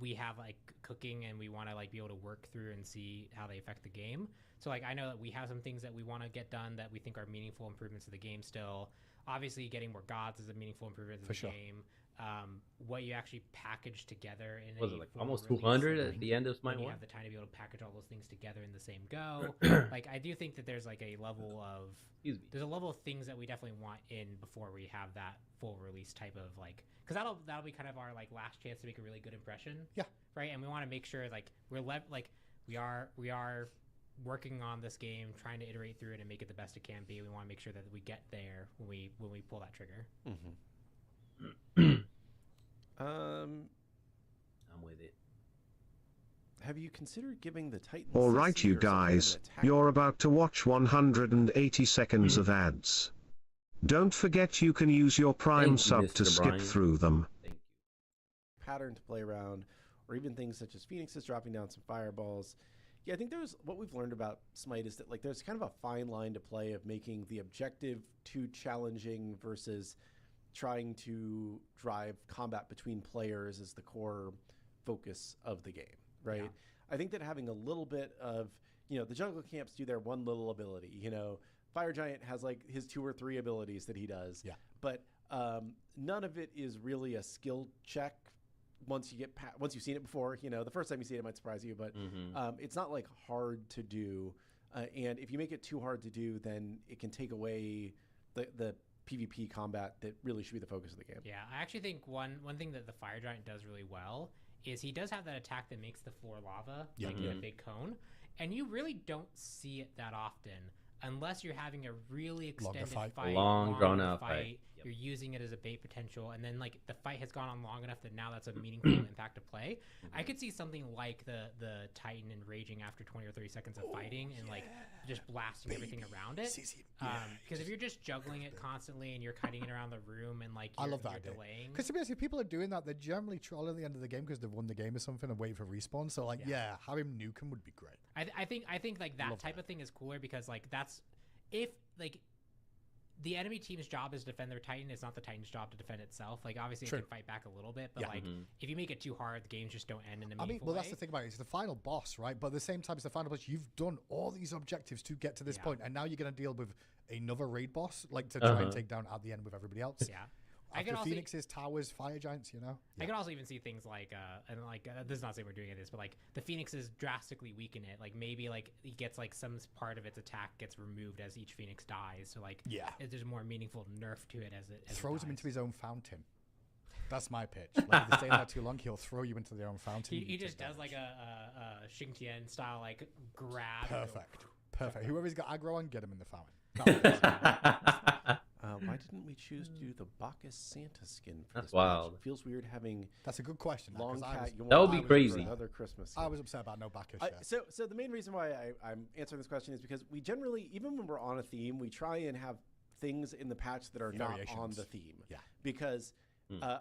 we have like cooking and we want to like be able to work through and see how they affect the game. So like I know that we have some things that we want to get done that we think are meaningful improvements to the game still. Obviously getting more gods is a meaningful improvement to the game. What you actually package together in was it like almost 200 at the end of Smite 1? You have the time to be able to package all those things together in the same go. Like I do think that there's like a level of things that we definitely want in before we have that full release type of like, because that'll be kind of our like last chance to make a really good impression. Yeah. Right. And we want to make sure like we are working on this game, trying to iterate through it and make it the best it can be. We want to make sure that we get there when we pull that trigger. I'm with it. Have you considered giving the Titans? All right, you guys, you're about to watch 180 seconds of ads. Don't forget you can use your Prime sub to skip through them. Thank you. Pattern to play around, or even things such as Phoenixes dropping down some fireballs. Yeah, I think what we've learned about Smite is that like there's kind of a fine line to play of making the objective too challenging versus trying to drive combat between players as the core focus of the game, right? Yeah. I think that having a little bit of, the jungle camps do their one little ability, Fire Giant has like his 2 or 3 abilities that he does. Yeah. But none of it is really a skill check once you've seen it before. The first time you see it might surprise you, but it's not like hard to do. And if you make it too hard to do, then it can take away the PvP combat that really should be the focus of the game. Yeah, I actually think one thing that the Fire Giant does really well is he does have that attack that makes the floor lava, like in a big cone, and you really don't see it that often unless you're having a really extended fight, long drawn out fight. You're using it as a bait potential, and then like the fight has gone on long enough that now that's a meaningful impact to play. I could see something like the Titan enraging after 20 or 30 seconds of fighting and like just blasting everything around it. Because if you're just juggling it constantly and you're kiting it around the room and like I love that idea. Delaying. Because to be honest, if people are doing that, they're generally trolling at the end of the game because they've won the game or something and wait for respawn. So like, have him nuke him would be great. I think like that type of thing is cooler because like that's if like the enemy team's job is to defend their Titan, it's not the Titan's job to defend itself. Like obviously it can fight back a little bit, but like if you make it too hard, the games just don't end in a meaningful way. That's the thing about it. It's the final boss, right? But at the same time, it's the final boss. You've done all these objectives to get to this point, and now you're going to deal with another raid boss, like to try and take down at the end with everybody else. Yeah. After Phoenixes, towers, fire giants, I can also even see things like, this is not saying we're doing this, but like the Phoenixes drastically weaken it. Like maybe like he gets like some part of its attack gets removed as each Phoenix dies. So like, there's a more meaningful nerf to it as it throws him into his own fountain. That's my pitch. Like if they stay there too long, he'll throw you into their own fountain. He just does like a Xingtian style like grab. Perfect. Whoever's got aggro on, get him in the fountain. Why didn't we choose to do the Bacchus Santa skin for That's this wild. Patch? It feels weird having. That's a good question. Long cat. That would be crazy. Another Christmas. I was upset about no Bacchus. So the main reason why I'm answering this question is because we generally, even when we're on a theme, we try and have things in the patch that are not on the theme. Yeah. Because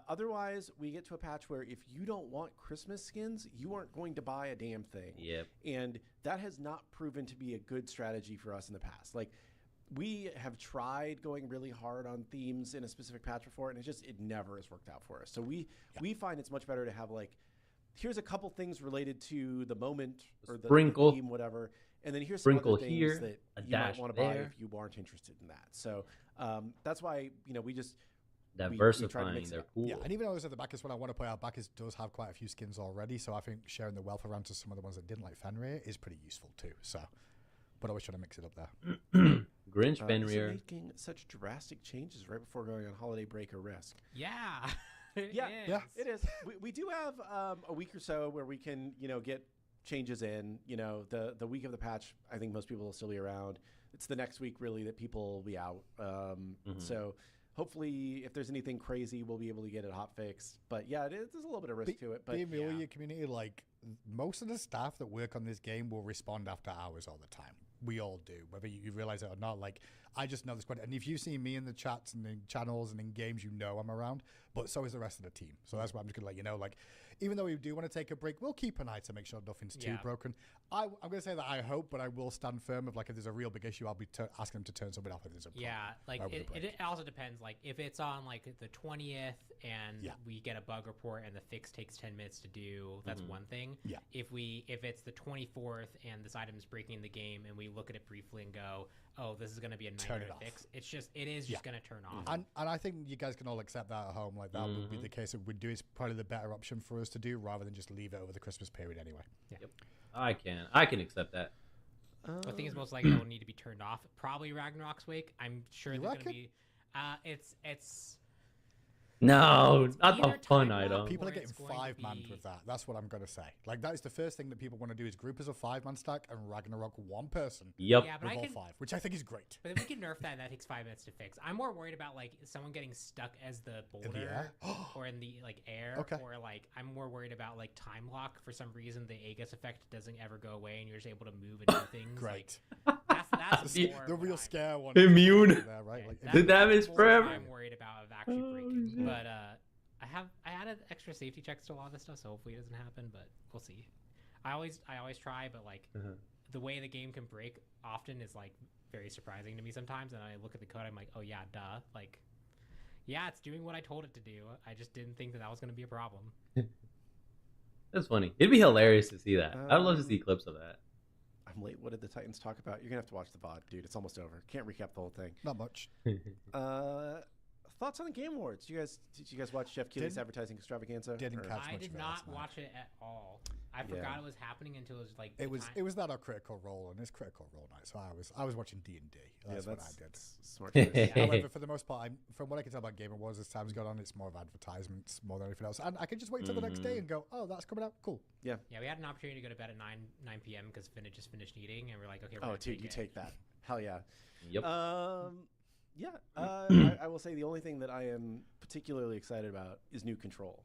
otherwise, we get to a patch where if you don't want Christmas skins, you aren't going to buy a damn thing. Yep. And that has not proven to be a good strategy for us in the past. Like, we have tried going really hard on themes in a specific patch before, and it never has worked out for us. So we find it's much better to have like, here's a couple things related to the moment or the theme, whatever, and then here's some other things that you might want to buy if you aren't interested in that. So that's why we just diversifying. They're cool. Yeah, and even though I was at the Bacchus one, I want to point out Bacchus does have quite a few skins already, so I think sharing the wealth around to some of the ones that didn't like Fenrir is pretty useful too. So, but I was trying to mix it up there. Grinch Is it Fenrir. making such drastic changes right before going on holiday break or risk? Yeah. Yeah, is. it is. We do have a week or so where we can, get changes in. The week of the patch, I think most people will still be around. It's the next week really that people will be out. So hopefully, if there's anything crazy, we'll be able to get it hot fixed. But yeah, there's a little bit of risk to it. But the Amelia community, like most of the staff that work on this game will respond after hours all the time. We all do, whether you realize it or not. Like, I just know this quite. And if you see me in the chats and in channels and in games, I'm around. But so is the rest of the team. So that's why I'm just gonna let you know. Like, even though we do want to take a break, we'll keep an eye to make sure nothing's too broken. I'm gonna say that I hope, but I will stand firm. If there's a real big issue, I'll be asking them to turn something off if there's a problem. Yeah, like it also depends. Like if it's on like the 20th and we get a bug report and the fix takes 10 minutes to do, that's one thing. Yeah. If it's the 24th and this item is breaking the game and we look at it briefly and go, oh, this is going to be a nightmare to fix. It is just going to turn off. And I think you guys can all accept that at home. Like that would be the case. It would do. It's probably the better option for us to do rather than just leave it over the Christmas period anyway. Yeah. Yep. I can accept that. I think it's most likely it will need to be turned off. Probably Ragnarok's Wake. I'm sure there's going to be. It's. No, it's not the fun item. People are getting 5-man with that. That's what I'm going to say. Like, that is the first thing that people want to do is group as a 5-man stack and Ragnarok one person. Yep. Yeah, but with all 5, which I think is great. But then we can nerf that and that takes 5 minutes to fix. I'm more worried about, like, someone getting stuck as the boulder or in the, like, air. Okay. Or, like, I'm more worried about, like, time lock. For some reason, the Aegis effect doesn't ever go away and you're just able to move and do things. Great. Like, that's the real scare one. Immune. There, right? Like, the damage forever. I'm worried about of actually breaking. But, I added extra safety checks to a lot of this stuff, so hopefully it doesn't happen, but we'll see. I always try, but like the way the game can break often is like very surprising to me sometimes, and I look at the code, I'm like, oh yeah, duh. Like, yeah, it's doing what I told it to do. I just didn't think that was going to be a problem. That's funny. It'd be hilarious to see that. I'd love to see clips of that. I'm late. What did the Titans talk about? You're gonna have to watch the VOD, dude. It's almost over. Can't recap the whole thing. Not much. Thoughts on the Game Awards? Did you guys watch Jeff Keighley's advertising extravaganza? I did not watch it at all. I forgot it was happening until it was like it was not our Critical Role, and it's Critical Role night, so I was watching D&D. That's what I did. Smart choice. However, for the most part, from what I can tell about Game Awards, as time's gone on, it's more of advertisements more than anything else, and I can just wait till the next day and go, oh, that's coming out, cool. Yeah, we had an opportunity to go to bed at 9 p.m. because Finn had just finished eating, and we're like, okay, we're dude, you take that. Hell yeah. Yep. I will say the only thing that I am particularly excited about is new Control,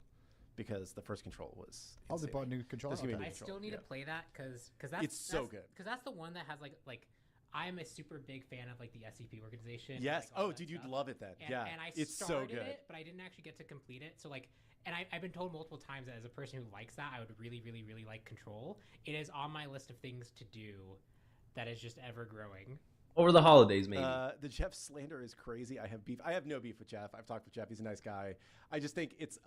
because the first Control was insane. They bought new Control. I still need to play that because that's so good. Because that's the one that has like I'm a super big fan of like the SCP organization. Yes. Like, dude, you'd love it then. And I it's started so good. it, but I didn't actually get to complete it. So like, and I've been told multiple times that as a person who likes that, I would really, really, really like Control. It is on my list of things to do that is just ever growing. Over the holidays, maybe. The Jeff slander is crazy. I have beef. I have no beef with Jeff. I've talked with Jeff. He's a nice guy. I just think it's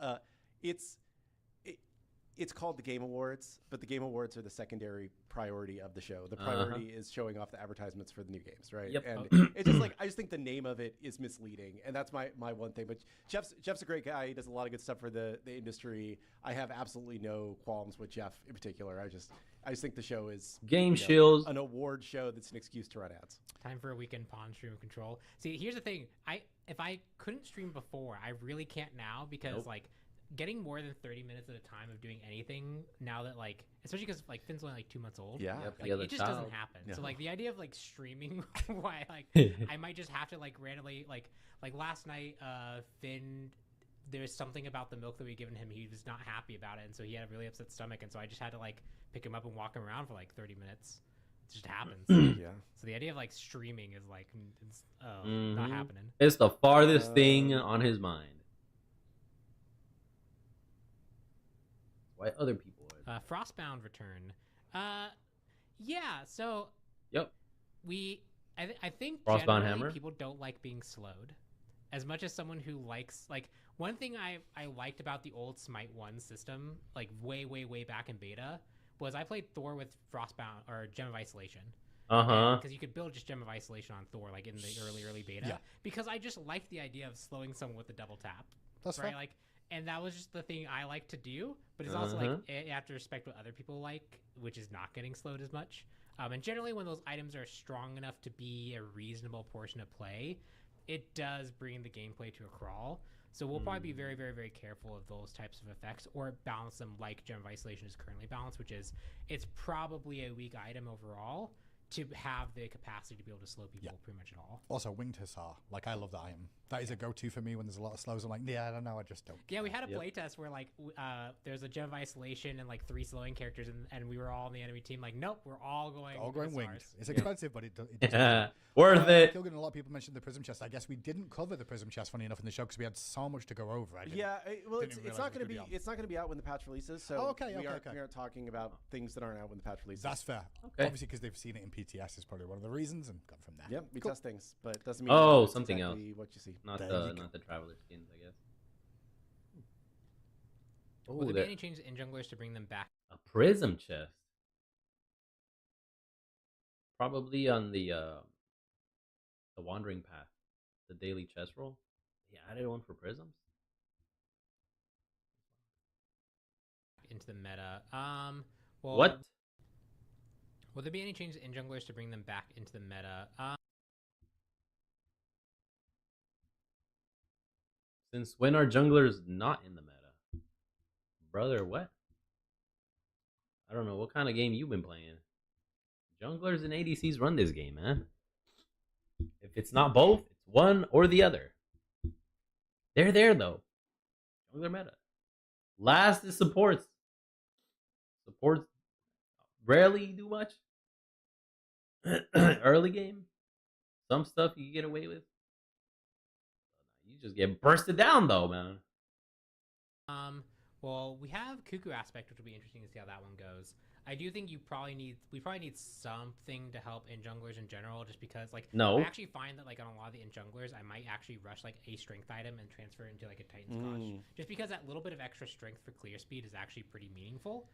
called the Game Awards, but the Game Awards are the secondary priority of the show. The priority is showing off the advertisements for the new games, right? Yep. And it's just like I just think the name of it is misleading, and that's my one thing. But Jeff's a great guy. He does a lot of good stuff for the industry. I have absolutely no qualms with Jeff in particular. I just think the show is Game Shills, an award show that's an excuse to run ads. Time for a weekend pawn stream of Control. See, here's the thing. If I couldn't stream before, I really can't now because like getting more than 30 minutes at a time of doing anything now that like, especially because like Finn's only like 2 months old. Yeah. Like, it just doesn't happen. Yeah. So like the idea of like streaming, why like I might just have to like randomly like last night, Finn, there's something about the milk that we given him. He was not happy about it, and so he had a really upset stomach, and so I just had to like pick him up and walk him around for like 30 minutes. It just happens. Yeah. So the idea of like streaming is like it's not happening. It's the farthest thing on his mind. Why other people would. Frostbound return. Yeah. So. Yep. I think Frostbound generally Hammer? People don't like being slowed. As much as someone who likes like one thing I liked about the old Smite 1 system, like way back in beta, was I played Thor with Frostbound or Gem of Isolation. Because you could build just Gem of Isolation on Thor, like in the early beta. Yeah. Because I just liked the idea of slowing someone with a double tap. That's right. Fair. Like, and that was just the thing I like to do. But it's also like you have to respect what other people like, which is not getting slowed as much. And generally, when those items are strong enough to be a reasonable portion of play, it does bring the gameplay to a crawl. So we'll probably be very, very, very careful of those types of effects, or balance them like Gem of Isolation is currently balanced, which is it's probably a weak item overall to have the capacity to be able to slow people pretty much at all. Also, Winged Hussar. Like, I love that item. That is a go-to for me when there's a lot of slows. I'm like, yeah, I don't know, I just don't. Yeah, we had a playtest where, like, there's a Gem of Isolation and, like, 3 slowing characters, and we were all on the enemy team like, nope, we're all going Winged. It's expensive, but it does. Worth it. Kilgan, a lot of people mentioned the Prism Chest. I guess we didn't cover the Prism Chest, funny enough, in the show because we had so much to go over. Well, it's not going to be going to be out when the patch releases. So we aren't talking about things that aren't out when the patch releases. That's fair. Okay. Obviously, because they've seen it in PTS is probably one of the reasons, and gone from there. Yep, we test things, but it doesn't mean something exactly else. What you see, not the Traveler skins, I guess. Will there be any changes in junglers to bring them back? A Prism Chest. Probably on the Wandering Path, the daily chest roll. He added one for Prisms. Into the meta. Well, what? Will there be any changes in junglers to bring them back into the meta? Since when are junglers not in the meta? Brother, what? I don't know what kind of game you've been playing. Junglers and ADCs run this game, man. If it's not both, it's one or the other. They're there, though. Jungler meta. Last is supports. Supports rarely do much. Early game, some stuff you can get away with. You just get bursted down, though, man. Well, we have Cuckoo Aspect, which will be interesting to see how that one goes. I do think we probably need something to help in junglers in general, just because, like, I actually find that, like, on a lot of the in junglers, I might actually rush, like, a strength item and transfer it into, like, a Titan's Clutch. Just because that little bit of extra strength for clear speed is actually pretty meaningful.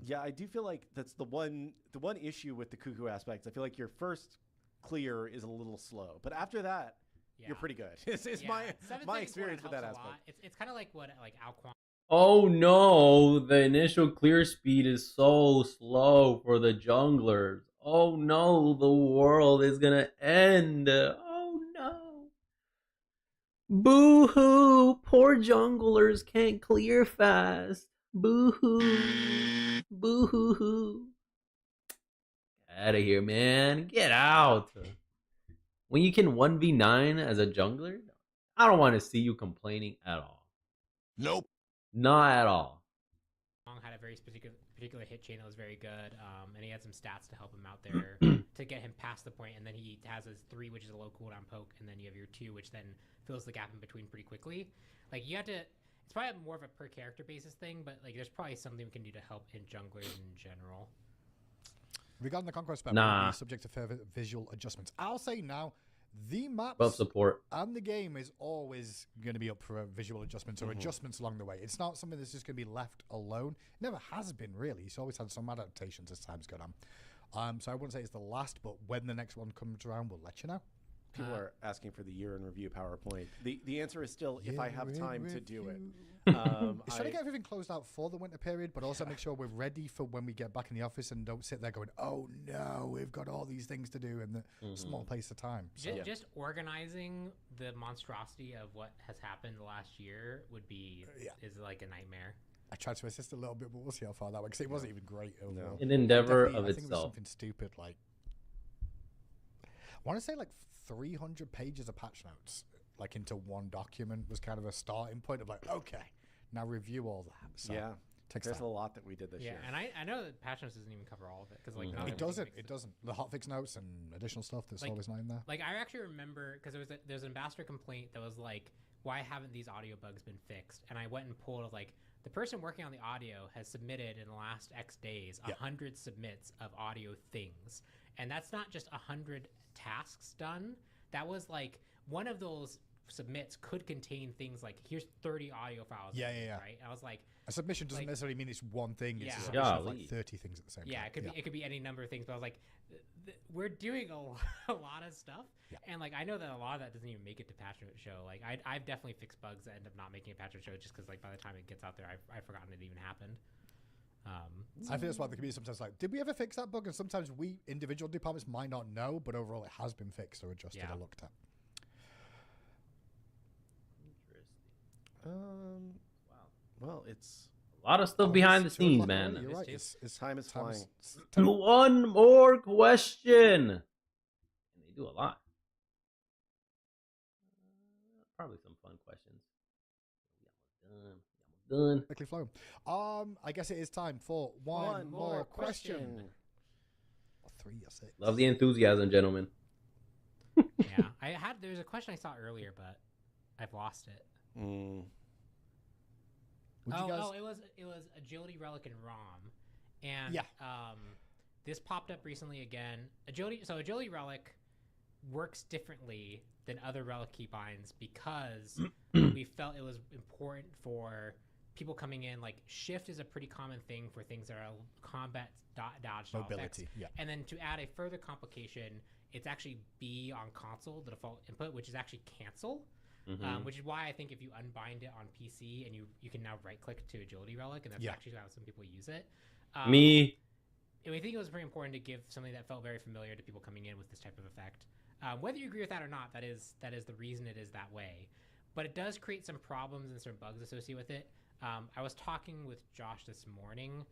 Yeah, I do feel like that's the one issue with the Cuckoo Aspects. I feel like your first clear is a little slow, but after that, you're pretty good. It's my experience with that aspect. It's kind of like what, like, Alquan. Oh no, the initial clear speed is so slow for the junglers. Oh no, the world is gonna end. Oh no. Boo-hoo, poor junglers can't clear fast. Boo-hoo, boo-hoo-hoo. Get out of here, man. Get out. When you can 1v9 as a jungler, I don't want to see you complaining at all. Nope. Not at all. Had a very particular hit chain that was very good, and he had some stats to help him out there to get him past the point. And then he has his 3, which is a low cooldown poke, and then you have your 2, which then fills the gap in between pretty quickly. Like, you have to. It's probably more of a per character basis thing, but like, there's probably something we can do to help in junglers in general. Regarding the Conquest map, subject to further visual adjustments. I'll say now, the maps support and the game is always going to be up for visual adjustments or adjustments along the way. It's not something that's just going to be left alone. It never has been, really. It's always had some adaptations as time's gone on. So I wouldn't say it's the last, but when the next one comes around, we'll let you know. People are asking for the year in review PowerPoint. The answer is still, if I have time to do it. It's trying to get everything closed out for the winter period, but also make sure we're ready for when we get back in the office and don't sit there going, oh no, we've got all these things to do in the small place of time. So. Just organizing the monstrosity of what has happened the last year would be is like a nightmare. I tried to assist a little bit, but we'll see how far that went, because it wasn't even great overall. An endeavor of I think it was itself. something stupid, like, I want to say like 300 pages of patch notes, like into one document, was kind of a starting point of like, okay, now review all that. So there's a lot that we did this year. Yeah, and I know that patch notes doesn't even cover all of it, because like it doesn't. The hotfix notes and additional stuff that's always not in there. Like, I actually remember, because there's an ambassador complaint that was like, why haven't these audio bugs been fixed? And I went and pulled like, the person working on the audio has submitted in the last X days 100 submits of audio things, and that's not just 100 tasks done. That was like, one of those submits could contain things like, here's 30 audio files. Right? I was like, a submission doesn't necessarily mean it's one thing. It's a submission of like 30 things at the same time. It could be any number of things, but I was like, we're doing a lot of stuff, and like, I know that a lot of that doesn't even make it to patch note show. Like, I've definitely fixed bugs that end up not making a patch note show, just because like by the time it gets out there, I've forgotten it even happened. I think that's why the community sometimes like, did we ever fix that bug? And sometimes we individual departments might not know, but overall it has been fixed or adjusted or looked at. Well, it's a lot of stuff behind the scenes, man. You're right. Time is flying. One more question. And they do a lot. Probably some fun questions. Done. Quickly flow. I guess it is time for one more question. Or 3 or 6. Love the enthusiasm, gentlemen. Yeah, there's a question I saw earlier, but I've lost it. It was Agility Relic and ROM, and this popped up recently again. Agility Relic works differently than other relic keybinds because we felt it was important for people coming in. Like shift is a pretty common thing for things that are combat dodge mobility, effects. And then to add a further complication, it's actually B on console, the default input, which is actually cancel. Which is why I think if you unbind it on PC and you can now right click to Agility Relic, and that's actually how some people use it. Me. And we think it was pretty important to give something that felt very familiar to people coming in with this type of effect. Whether you agree with that or not, that is the reason it is that way. But it does create some problems and some bugs associated with it. I was talking with Josh this morning.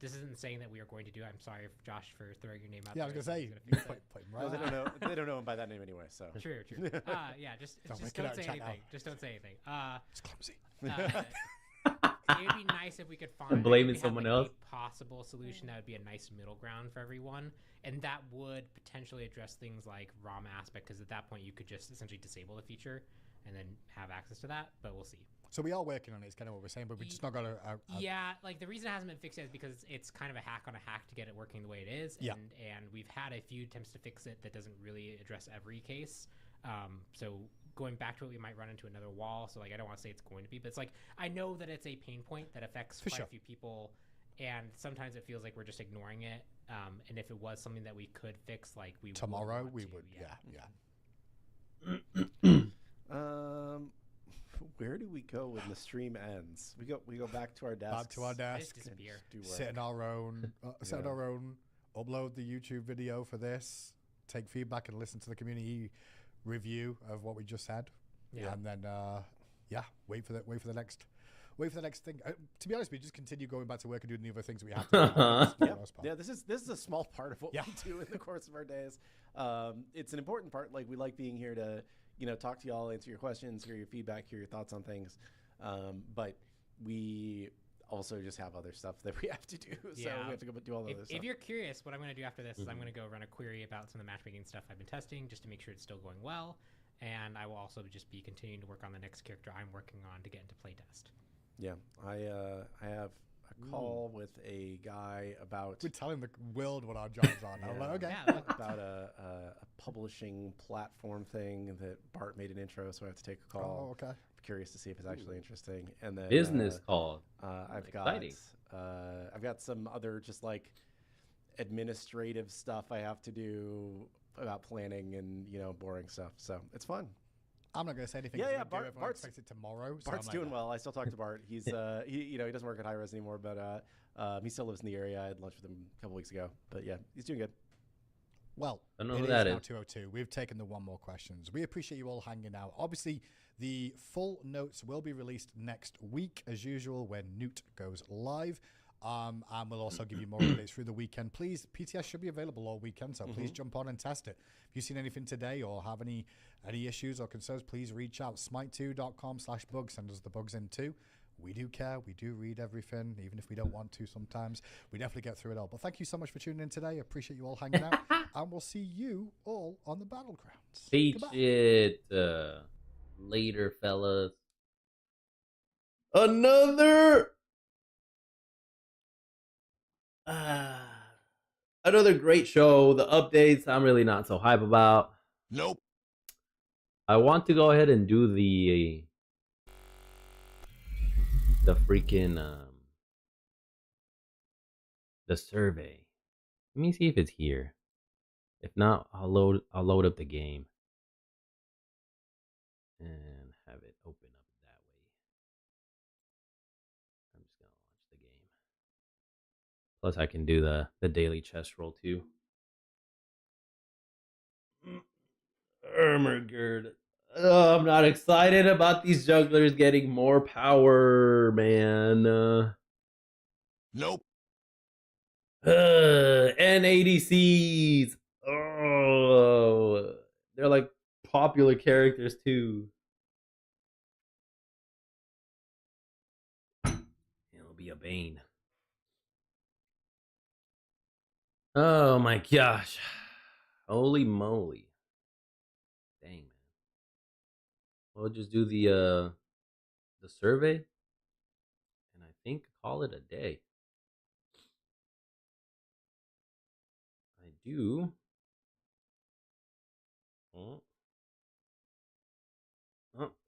This isn't saying that we are going to do it. I'm sorry, Josh, for throwing your name out there. I was going to say, they don't know him by that name anyway. So True. Just don't say anything. Just don't say anything. It's clumsy. It would be nice if we could find blaming someone else. A possible solution that would be a nice middle ground for everyone, and that would potentially address things like ROM aspect, because at that point you could just essentially disable the feature and then have access to that. But we'll see. So we are working on it. It's kind of what we're saying, but we just not got a like the reason it hasn't been fixed is because it's kind of a hack on a hack to get it working the way it is. And we've had a few attempts to fix it that doesn't really address every case. So going back to it, we might run into another wall. So like, I don't want to say it's going to be, but it's like, I know that it's a pain point that affects quite a few people. And sometimes it feels like we're just ignoring it. And if it was something that we could fix, like tomorrow, we would. Where do we go when the stream ends? We go back to our desks. Back to our desk. Sit in our own. Sit on our own. Upload the YouTube video for this. Take feedback and listen to the community review of what we just said. And then wait for the next thing. To be honest, we just continue going back to work and doing the other things we have to do. This is a small part of what we do in the course of our days. It's an important part. Like, we like being here to talk to y'all, answer your questions, hear your feedback, hear your thoughts on things. But we also just have other stuff that we have to do. So we have to go do all of this stuff. If you're curious, what I'm going to do after this is I'm going to go run a query about some of the matchmaking stuff I've been testing just to make sure it's still going well. And I will also just be continuing to work on the next character I'm working on to get into playtest. Yeah, I have a call with a guy about... We're telling the world what our jobs are now. Like, okay. About a publishing platform thing that Bart made an intro, so I have to take a call. Oh, okay. I'm curious to see if it's actually interesting. And then business call. I've got some other just like administrative stuff I have to do about planning and boring stuff. So it's fun. I'm not going to say anything. Bart expects it tomorrow. So Bart's doing well. I still talk to Bart. He's he doesn't work at high res anymore, but he still lives in the area. I had lunch with him a couple weeks ago. But yeah, he's doing good. Well, I don't know it who is that now is. 2:02. We've taken the one more questions. We appreciate you all hanging out. Obviously, the full notes will be released next week, as usual, when Newt goes live. And we'll also give you more updates through the weekend. Please, PTS should be available all weekend, so please jump on and test it. If you've seen anything today or have any issues or concerns, please reach out. Smite2.com/bugs. Send us the bugs in too. We do care. We do read everything, even if we don't want to sometimes. We definitely get through it all. But thank you so much for tuning in today. I appreciate you all hanging out. And we'll see you all on the battlegrounds. Beach it. Later, fellas. Another great show. The updates I'm really not so hype about. Nope. I want to go ahead and do the freaking the survey. Let me see if it's here. If not, I'll load up the game and have it open up that way. I'm just gonna launch the game. Plus, I can do the daily chest roll too. Ermagerd. Oh, I'm not excited about these jugglers getting more power, man. Nope. And ADCs. Oh, they're like popular characters too. It'll be a bane. Oh my gosh. Holy moly. Dang, man. We'll just do the survey and I think call it a day. I do. Oh,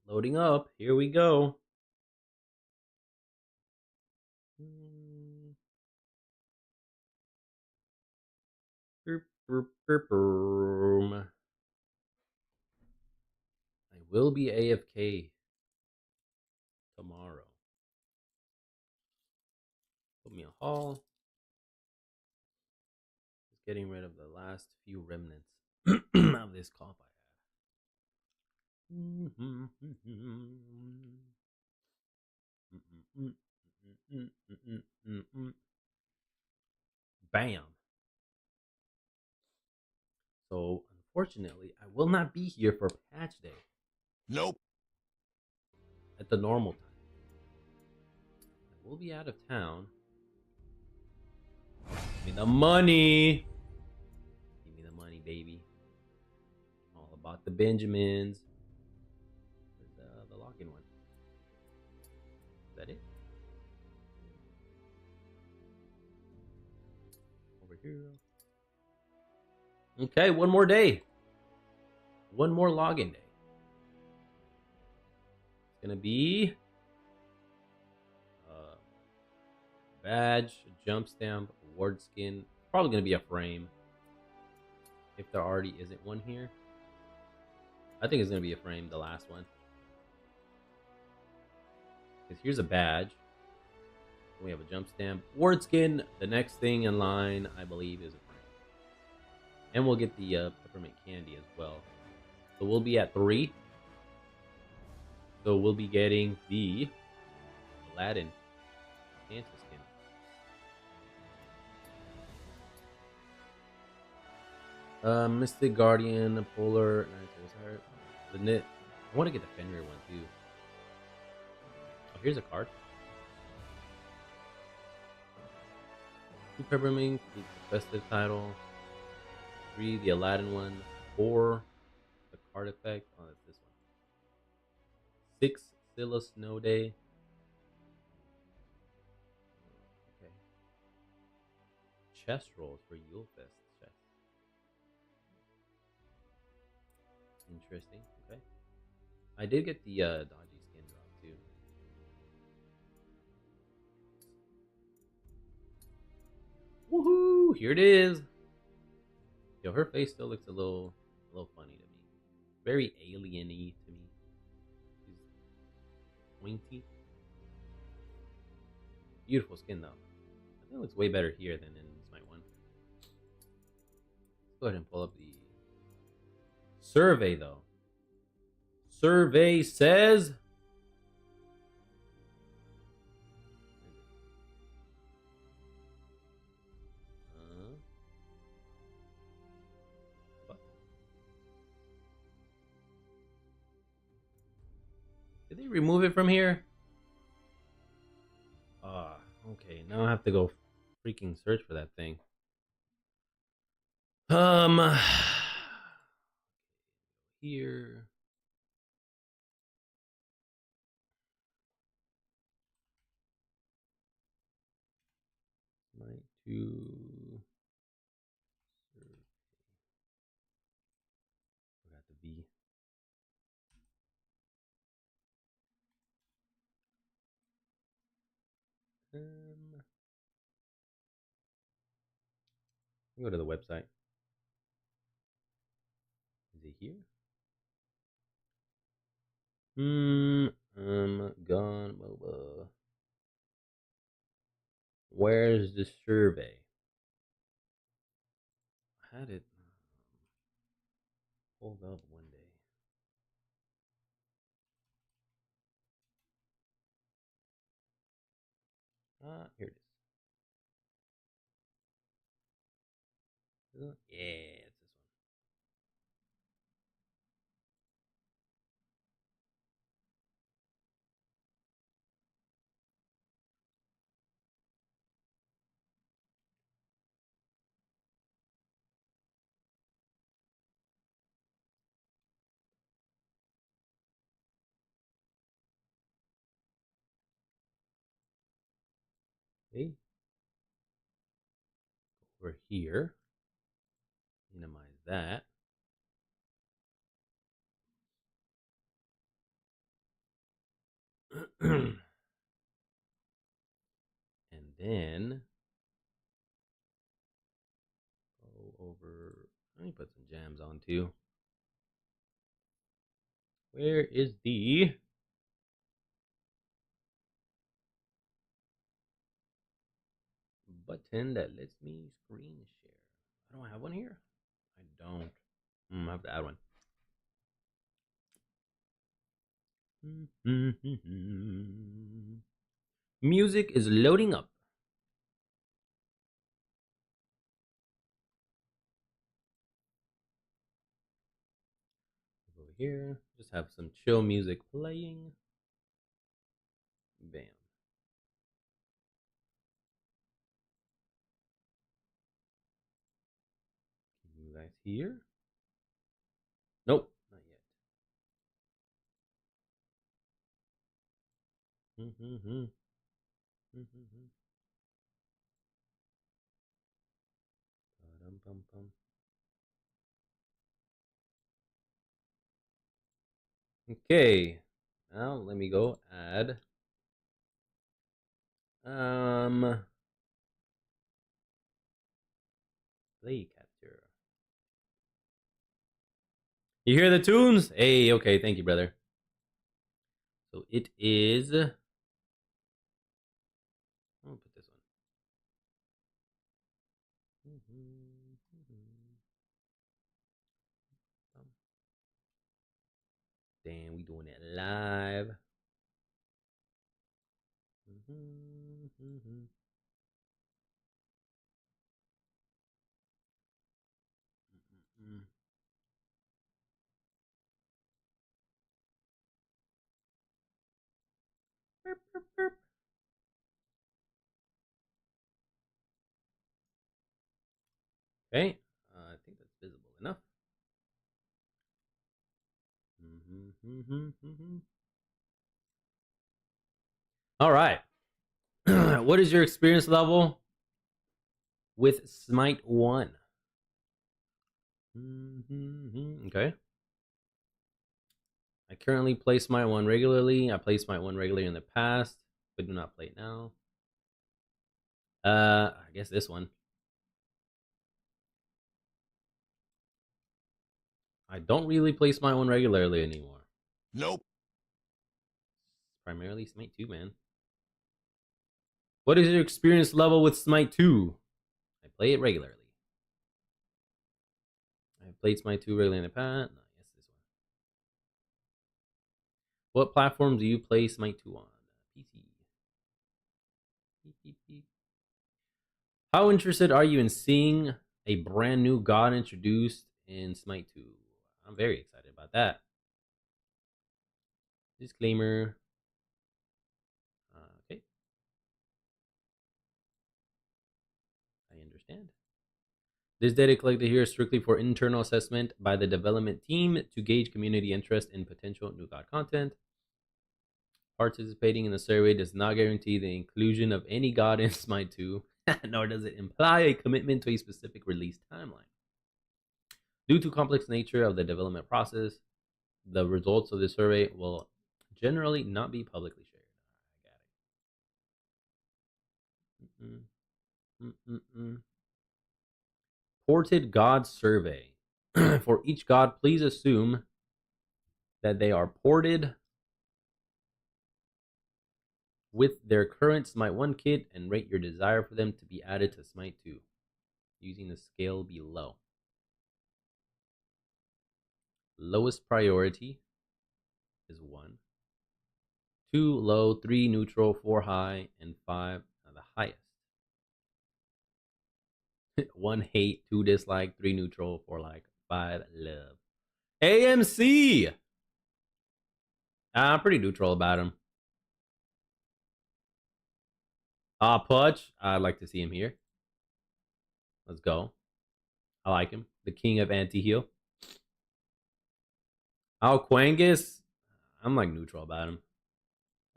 loading up. Here we go. I will be AFK tomorrow. Put me a haul. Just getting rid of the last few remnants of this comp I have. Bam. So, unfortunately, I will not be here for patch day. Nope. At the normal time. I will be out of town. Give me the money. Give me the money, baby. All about the Benjamins. Where's the login one? Is that it? Over here. Okay, one more day. One more login day. It's gonna be badge, jump stamp, award skin. Probably gonna be a frame. If there already isn't one here. I think it's gonna be a frame, the last one. Because here's a badge. We have a jump stamp. Award skin. The next thing in line, I believe, is a frame. And we'll get the peppermint candy as well. So we'll be at 3. So we'll be getting the Aladdin Santa skin. Mystic Guardian, Polar, the knit. I want to get the Fenrir one too. Oh, here's a card. 2 peppermint, the festive title. 3, the Aladdin one. 4, the card effect. Oh, that's this one. 6, Scylla Snow Day. Okay. Chest rolls for Yulefest chest. Interesting. Okay. I did get the dodgy skin drop too. Woohoo! Here it is. Yo, her face still looks a little funny to me. Very alien-y to me. She's pointy. Beautiful skin though. I think it looks way better here than in Smite 1. Let's go ahead and pull up the survey though. Survey says did they remove it from here? Okay, now I have to go freaking search for that thing. Here. Smite 2. Forgot the B. Go to the website. Is it here? Gone. Where's the survey? I had it pulled up one day. Here it is. Yeah, it's this one. Okay. Over here. Minimize that. And then go over. Let me put some jams on too. Where is the button that lets me screen share? I don't have one here. I don't. I have to add one. Music is loading up. Over here, just have some chill music playing. Bam. You guys here? Nope, not yet. Okay, now let me go add play capture. You hear the tunes? Hey, okay, thank you, brother. So it is. I'll put this one. Damn, we doing it live. Okay, I think that's visible enough. All right. What is your experience level with Smite 1? Okay. I currently play Smite 1 regularly. I played Smite 1 regularly in the past, but do not play it now. I guess this one. I don't really play Smite 1 regularly anymore. Nope. Primarily Smite 2, man. What is your experience level with Smite 2? I play it regularly. I played Smite 2 regularly in the past. No, yes, this one. What platform do you play Smite 2 on? PC. How interested are you in seeing a brand new god introduced in Smite 2? I'm very excited about that. Disclaimer. Okay. I understand. This data collected here is strictly for internal assessment by the development team to gauge community interest in potential new god content. Participating in the survey does not guarantee the inclusion of any god in Smite 2, nor does it imply a commitment to a specific release timeline. Due to complex nature of the development process, the results of the survey will generally not be publicly shared. I got it. Ported God survey. For each god, please assume that they are ported with their current Smite 1 kit and rate your desire for them to be added to Smite 2 using the scale below. Lowest priority is 1. 2 low, 3 neutral, 4 high, and 5 are the highest. 1 hate, 2 dislike, 3 neutral, 4 like, 5 love. AMC! I'm pretty neutral about him. Pudge, I'd like to see him here. Let's go. I like him. The king of anti-heal. Quangus, I'm like neutral about him.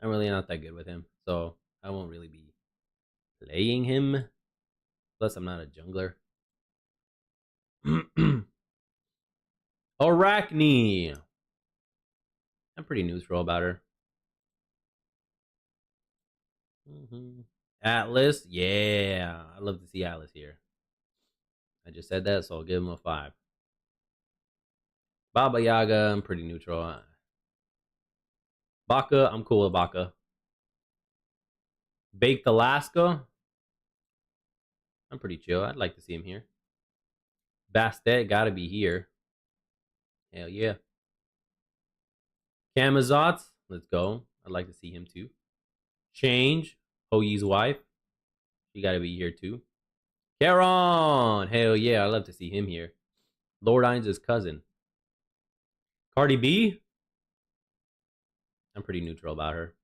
I'm really not that good with him, so I won't really be playing him. Plus, I'm not a jungler. Arachne. I'm pretty neutral about her. Atlas, yeah. I'd love to see Atlas here. I just said that, so I'll give him a 5. Baba Yaga, I'm pretty neutral. Baka, I'm cool with Baka. Baked Alaska, I'm pretty chill. I'd like to see him here. Bastet, gotta be here. Hell yeah. Camazotz, let's go. I'd like to see him too. Change, Hoyi's wife. She gotta be here too. Charon, hell yeah, I'd love to see him here. Lord Ainz' cousin. Cardi B, I'm pretty neutral about her.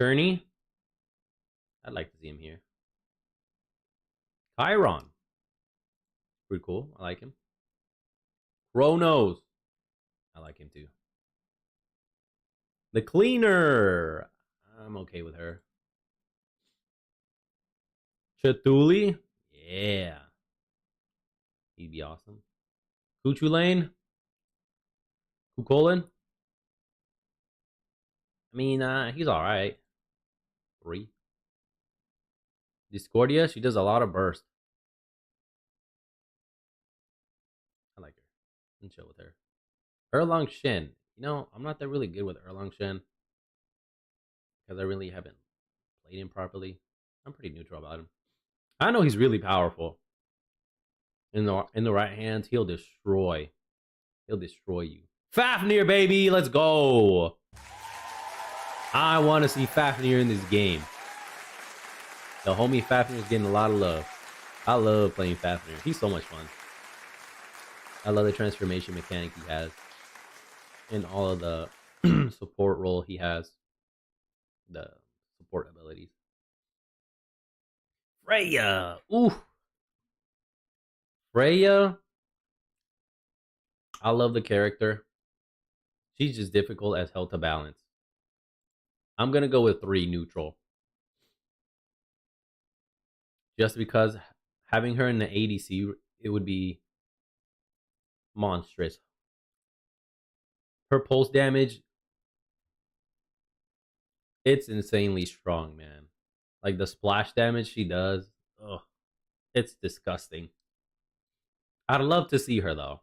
Cherney, I'd like to see him here. Chiron, pretty cool. I like him. Chronos, I like him too. The Cleaner, I'm okay with her. Chatuli, yeah, he'd be awesome. Kuchulain, Kukolin, I mean, he's all right. 3. Discordia, she does a lot of burst. I like her. I'm chill with her. Erlang Shen. You know, I'm not that really good with Erlang Shen because I really haven't played him properly. I'm pretty neutral about him. I know he's really powerful. In the right hands, he'll destroy. He'll destroy you. Fafnir, baby, let's go. I want to see Fafnir in this game. The homie Fafnir is getting a lot of love. I love playing Fafnir. He's so much fun. I love the transformation mechanic he has. And all of the support role he has. The support abilities. Freya. Ooh. Freya. I love the character. She's just difficult as hell to balance. I'm going to go with 3 neutral. Just because having her in the ADC, it would be monstrous. Her pulse damage, it's insanely strong, man. Like the splash damage she does, ugh, it's disgusting. I'd love to see her though.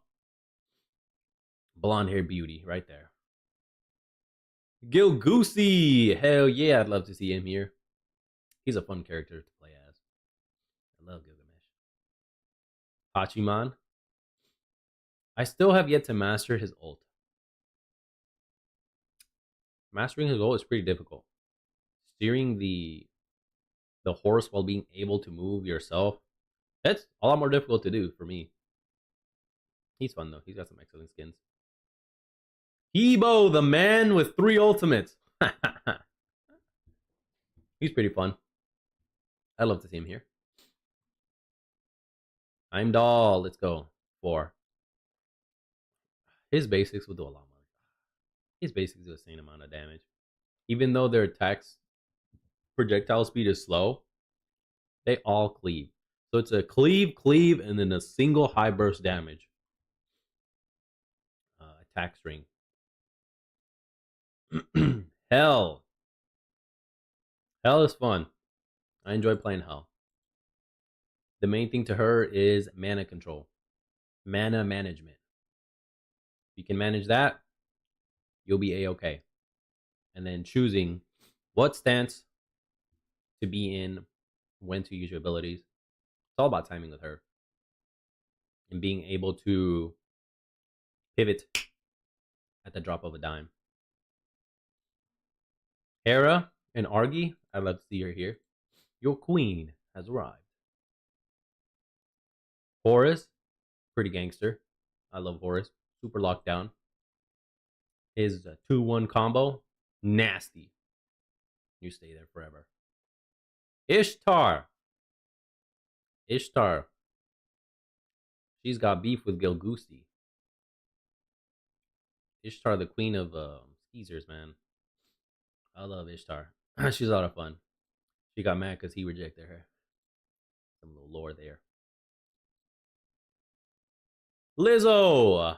Blonde hair beauty right there. Gil Goosey, hell yeah, I'd love to see him here. He's a fun character to play as. I love Gilgamesh. Hachiman. I still have yet to master his ult. Mastering his ult is pretty difficult. Steering the horse while being able to move yourself, that's a lot more difficult to do for me. He's fun though. He's got some excellent skins. Hebo, the man with 3 ultimates. He's pretty fun. I'd love to see him here. Heimdall, let's go. 4. His basics will do a lot more. His basics do the same amount of damage. Even though their attacks projectile speed is slow, they all cleave. So it's a cleave, and then a single high burst damage. Attack string. Hell. Hell is fun. I enjoy playing Hell. The main thing to her is mana control. Mana management. If you can manage that, you'll be A-okay. And then choosing what stance to be in, when to use your abilities. It's all about timing with her and being able to pivot at the drop of a dime. Hera and Argy, I'd love to see her here. Your queen has arrived. Horus, pretty gangster. I love Horus. Super lockdown. His 2-1 combo, nasty. You stay there forever. Ishtar. She's got beef with Gilgusti. Ishtar, the queen of skeezers, man. I love Ishtar. She's a lot of fun. She got mad because he rejected her. Some little lore there. Lizzo.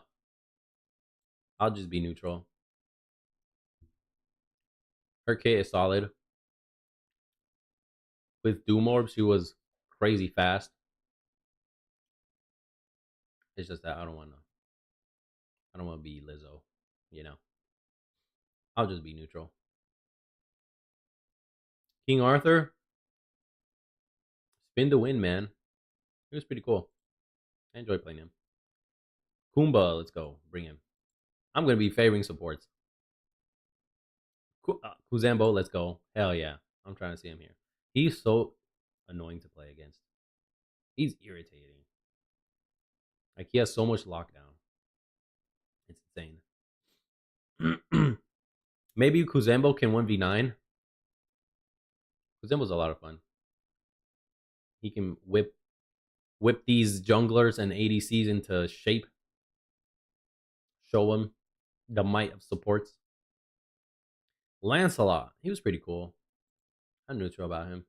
I'll just be neutral. Her kit is solid. With Doom Orb, she was crazy fast. It's just that I don't want to be Lizzo, you know. I'll just be neutral. King Arthur. Spin to win, man. He was pretty cool. I enjoyed playing him. Kumba, let's go. Bring him. I'm going to be favoring supports. Kuzambo, let's go. Hell yeah. I'm trying to see him here. He's so annoying to play against. He's irritating. Like, he has so much lockdown. It's insane. Maybe Kuzambo can 1v9. Kuzambo's a lot of fun. He can whip these junglers and ADCs into shape. Show them the might of supports. Lancelot, he was pretty cool. I'm neutral about him.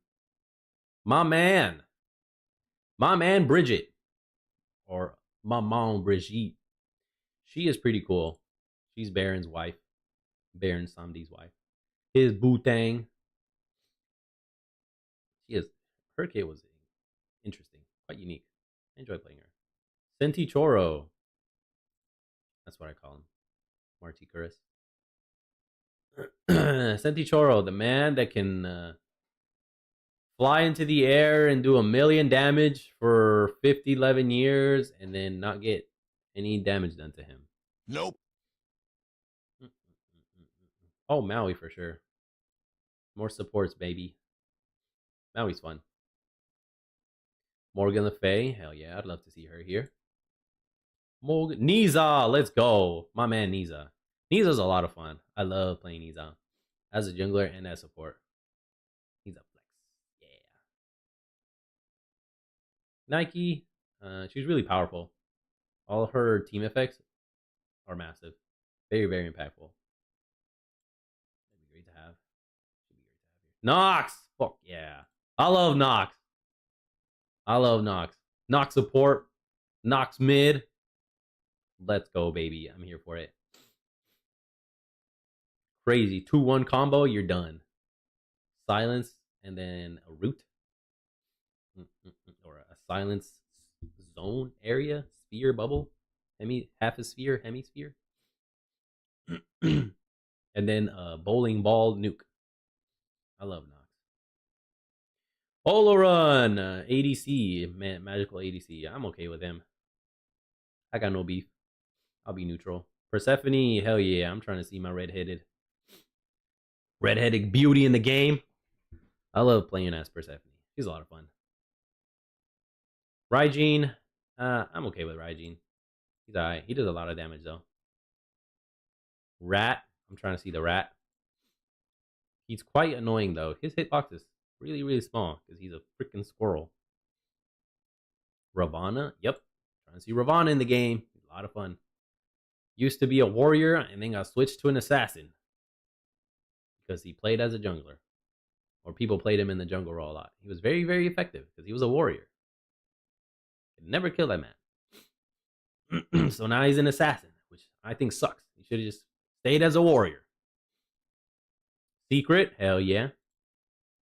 My man Bridget, or Maman Brigitte. She is pretty cool. She's Baron's wife. Baron Samdi's wife. His Bootang. Her kit was interesting, quite unique. I enjoy playing her. Senti Choro. That's what I call him. Marty Curris. Senti Choro, the man that can fly into the air and do 1,000,000 damage for 11 years and then not get any damage done to him. Nope. Oh, Maui for sure. More supports, baby. Maui's fun. Morgan Le Fay, hell yeah, I'd love to see her here. Niza, let's go. My man Niza. Niza's a lot of fun. I love playing Niza as a jungler and as support. He's a flex. Yeah. Nike, she's really powerful. All her team effects are massive. Very, very impactful. That'd be great to have. Nox! Fuck yeah. I love Nox. Nox support. Nox mid. Let's go, baby. I'm here for it. Crazy. 2-1 combo, you're done. Silence, and then a root. Or a silence zone area. Sphere bubble. Half a sphere, hemisphere. And then a bowling ball nuke. I love Nox. Oloron, ADC, magical ADC. I'm okay with him. I got no beef. I'll be neutral. Persephone, hell yeah. I'm trying to see my redheaded beauty in the game. I love playing as Persephone. She's a lot of fun. Raijin, I'm okay with Raijin. He's alright. He does a lot of damage though. Rat, I'm trying to see the rat. He's quite annoying though. His hitbox is really, really small because he's a freaking squirrel. Ravana, yep. Trying to see Ravana in the game. A lot of fun. Used to be a warrior and then got switched to an assassin because he played as a jungler, or people played him in the jungle role a lot. He was very, very effective because he was a warrior. Could never kill that man. So now he's an assassin, which I think sucks. He should have just stayed as a warrior. Secret, hell yeah.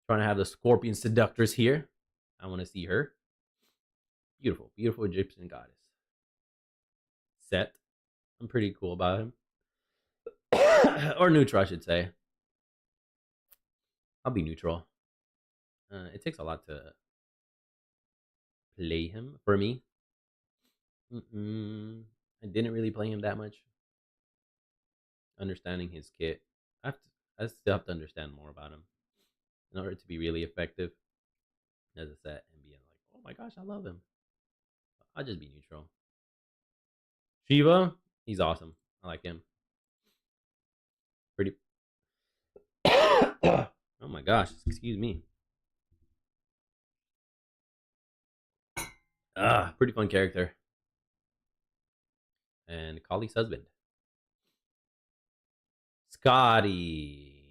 Trying to have the Scorpion Seductress here. I want to see her. Beautiful, beautiful Egyptian goddess. Set. I'm pretty cool about him. Or neutral, I should say. I'll be neutral. It takes a lot to play him for me. I didn't really play him that much. Understanding his kit, I still have to understand more about him in order to be really effective as a set and being like, oh my gosh, I love him. I'll just be neutral. Shiva, he's awesome. I like him. Pretty. Oh my gosh, excuse me. Pretty fun character. And Kali's husband. Scotty.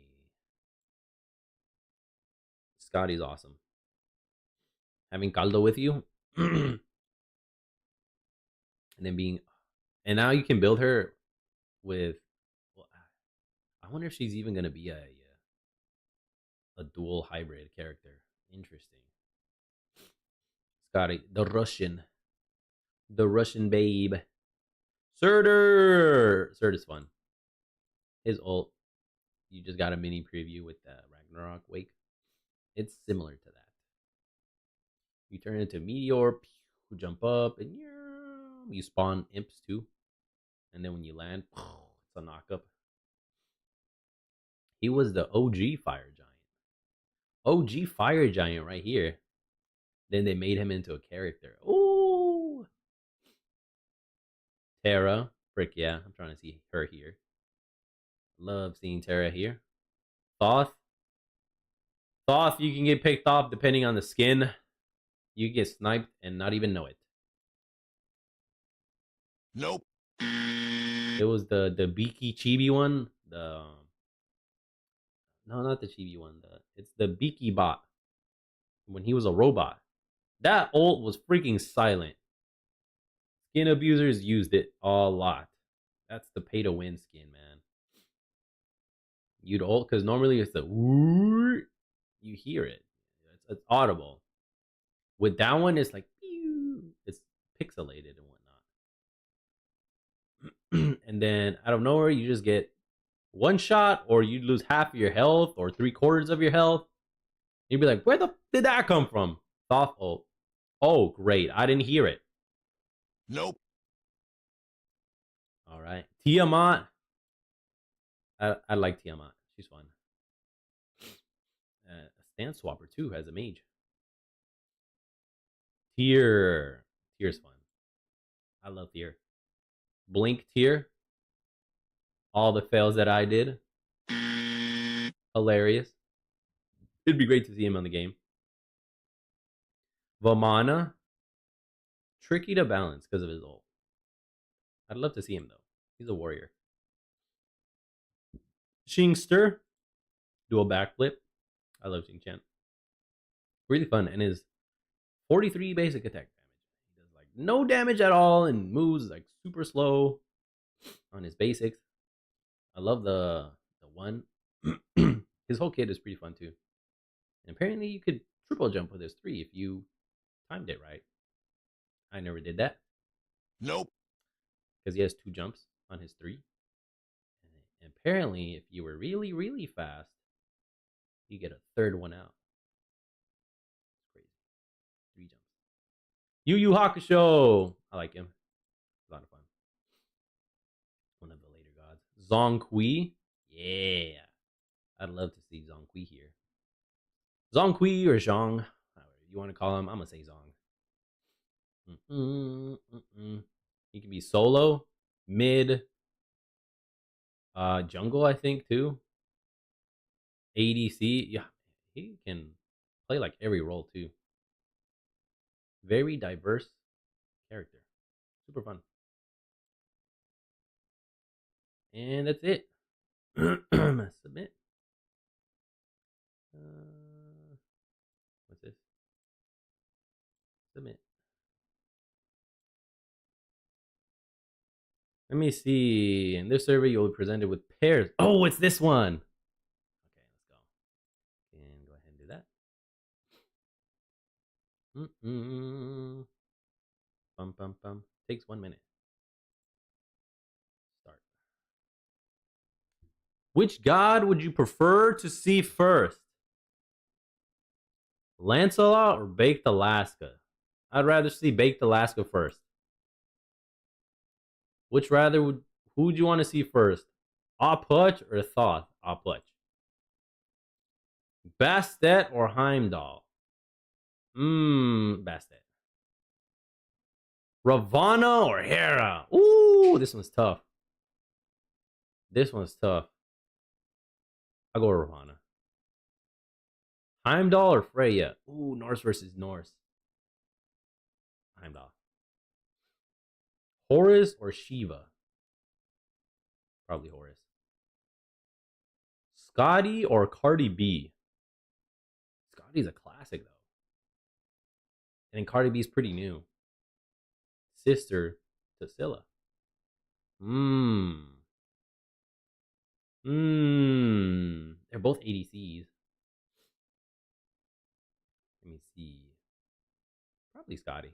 Scotty's awesome. Having Caldo with you. And then and now you can build her with, well, I wonder if she's even going to be a dual hybrid character. Interesting. Scotty, the Russian babe. Surtur is fun. His ult, you just got a mini preview with the Ragnarok Wake. It's similar to that. You turn into Meteor, jump up, and you spawn imps too. And then when you land, it's a knockup. He was the OG Fire Giant. OG Fire Giant right here. Then they made him into a character. Ooh! Terra. Frick yeah, I'm trying to see her here. Love seeing Terra here. Thoth. Thoth, you can get picked off depending on the skin. You get sniped and not even know it. Nope. It was the Beaky Chibi one. No, not the Chibi one. It's the Beaky bot. When he was a robot. That ult was freaking silent. Skin abusers used it a lot. That's the pay to win skin, man. You'd ult because normally it's the woo, you hear it. It's audible. With that one, it's like it's pixelated and whatnot. And then out of nowhere, you just get one shot, or you lose half of your health or 3/4 of your health. You'd be like, where the did that come from? Thoth ult. Oh, great. I didn't hear it. Nope. All right. Tiamat. I like Tiamat. She's fun. A stance swapper too has a mage. Tear. Tear's fun. I love Tear. Blink Tear. All the fails that I did. Hilarious. It'd be great to see him on the game. Vamana. Tricky to balance because of his ult. I'd love to see him though. He's a warrior. Shingster. Do a backflip. I love Xingqian. Really fun. And his 43 basic attack damage. He does like no damage at all and moves like super slow on his basics. I love the one. His whole kit is pretty fun too. And apparently you could triple jump with his 3 if you timed it right. I never did that. Nope. Because he has 2 jumps on his 3. And apparently, if you were really, really fast, you get a 3rd one out. It's crazy. 3 jumps. Yu Yu Hakusho. I like him. A lot of fun. One of the later gods. Zhonghui. Yeah. I'd love to see Zhonghui here. Zhonghui or Zhong. You want to call him? I'm going to say Zhong. He can be solo, mid, jungle, I think, too. ADC. Yeah, he can play like every role, too. Very diverse character. Super fun. And that's it. Submit. What's this? Submit. Let me see. In this survey, you'll be presented with pairs. Oh, it's this one. Okay, let's go. And go ahead and do that. Bum, bum, bum. Takes 1 minute. Start. Which god would you prefer to see first? Lancelot or Baked Alaska? I'd rather see Baked Alaska first. Who would you want to see first? Apuch or Thoth? Apuch. Bastet or Heimdall? Bastet. Ravana or Hera? Ooh, this one's tough. I'll go with Ravana. Heimdall or Freya? Ooh, Norse versus Norse. Heimdall. Horus or Shiva? Probably Horus. Scotty or Cardi B? Scotty's a classic, though. And then Cardi B's pretty new. Sister to Scylla. They're both ADCs. Let me see. Probably Scotty.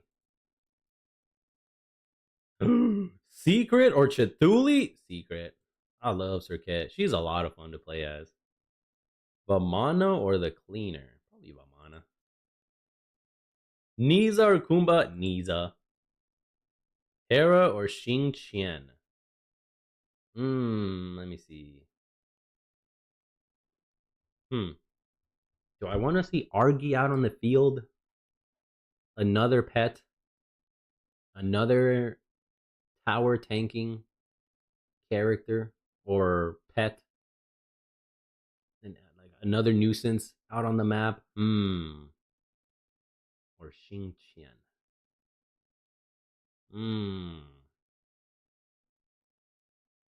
Secret or Chithuli? Secret. I love Serket. She's a lot of fun to play as. Vamana or the Cleaner? Probably Vamana. Niza or Kumba? Niza. Hera or Xing Qian? Let me see. Do I want to see Argy out on the field? Another pet? Another tower tanking character or pet? And like another nuisance out on the map? Or Xing Qian?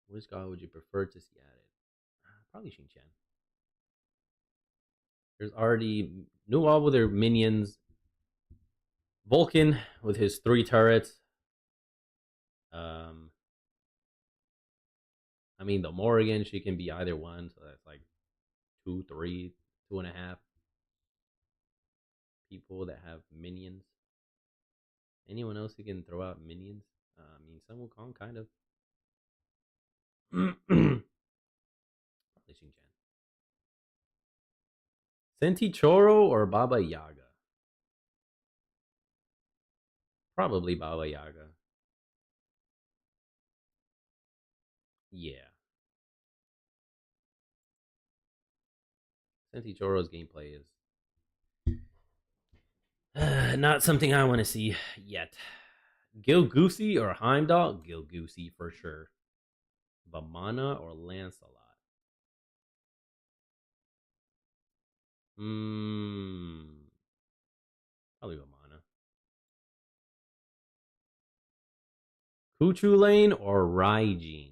Which guy would you prefer to see added? Probably Xing Qian. There's already Nual with their minions. Vulcan with his 3 turrets. I mean, the Morrigan, she can be either one, so that's like 2, 3, 2.5 people that have minions. Anyone else who can throw out minions? I mean, Sun Wukong, kind of. Probably Xing Qian. Sentichoro or Baba Yaga? Probably Baba Yaga. Yeah. Sentichoro's gameplay is not something I want to see yet. Gilgoosey or Heimdall? Gilgoosey for sure. Vamana or Lancelot? Probably Vamana. Kuchu Lane or Raijin?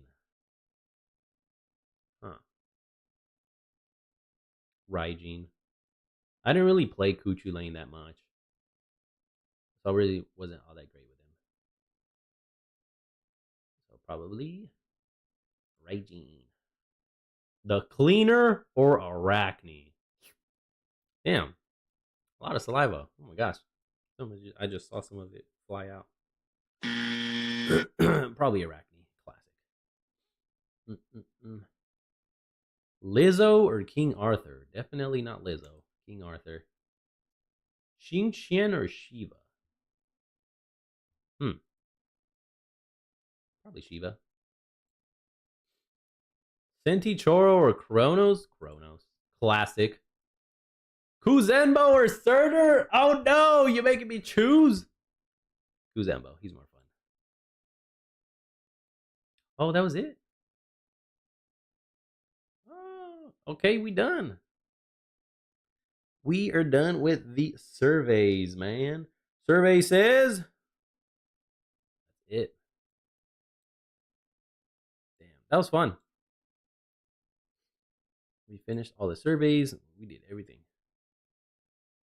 Raijin. I didn't really play Kuchu Lane that much, so I really wasn't all that great with him. So probably Raijin. The Cleaner or Arachne? Damn. A lot of saliva. Oh my gosh. I just saw some of it fly out. Probably Arachne. Classic. Lizzo or King Arthur? Definitely not Lizzo. King Arthur. Xing Qian or Shiva? Probably Shiva. Sentichoro or Kronos? Kronos. Classic. Kuzenbo or Surtur? Oh no, you're making me choose. Kuzenbo, he's more fun. Oh, that was it? Oh, okay, we done. We are done with the surveys, man. Survey says that's it. Damn, that was fun. We finished all the surveys. We did everything.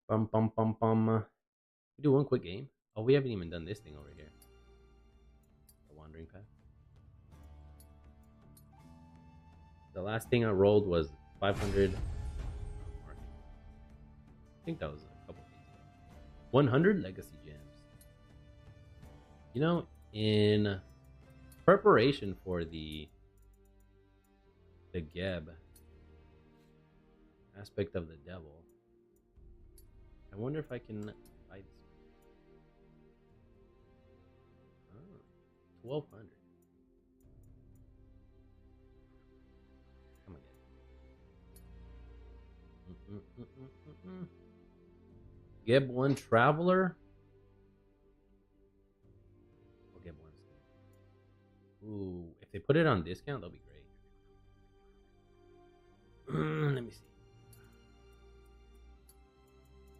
We do one quick game. Oh, we haven't even done this thing over here. The Wandering Path. The last thing I rolled was 500. I think that was a couple days ago. 100 legacy gems. You know, in preparation for the Geb aspect of the devil, I wonder if I can buy this. Oh, 1,200. Come again. Get one traveler. We'll get one. Ooh, if they put it on discount, that'll be great. Let me see.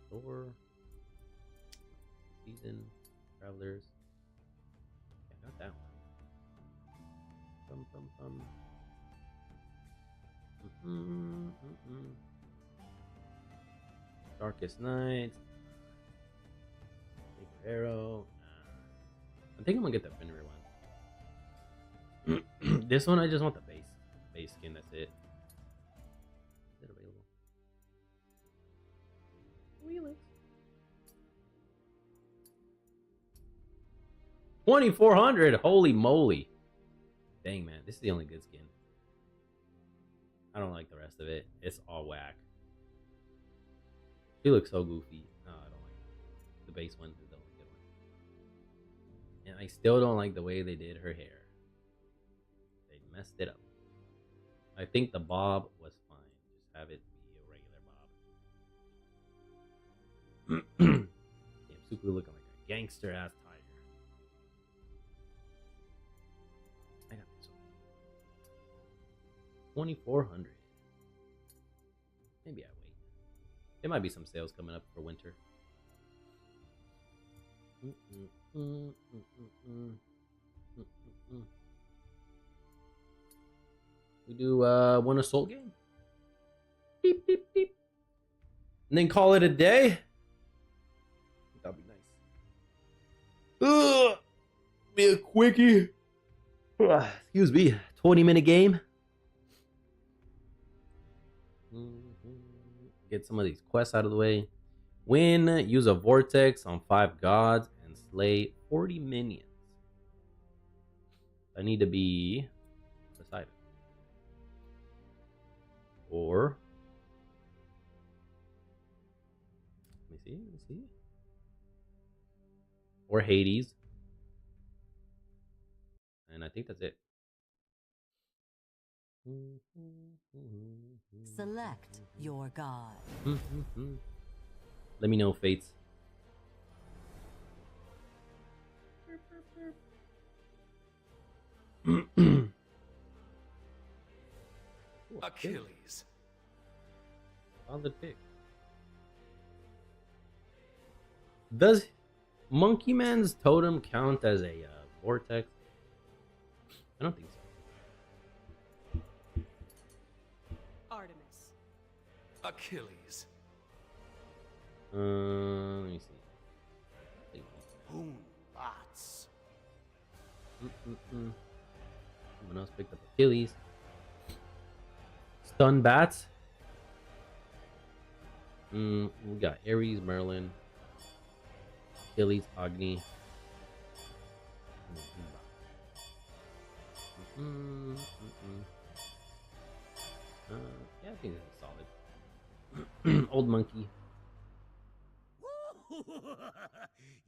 Store. Season. Travelers. Yeah, I got that one. Darkest Night. Paper Arrow. I think I'm gonna get the Fenrir one. This one I just want the base skin, that's it. Is it available? Wheelix. 2,400. Holy moly. Dang, man, this is the only good skin. I don't like the rest of it. It's all whack. She looks so goofy. No, I don't like it. The base one is the only good one. And I still don't like the way they did her hair. They messed it up. I think the bob was fine. Just have it be a regular bob. Damn, Suku looking like a gangster ass tiger. I got this one. 2,400. Maybe I wait. There might be some sales coming up for winter. We do one assault game. Beep beep beep. And then call it a day. That'd be nice. Ugh. Be a quickie. Excuse me. 20-minute game. Get some of these quests out of the way. Win, use a vortex on 5 gods and slay 40 minions. I need to be Poseidon. Or let me see. Or Hades. And I think that's it. Select your god. Let me know, Fates. Achilles. Solid pick. Does Monkey Man's totem count as a vortex? I don't think so. Artemis. Achilles. Let me see. Hoon bots. Someone else picked up Achilles. Stun bats. We got Ares, Merlin, Achilles, Agni. Yeah, I think that's solid. Old monkey.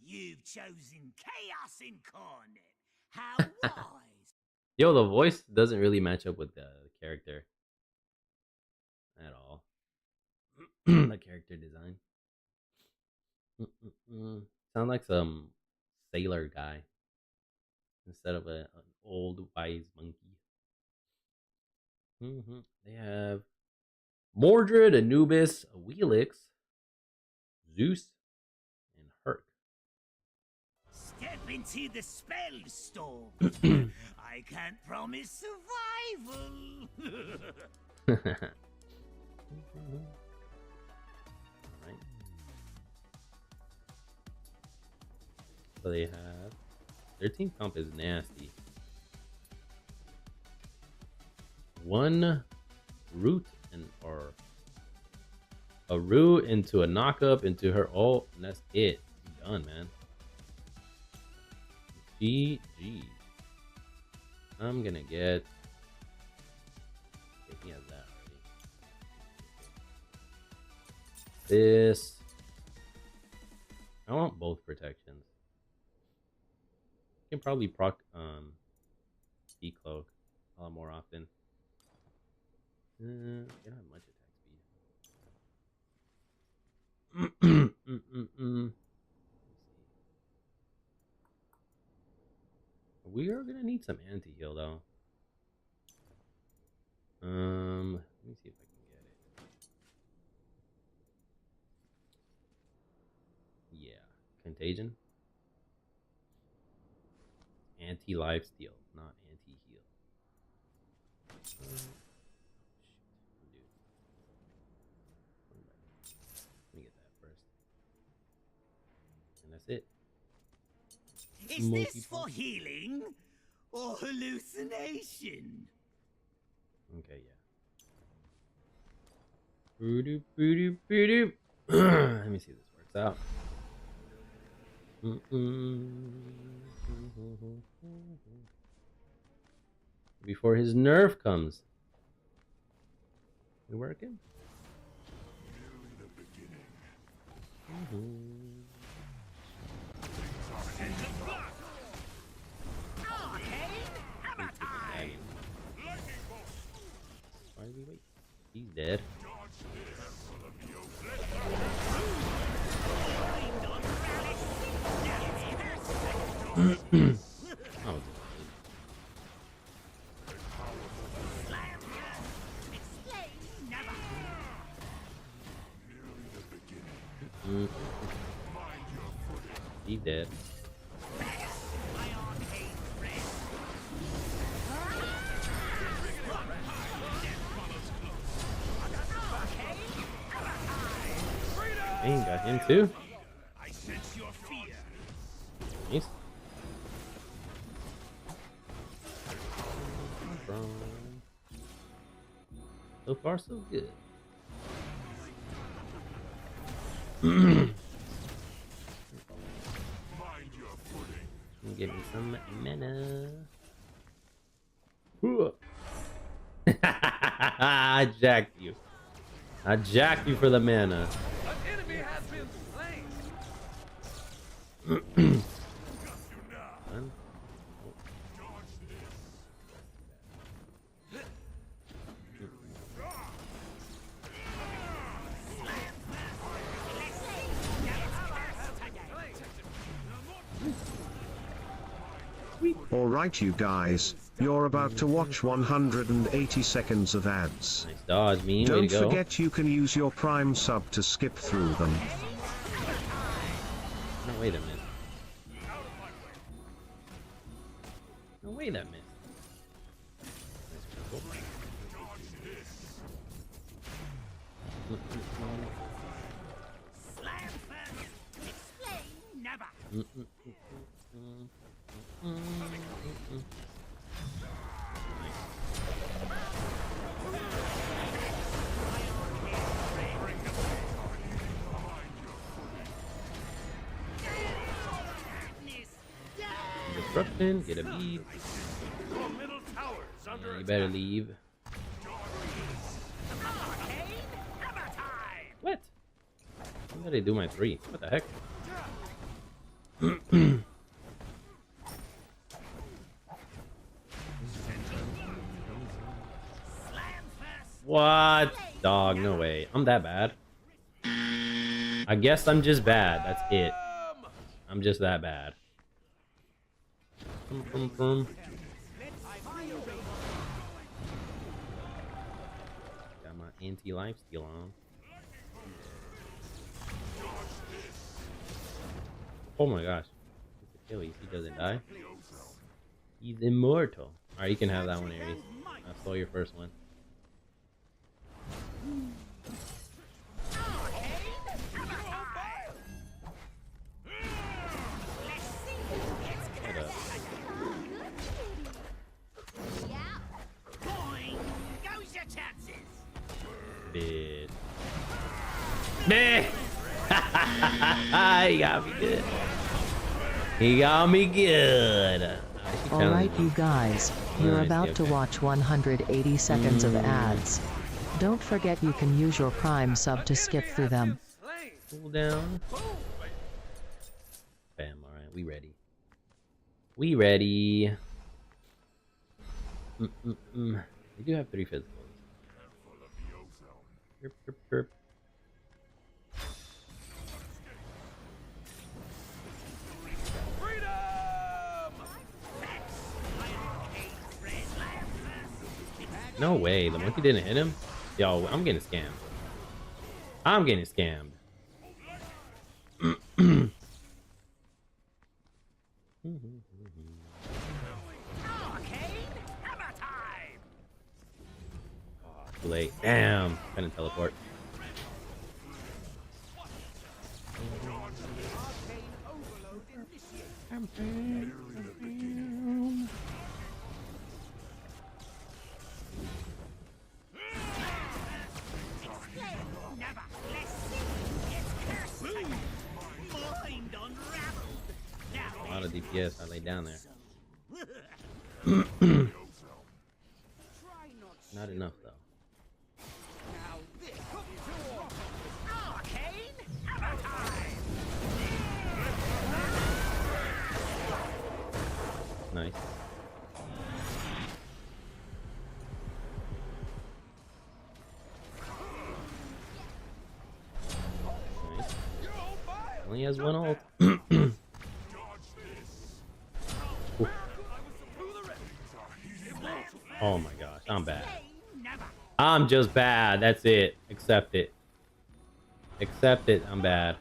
You've chosen chaos incarnate. How wise. Yo, the voice doesn't really match up with the character at all. The character design. Sound like some sailor guy instead of an old wise monkey. They have Mordred, Anubis, Wheelix, Zeus, and Herc. Step into the spell storm. I can't promise survival. Alright. So they have their team comp is nasty. 1 root or a root into a knockup into her ult, and that's it. Done, man. GG. I'm gonna get. Okay, he has that already. This. I want both protections. I can probably proc decloak a lot more often. You don't have much attack speed. We are gonna need some anti-heal though. Let me see if I can get it. Yeah, contagion. Anti-life steal, not anti-heal. Let me get that first. And that's it. Is this for healing or hallucination? Okay, yeah. Let me see if this works out. Before his nerf comes. You working? Why did we wait? He's dead. Oh. He's dead. Dang, got him too. I sense your fear. Nice. So far, so good. Give me some mana. I jacked you. I jacked you for the mana. An enemy has been slain. Alright you guys, you're about to watch 180 seconds of ads. Nice dodge, me. Don't forget you can use your Prime sub to skip through them. No, wait a minute. No, wait a minute. Disruption, get a bead. You better leave. What? When did I do my 3? What the heck? What? Dog, no way. I'm that bad. I guess I'm just bad. That's it. I'm just that bad. Got my anti-life steal on. Oh my gosh. Achilles, he doesn't die. He's immortal. Alright, you can have that one, Ares. I stole your first one. Bitch. Meh! He got me good. He got me good. Alright you guys, you're about to watch 180 seconds of ads. Don't forget you can use your Prime sub to skip through them. Cool down. Bam. All right, we ready. We ready. We do have 3 physicals. Herp, herp, herp. No way, the monkey didn't hit him? Yo, I'm getting scammed. I'm getting scammed. Oh, too late. Damn. Couldn't teleport. A lot of DPS I laid down there. Not enough though. Nice. Nice. Only has one ult. Oh my gosh, I'm bad. I'm just bad. That's it. Accept it. Accept it. I'm bad.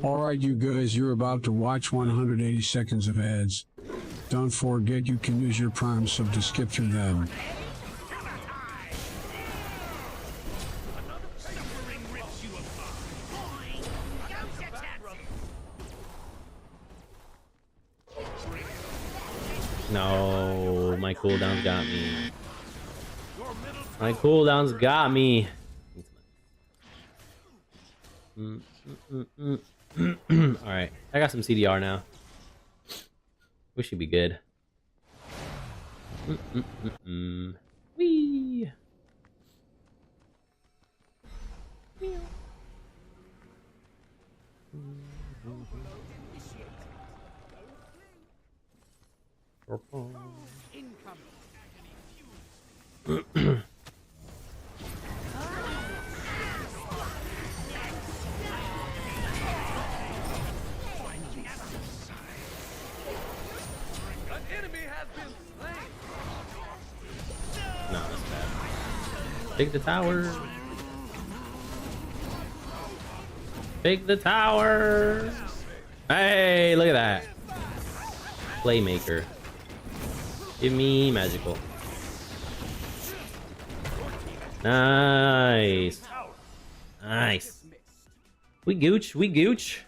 Alright, you guys, you're about to watch 180 seconds of ads. Don't forget you can use your Prime sub to skip through them. No, my cooldowns got me. My cooldowns got me. Alright, I got some CDR now. We should be good. Whee! No, that's bad. Take the tower. Take the tower. Hey, look at that. Playmaker. Give me magical. Nice. Nice. We gooch. We gooch.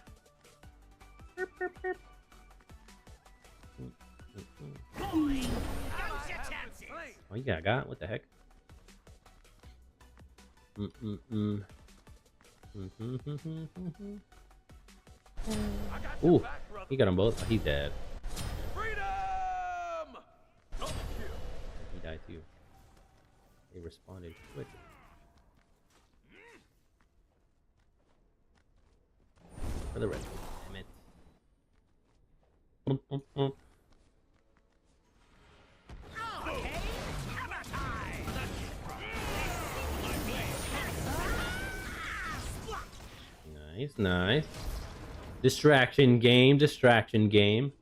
Oh, you got? What the heck? Ooh, he got them both. Oh, he's dead. He died too. They responded quick. For the red. Damn it. Nice, nice. Distraction game, distraction game.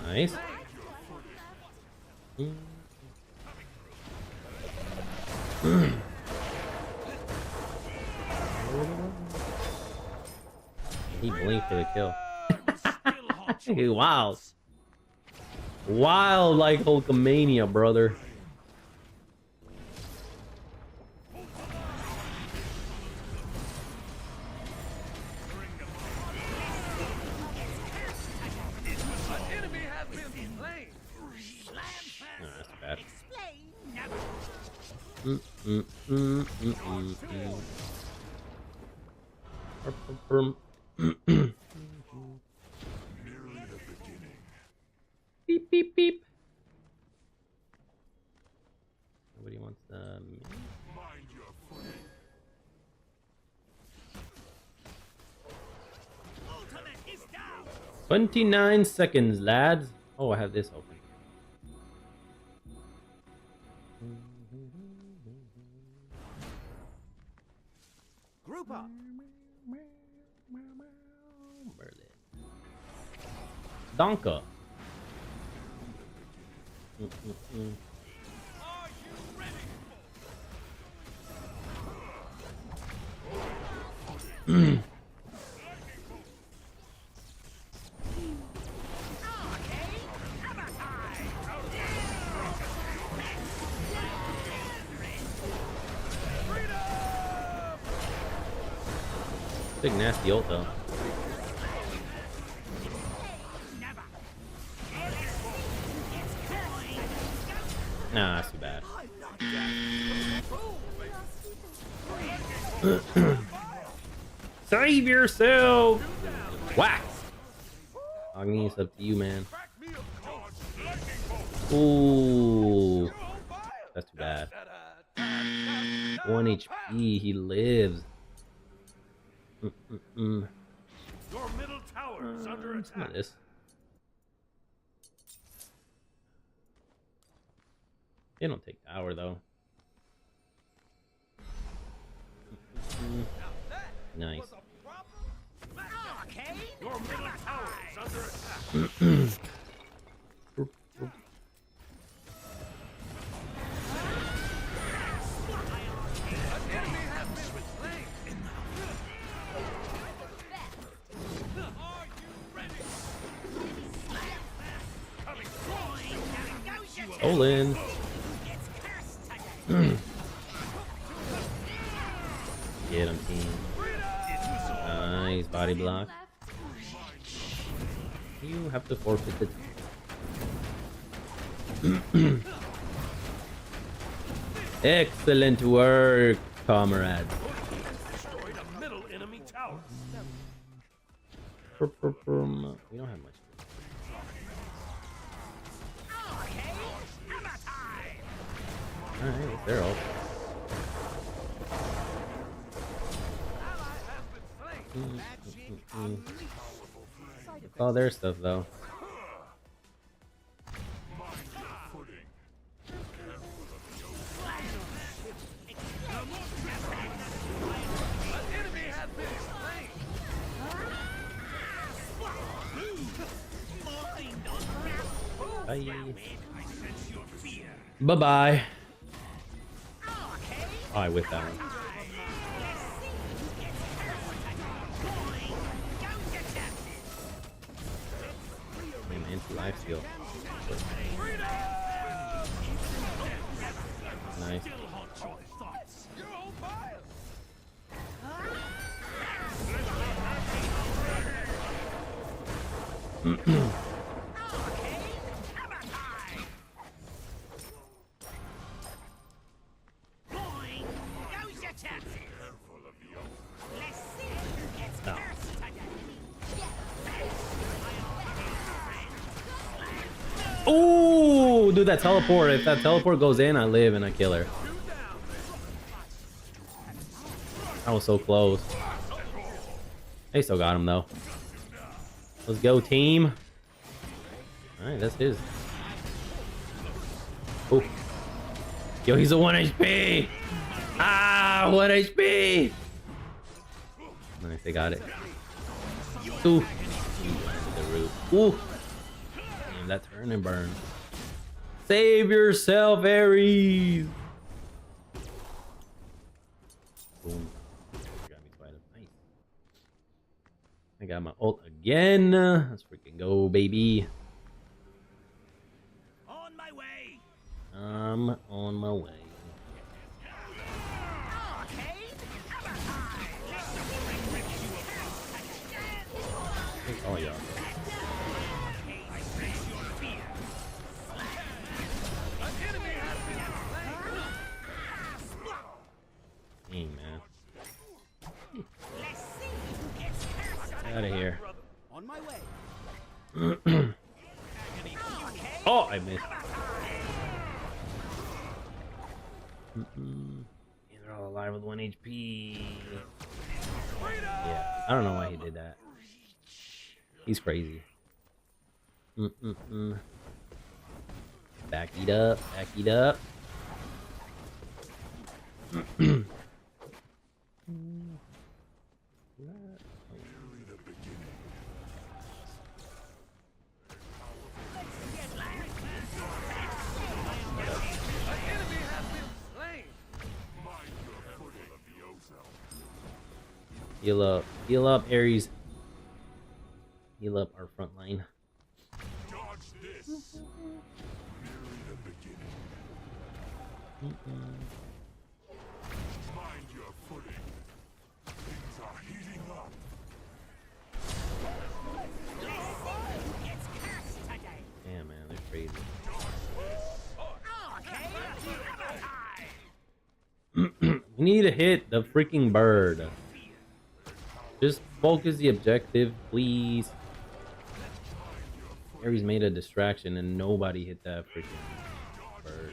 Nice. He blinked for the kill. Wild. Wild like Hulkamania, brother. Beep beep beep. Nobody wants the. 29 seconds, lads. Oh, I have this open. Group up. Donka. Big nasty ult though. Nah, that's too bad. Save yourself! Whack! Agni, it's up to you, man. Ooh, that's too bad. 1 HP, he lives. Your middle tower is under attack. Some of this. They don't take tower though. Nice. Your middle tower is under attack. Olin. Get him, team. Nice body block. You have to forfeit it. Excellent work, comrades. Destroyed a middle enemy tower. We don't have much. Alright, they're all. It's all their stuff though. Bye. Bye bye. Oh, I whiffed that one. Man, anti-life steal. Nice. Ooh, dude, that teleport. If that teleport goes in, I live and I kill her. I was so close. They still got him though. Let's go, team. Alright, that's his. Oh. Yo, he's a 1 HP. Ah, 1 HP. Nice, they got it. Ooh. The roof. Ooh. Damn, that turn and burn. Save yourself, Ares. Boom. Got me quite a nice. I got my ult again. Let's freaking go, baby. On my way. I'm on my way. Oh yeah. They're all alive with 1 HP. Yeah, I don't know why he did that. He's crazy. Back it up, back it up. Heal up, Ares. Heal up our front line. Mind your footing. Things are heating up. Damn, man, they're crazy. We need to hit the freaking bird. Just focus the objective, please. Ares made a distraction and nobody hit that freaking bird.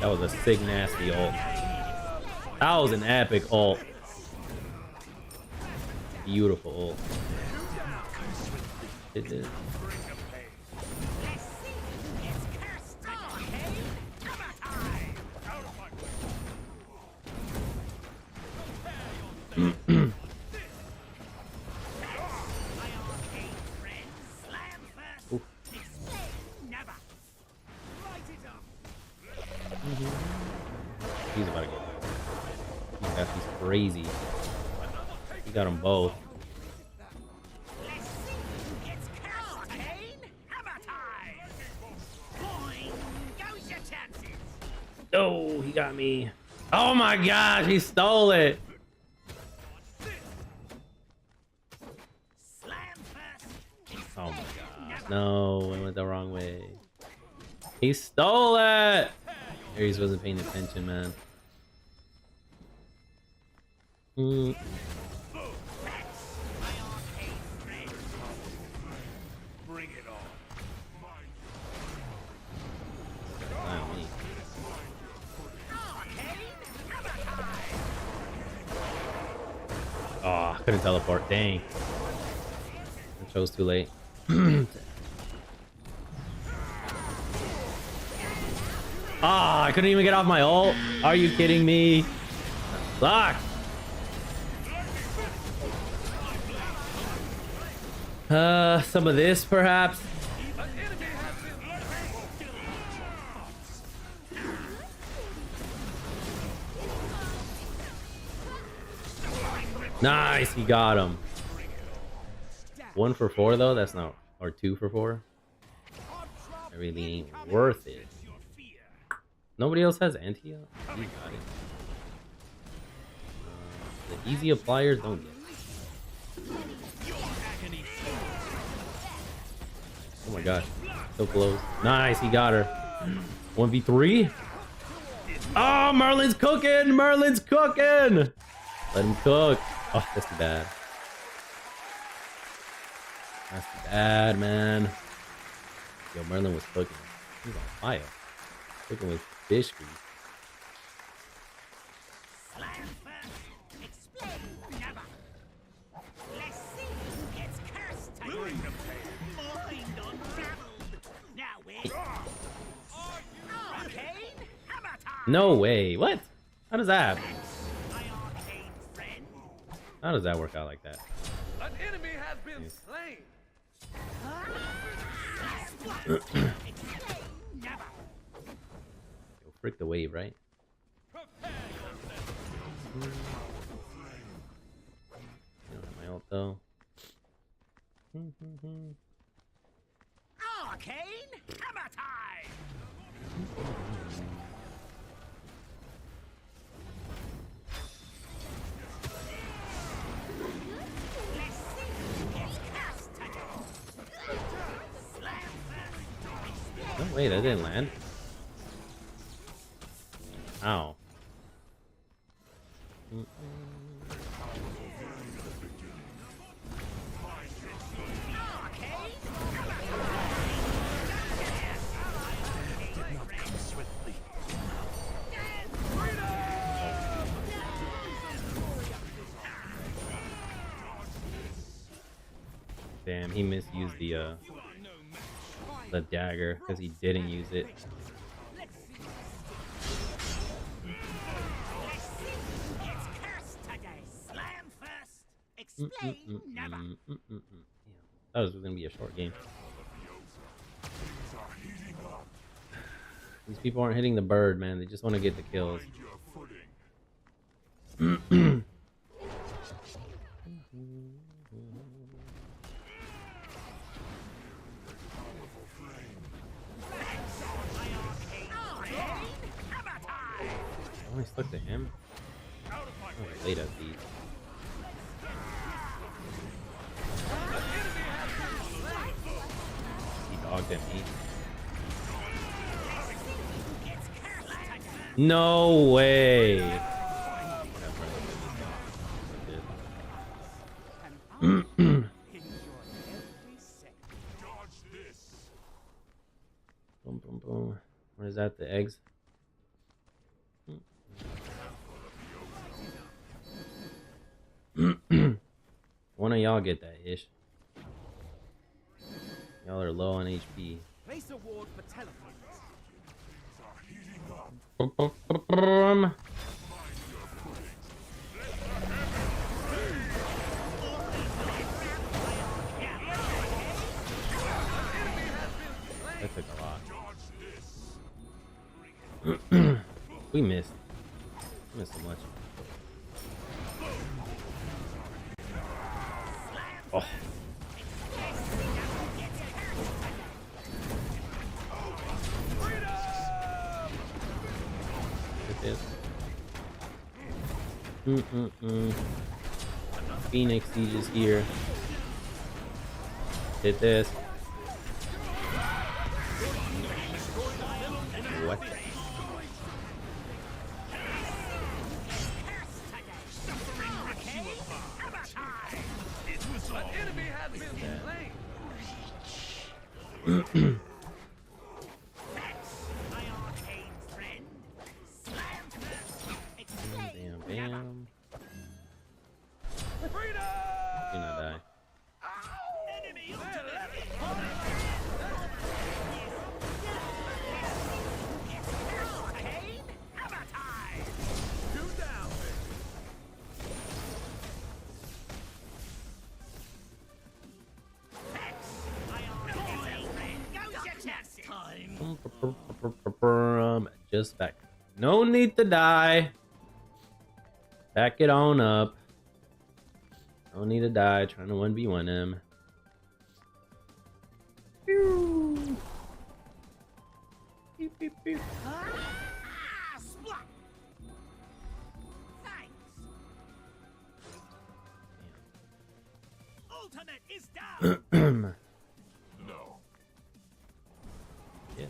That was a sick, nasty ult. That was an epic ult. Beautiful ult. It did. He's about to get. He's crazy. He got them both. Oh, he got me. Oh my gosh, he stole it. Oh my gosh. No, I went the wrong way. He stole it. Ares wasn't paying attention, man. Bring it on. Oh, I couldn't teleport. Dang. I chose too late. Ah, I couldn't even get off my ult. Are you kidding me? Fuck. Some of this, perhaps. Nice, he got him. 1 for 4 though. That's not, or 2 for 4. That really ain't worth it. Nobody else has anti. You got it. The easy appliers don't get it. Oh my gosh, so close. Nice, he got her. 1v3. Oh, Merlin's cooking. Merlin's cooking. Let him cook. Oh, that's too bad. That's too bad, man. Yo, Merlin was cooking. He was on fire. Cooking with fish grease. No way. What? How does that happen? How does that work out like that? An enemy has been slain. Yo, frick the wave, right? My ult though. Arcane hammer time. No, wait, I didn't land. Ow. Damn, he misused the dagger because he didn't use it. That was gonna be a short game. These people aren't hitting the bird, man. They just want to get the kills. I only stuck to him. Oh, late at these. He dogged at me. No way. Boom, boom, boom. What is that? The eggs? One of y'all get that ish. Y'all are low on HP. Place a ward for teleports. That took a lot. We missed. We missed so much. Oh. This. Phoenix Siege is here. Hit this. What? Bam. You're not die. Just back. No need to die. Back it on up. No need to die. Trying to 1v1 him. Pew. Beep, beep, beep. Ultimate is down. No. Yes.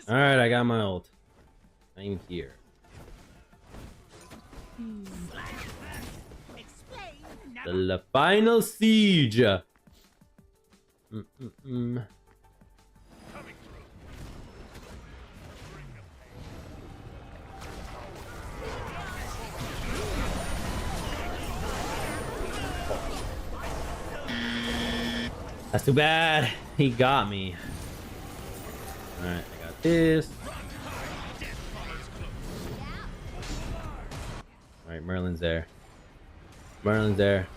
Alright, I got my ult. I'm here. The final siege. That's too bad. He got me. Alright, I got this. Alright, Merlin's there. Merlin's there.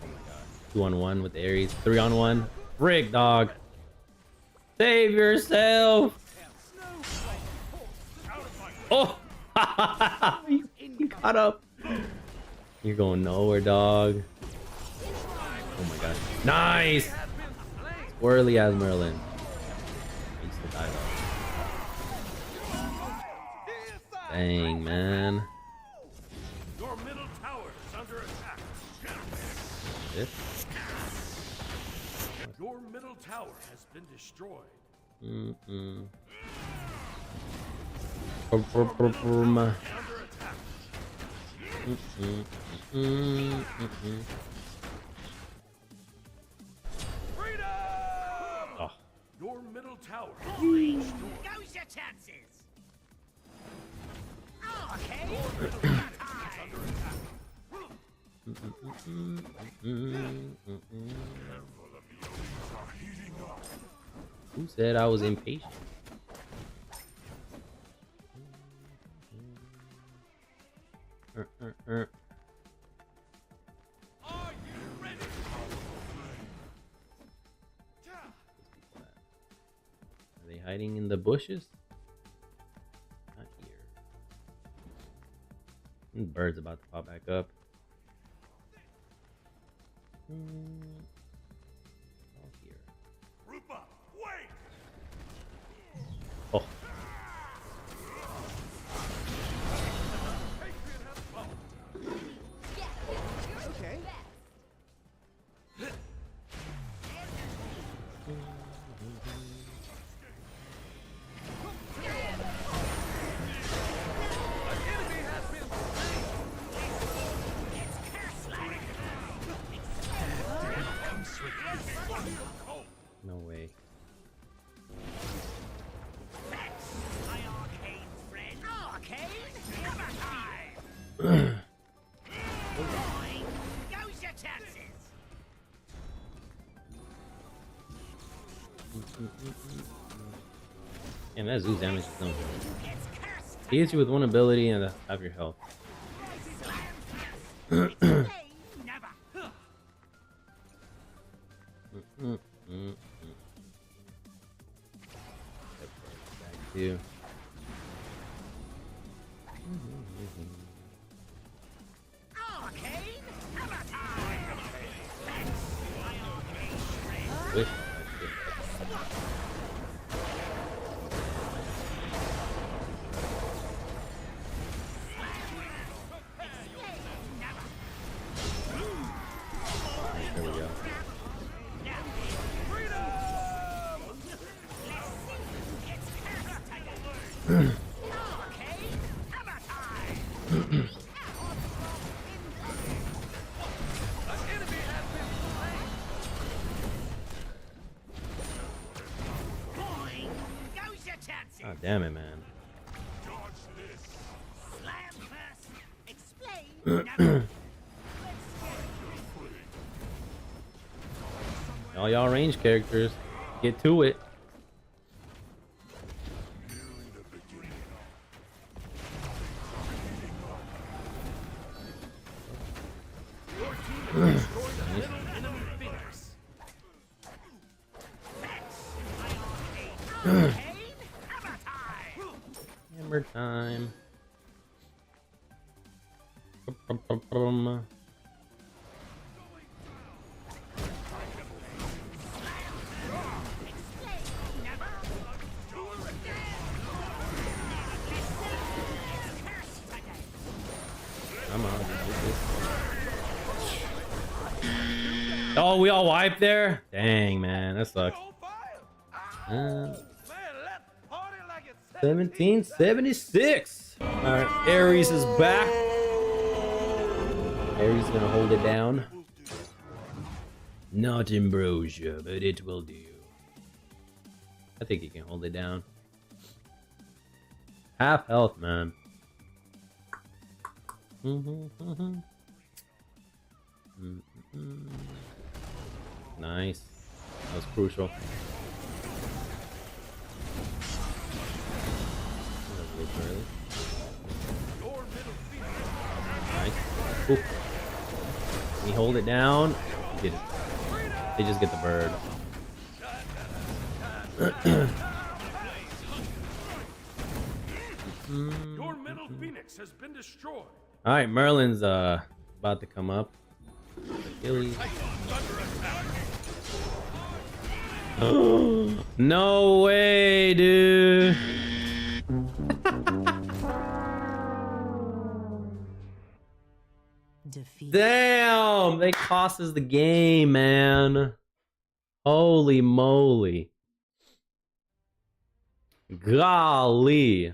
Oh my god. 2-on-1 with the Ares. 3-on-1. Frick, dog. Save yourself. Oh! You caught up. You're going nowhere, dog. Oh my god. Nice! Squirrely as Merlin. He needs to die though. Dang, man. Your middle tower is under attack. This? Your middle tower has been destroyed. Oh. Your middle tower. Goes your chances. Okay. Who said I was impatient? Are you ready? Are they hiding in the bushes? Not here. The bird's about to pop back up. All here. Group up. Wait. Oh. Okay. No way. My arcane friend. Arcane? Hammer time. Goes your chances. And that Zoo's damage is no. He hits you with one ability and half your health. Back to. Arcane? Hammer time. My arcane friend. Wish. There we go. Oh, damn it, man. All y'all range characters, get to it. Hammer time. Come on. Oh, we all wiped there? Dang, man. That sucks. 1776. Alright, Ares is back. Ares is gonna hold it down. Not ambrosia, but it will do. I think he can hold it down. Half health, man. Nice. That was crucial. Nice. Oop. Can you hold it down? Get it. They just get the bird. Your middle phoenix has been destroyed. All right, Merlin's about to come up. Achilles. No way, dude. Damn, they cost us the game, man. Holy moly. Golly.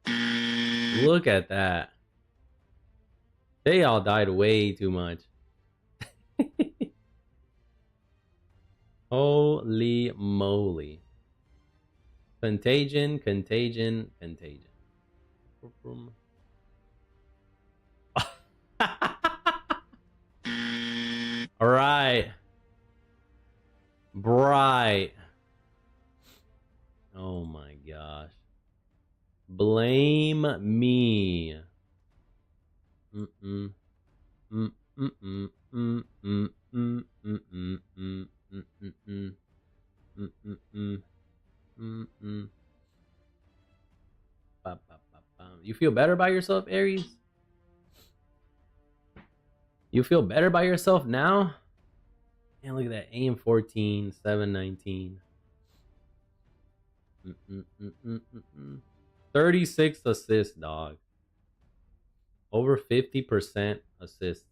Look at that. They all died way too much. Holy moly. Contagion, contagion, contagion. All right. Bright. Oh my gosh. Blame me. Mm-mm. Mm-mm. Mm-mm. Mm-mm. Mm-mm. Mm-mm. Mm-mm. Mm-mm. Mm-mm. You feel better by yourself, Aries? You feel better by yourself now? And look at that. Aim 14, 719. 36 assists, dog. Over 50% assists.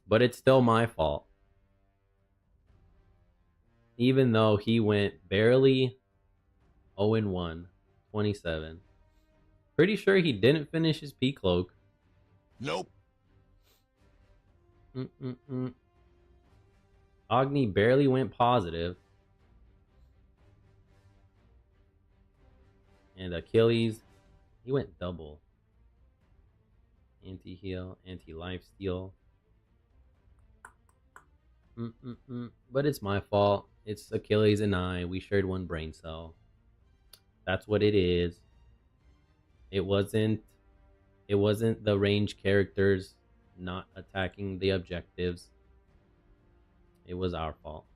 But it's still my fault. Even though he went barely 0-1, 27. Pretty sure he didn't finish his P-Cloak. Nope. Agni barely went positive. And Achilles, he went double. Anti-heal, anti-life steal. But it's my fault. It's Achilles and I. We shared one brain cell. That's what it is. It wasn't the range characters not attacking the objectives. It was our fault.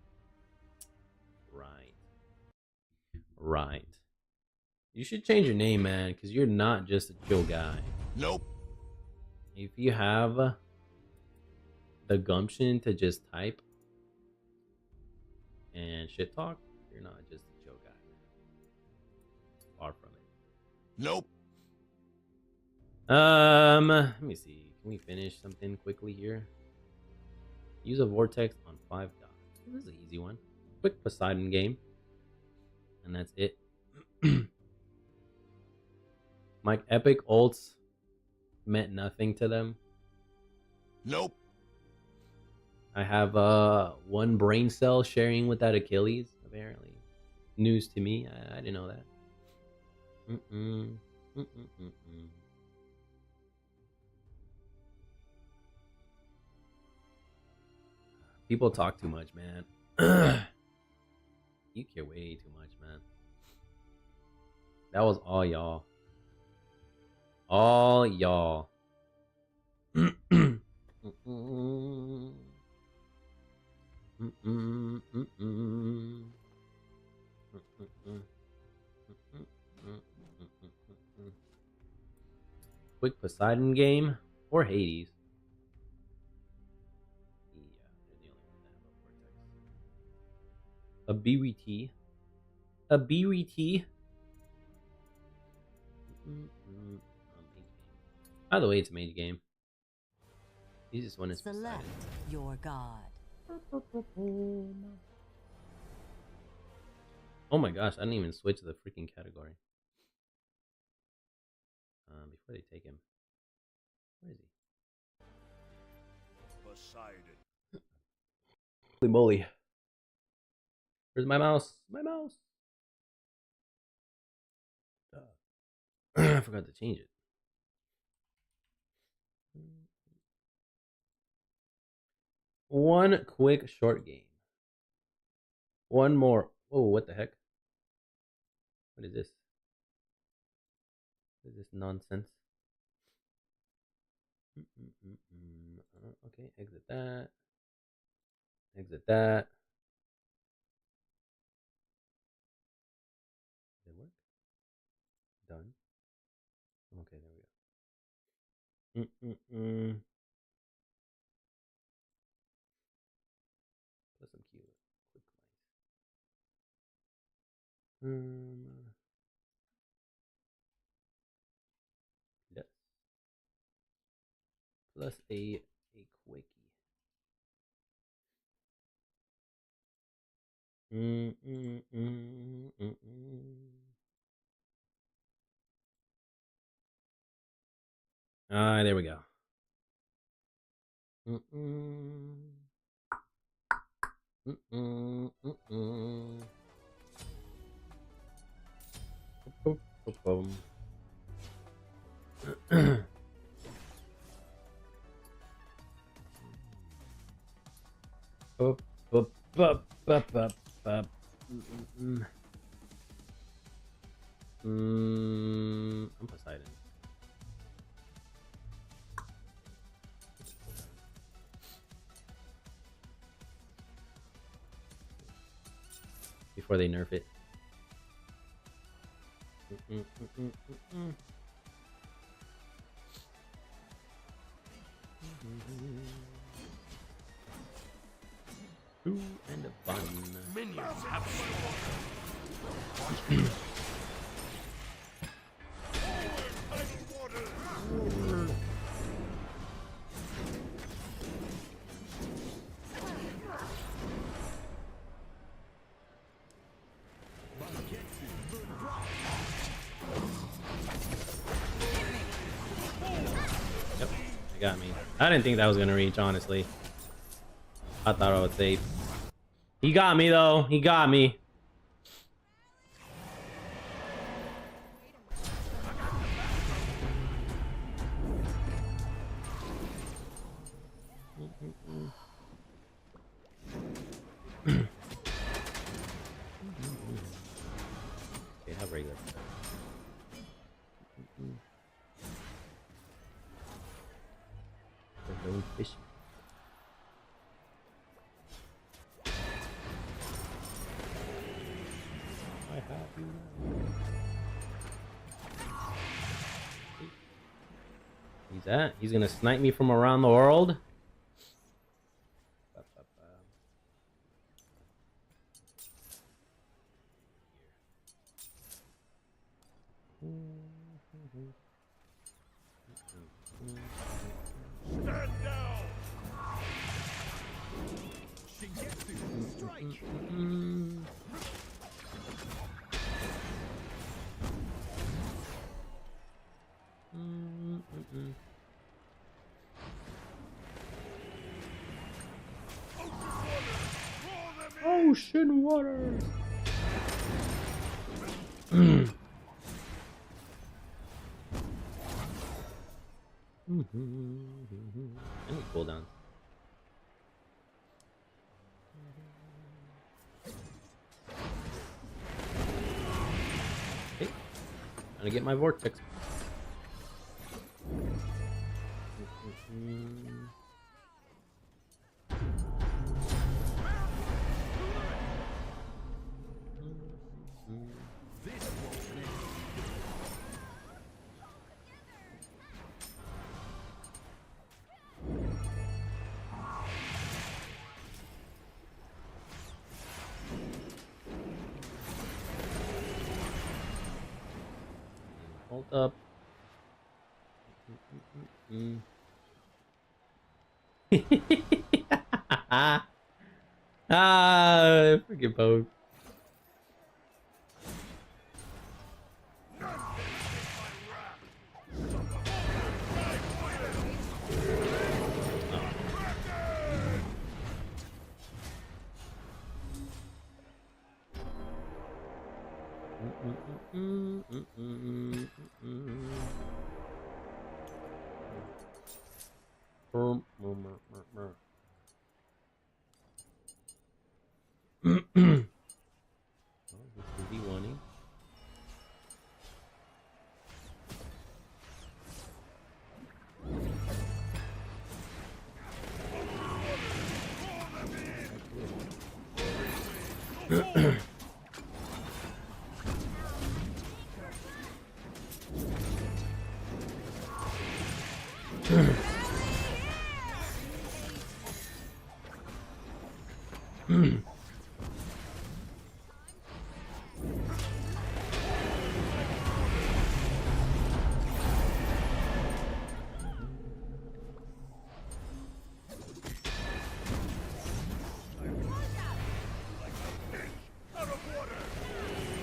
Right. Right. You should change your name, man, because you're not just a chill guy. Nope. If you have the gumption to just type and shit talk, you're not just a chill guy. Far from it. Nope. Let me see. Can we finish something quickly here? Use a vortex on 5 dots. This is an easy one. Quick Poseidon game. And that's it. My epic ults meant nothing to them. Nope. I have one brain cell sharing with that Achilles, apparently. News to me. I didn't know that. People talk too much, man. You care way too much, man. That was all y'all. All y'all. Quick Poseidon game or Hades. A BWT. A BWT. By the way, it's a mage game. You just want to select your god. Oh my gosh, I didn't even switch the freaking category. Before they take him. Where is he? Poseidon. Holy moly. Where's my mouse? My mouse. I forgot to change it. One quick short game. One more. Oh, what the heck? What is this? What is this nonsense? Okay, exit that. Exit that. Did it work? Done. Okay, there we go. Put some key quick lines. Yes. Plus a quickie. There we go. Mm-mm. Mm-mm. Mm-mm. Boop, boop, boop, boom. Up, up, up, up, up, up. I'm Poseidon. Before they nerf it. Two and a bun. Minions have Yep, they got me. I didn't think that was gonna reach, honestly. I thought I would save. He got me though. He got me. Okay, have regular. We're going fishing. He's at. He's gonna snipe me from around the world. stand down. Strike. Ocean water. I need cooldowns. Okay, I'm gonna get my vortex. Hold up. Freaking pose.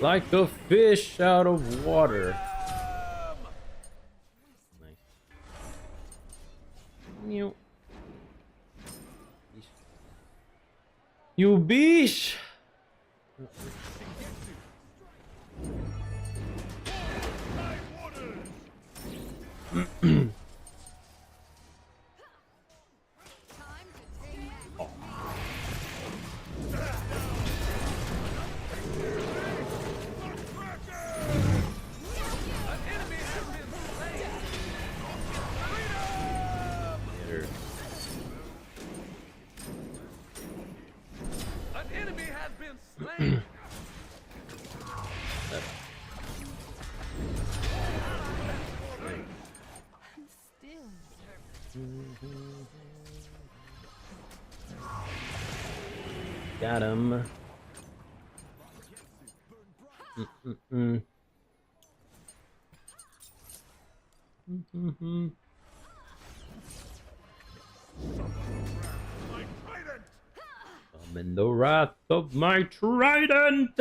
Like a fish out of water. Nice. You bish. Got him. I'm in the wrath of my trident.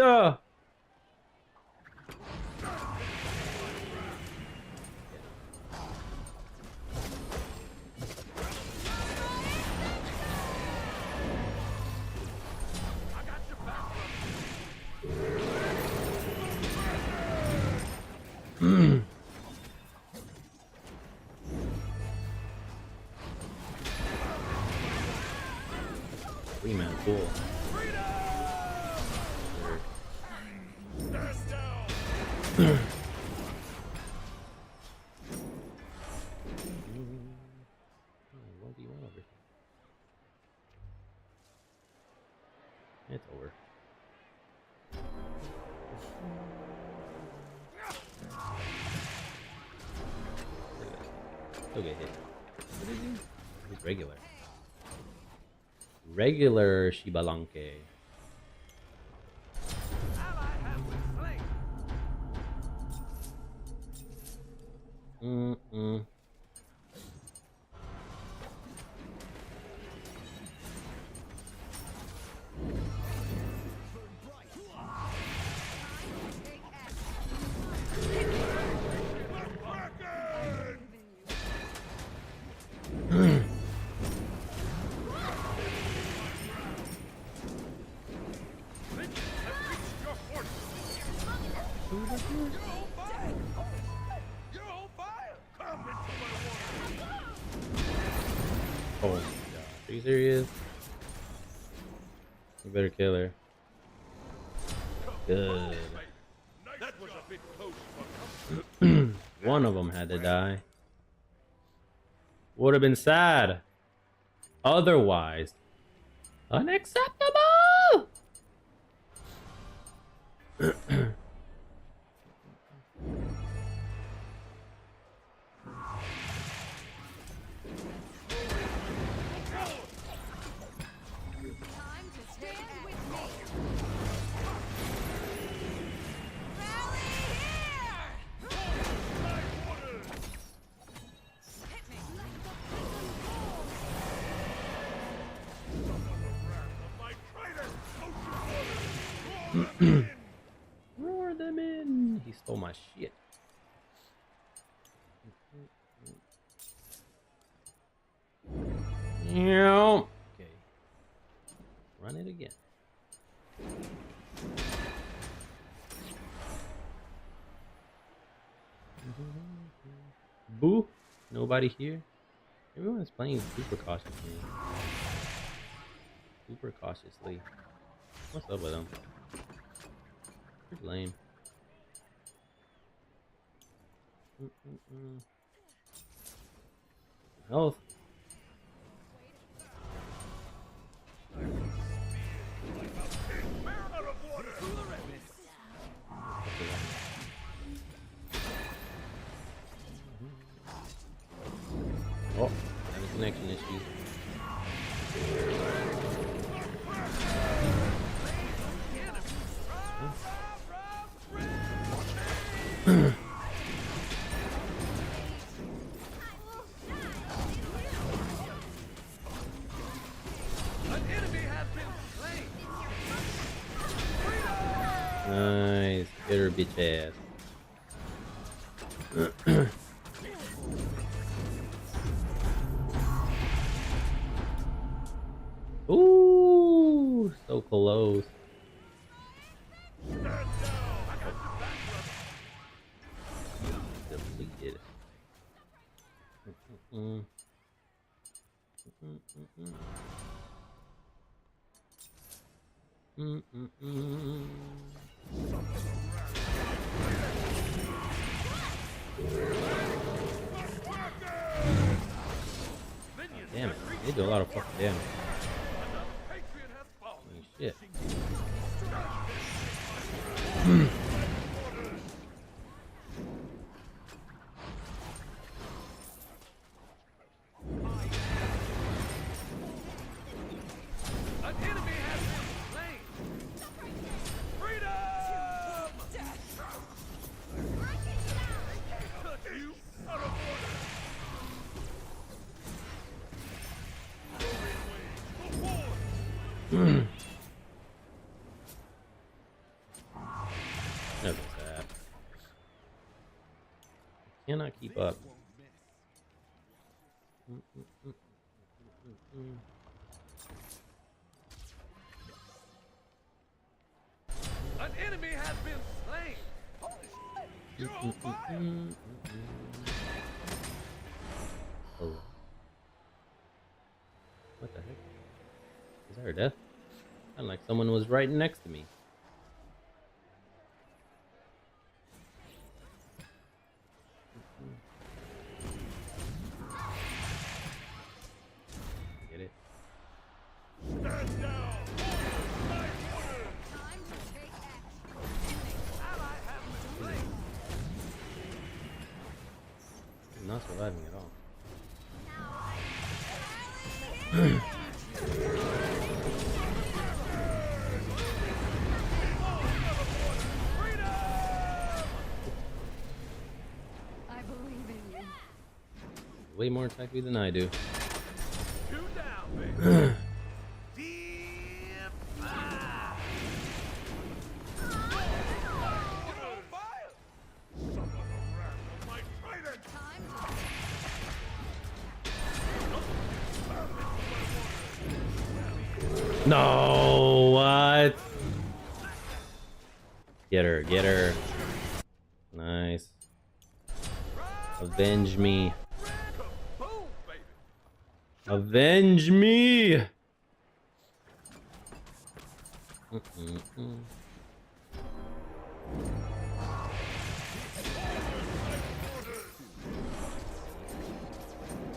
Man, cool. What do you want over here? It's over. Still get hit. What is he? He's regular. Regular Shibalanke. Oh my god, are you serious? You better kill her. Good. One of them had to die. Would have been sad. Otherwise, unacceptable. Roar them in. He stole my shit. Okay. Run it again. Boo. Nobody here. Everyone's playing super cautiously. Super cautiously. What's up with them? Pretty lame. Health. Oh, having connection issues. Nice, get her bitch ass. close. Deleted. Damn it, they do a lot of fucking damage. Holy shit. Look at that. Cannot keep up. An enemy has been slain. You're on fire. Oh. What the heck? Is that her death? Sounded like someone was right next to me. Get it? Stand down. I'm not surviving at all. I believe in you. Way more attack speed than I do. Two down, baby. No, what? Get her, get her. Nice. Avenge me. Avenge me!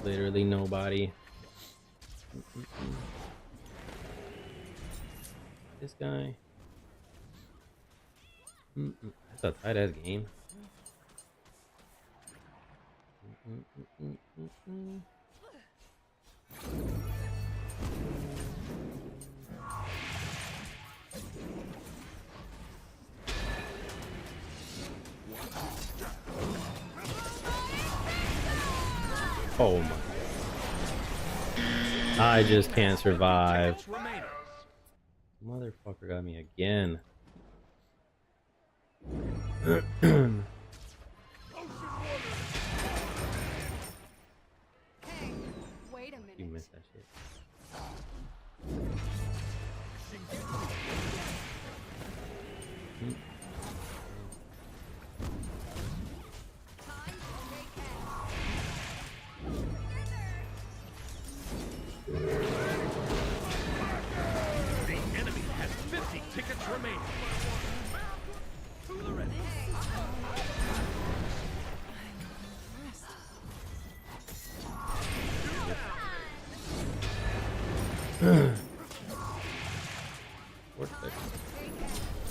Literally nobody. This guy. That's a tight ass game. Oh my. I just can't survive. Motherfucker got me again. Hey, wait a minute. You missed that shit. The enemy has 50 tickets remaining. To the ready.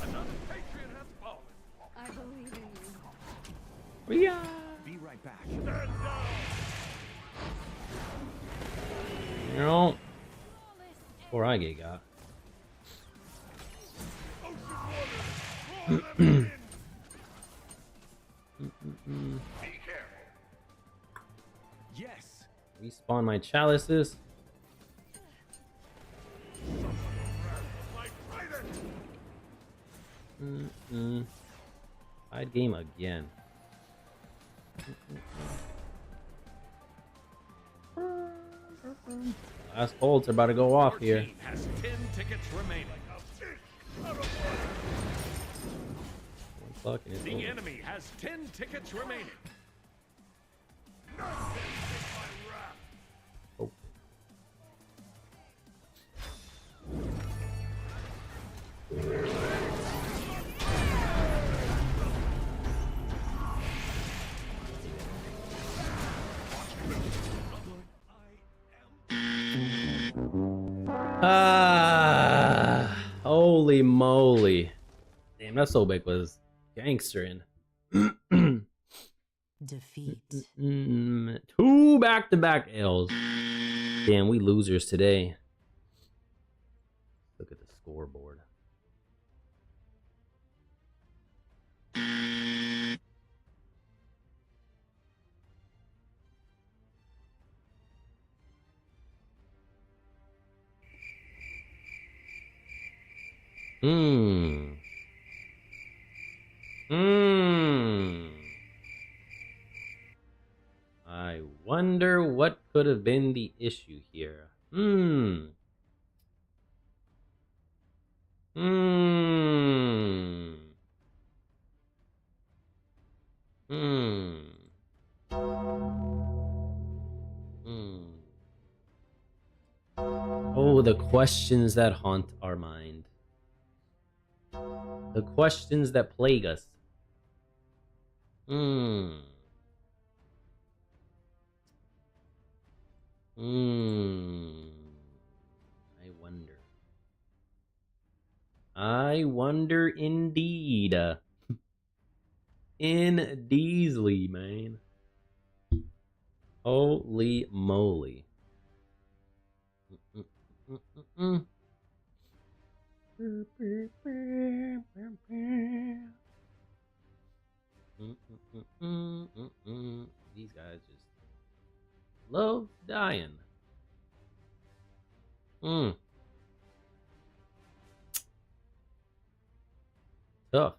Another patriot has fallen. I believe in you. Yeah. Be right back. You know, before I get got. Be careful. Yes. Respawn my chalices. Side game again. Last bolts are about to go off here. Has 10 tickets remaining. Fucking is The over. enemy has 10 tickets remaining. Oh. Holy moly. Damn, that Sobek was gangsterin'. Defeat. 2 back-to-back L's. Damn, we losers today. Look at the scoreboard. I wonder what could have been the issue here. Oh, the questions that haunt our mind. The questions that plague us. I wonder indeed. Indeedly, man. Holy moly. These guys just love dying. Tough.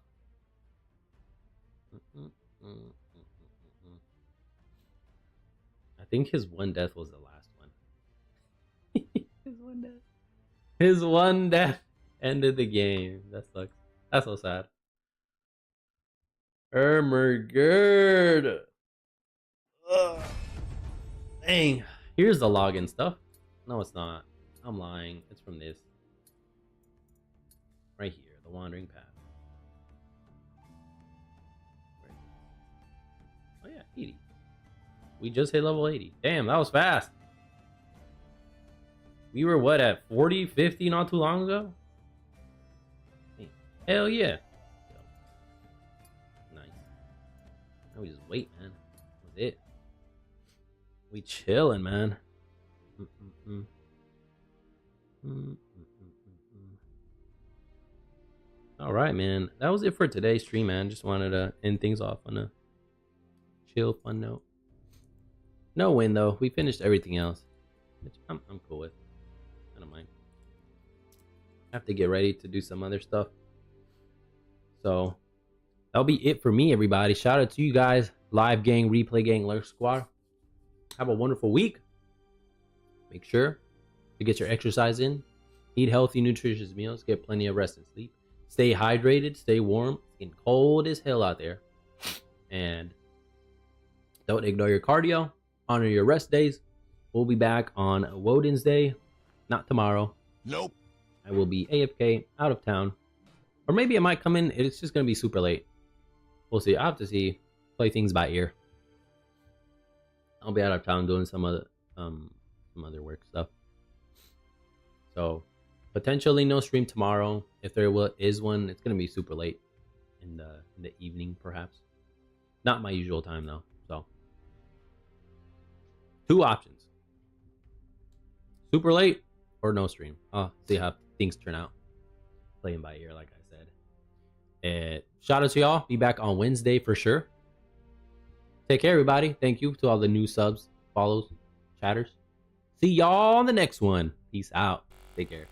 I think his one death was the last one. His one death ended the game. That sucks. That's so sad. Ermergerd. Dang. Here's the login stuff. No, it's not. I'm lying. It's from this. Right here. The Wandering Path. Oh yeah, 80. We just hit level 80. Damn, that was fast. We were what, at 40, 50 not too long ago? Hell yeah. Nice. Now we just wait, man. That's it. We chilling, man. All right, man. That was it for today's stream, man. Just wanted to end things off on a chill, fun note. No win, though. We finished everything else, which I'm cool with. I don't mind. I have to get ready to do some other stuff. So that'll be it for me, everybody. Shout out to you guys. Live gang, replay gang, lurk squad. Have a wonderful week. Make sure to get your exercise in. Eat healthy, nutritious meals. Get plenty of rest and sleep. Stay hydrated. Stay warm. It's getting cold as hell out there. And don't ignore your cardio. Honor your rest days. We'll be back on Woden's Day. Not tomorrow. Nope. I will be AFK, out of town. Or maybe I might come in. It's just going to be super late. We'll see. I'll have to see. Play things by ear. I'll be out of town doing some other work stuff. So potentially no stream tomorrow. If there is one, it's going to be super late in the evening, perhaps. Not my usual time though. So 2 options: super late or no stream. I'll see how things turn out. Playing by ear, like I said. Shout out to y'all. Be back on Wednesday for sure. Take care, everybody. Thank you to all the new subs, follows, chatters. See y'all on the next one. Peace out. Take care.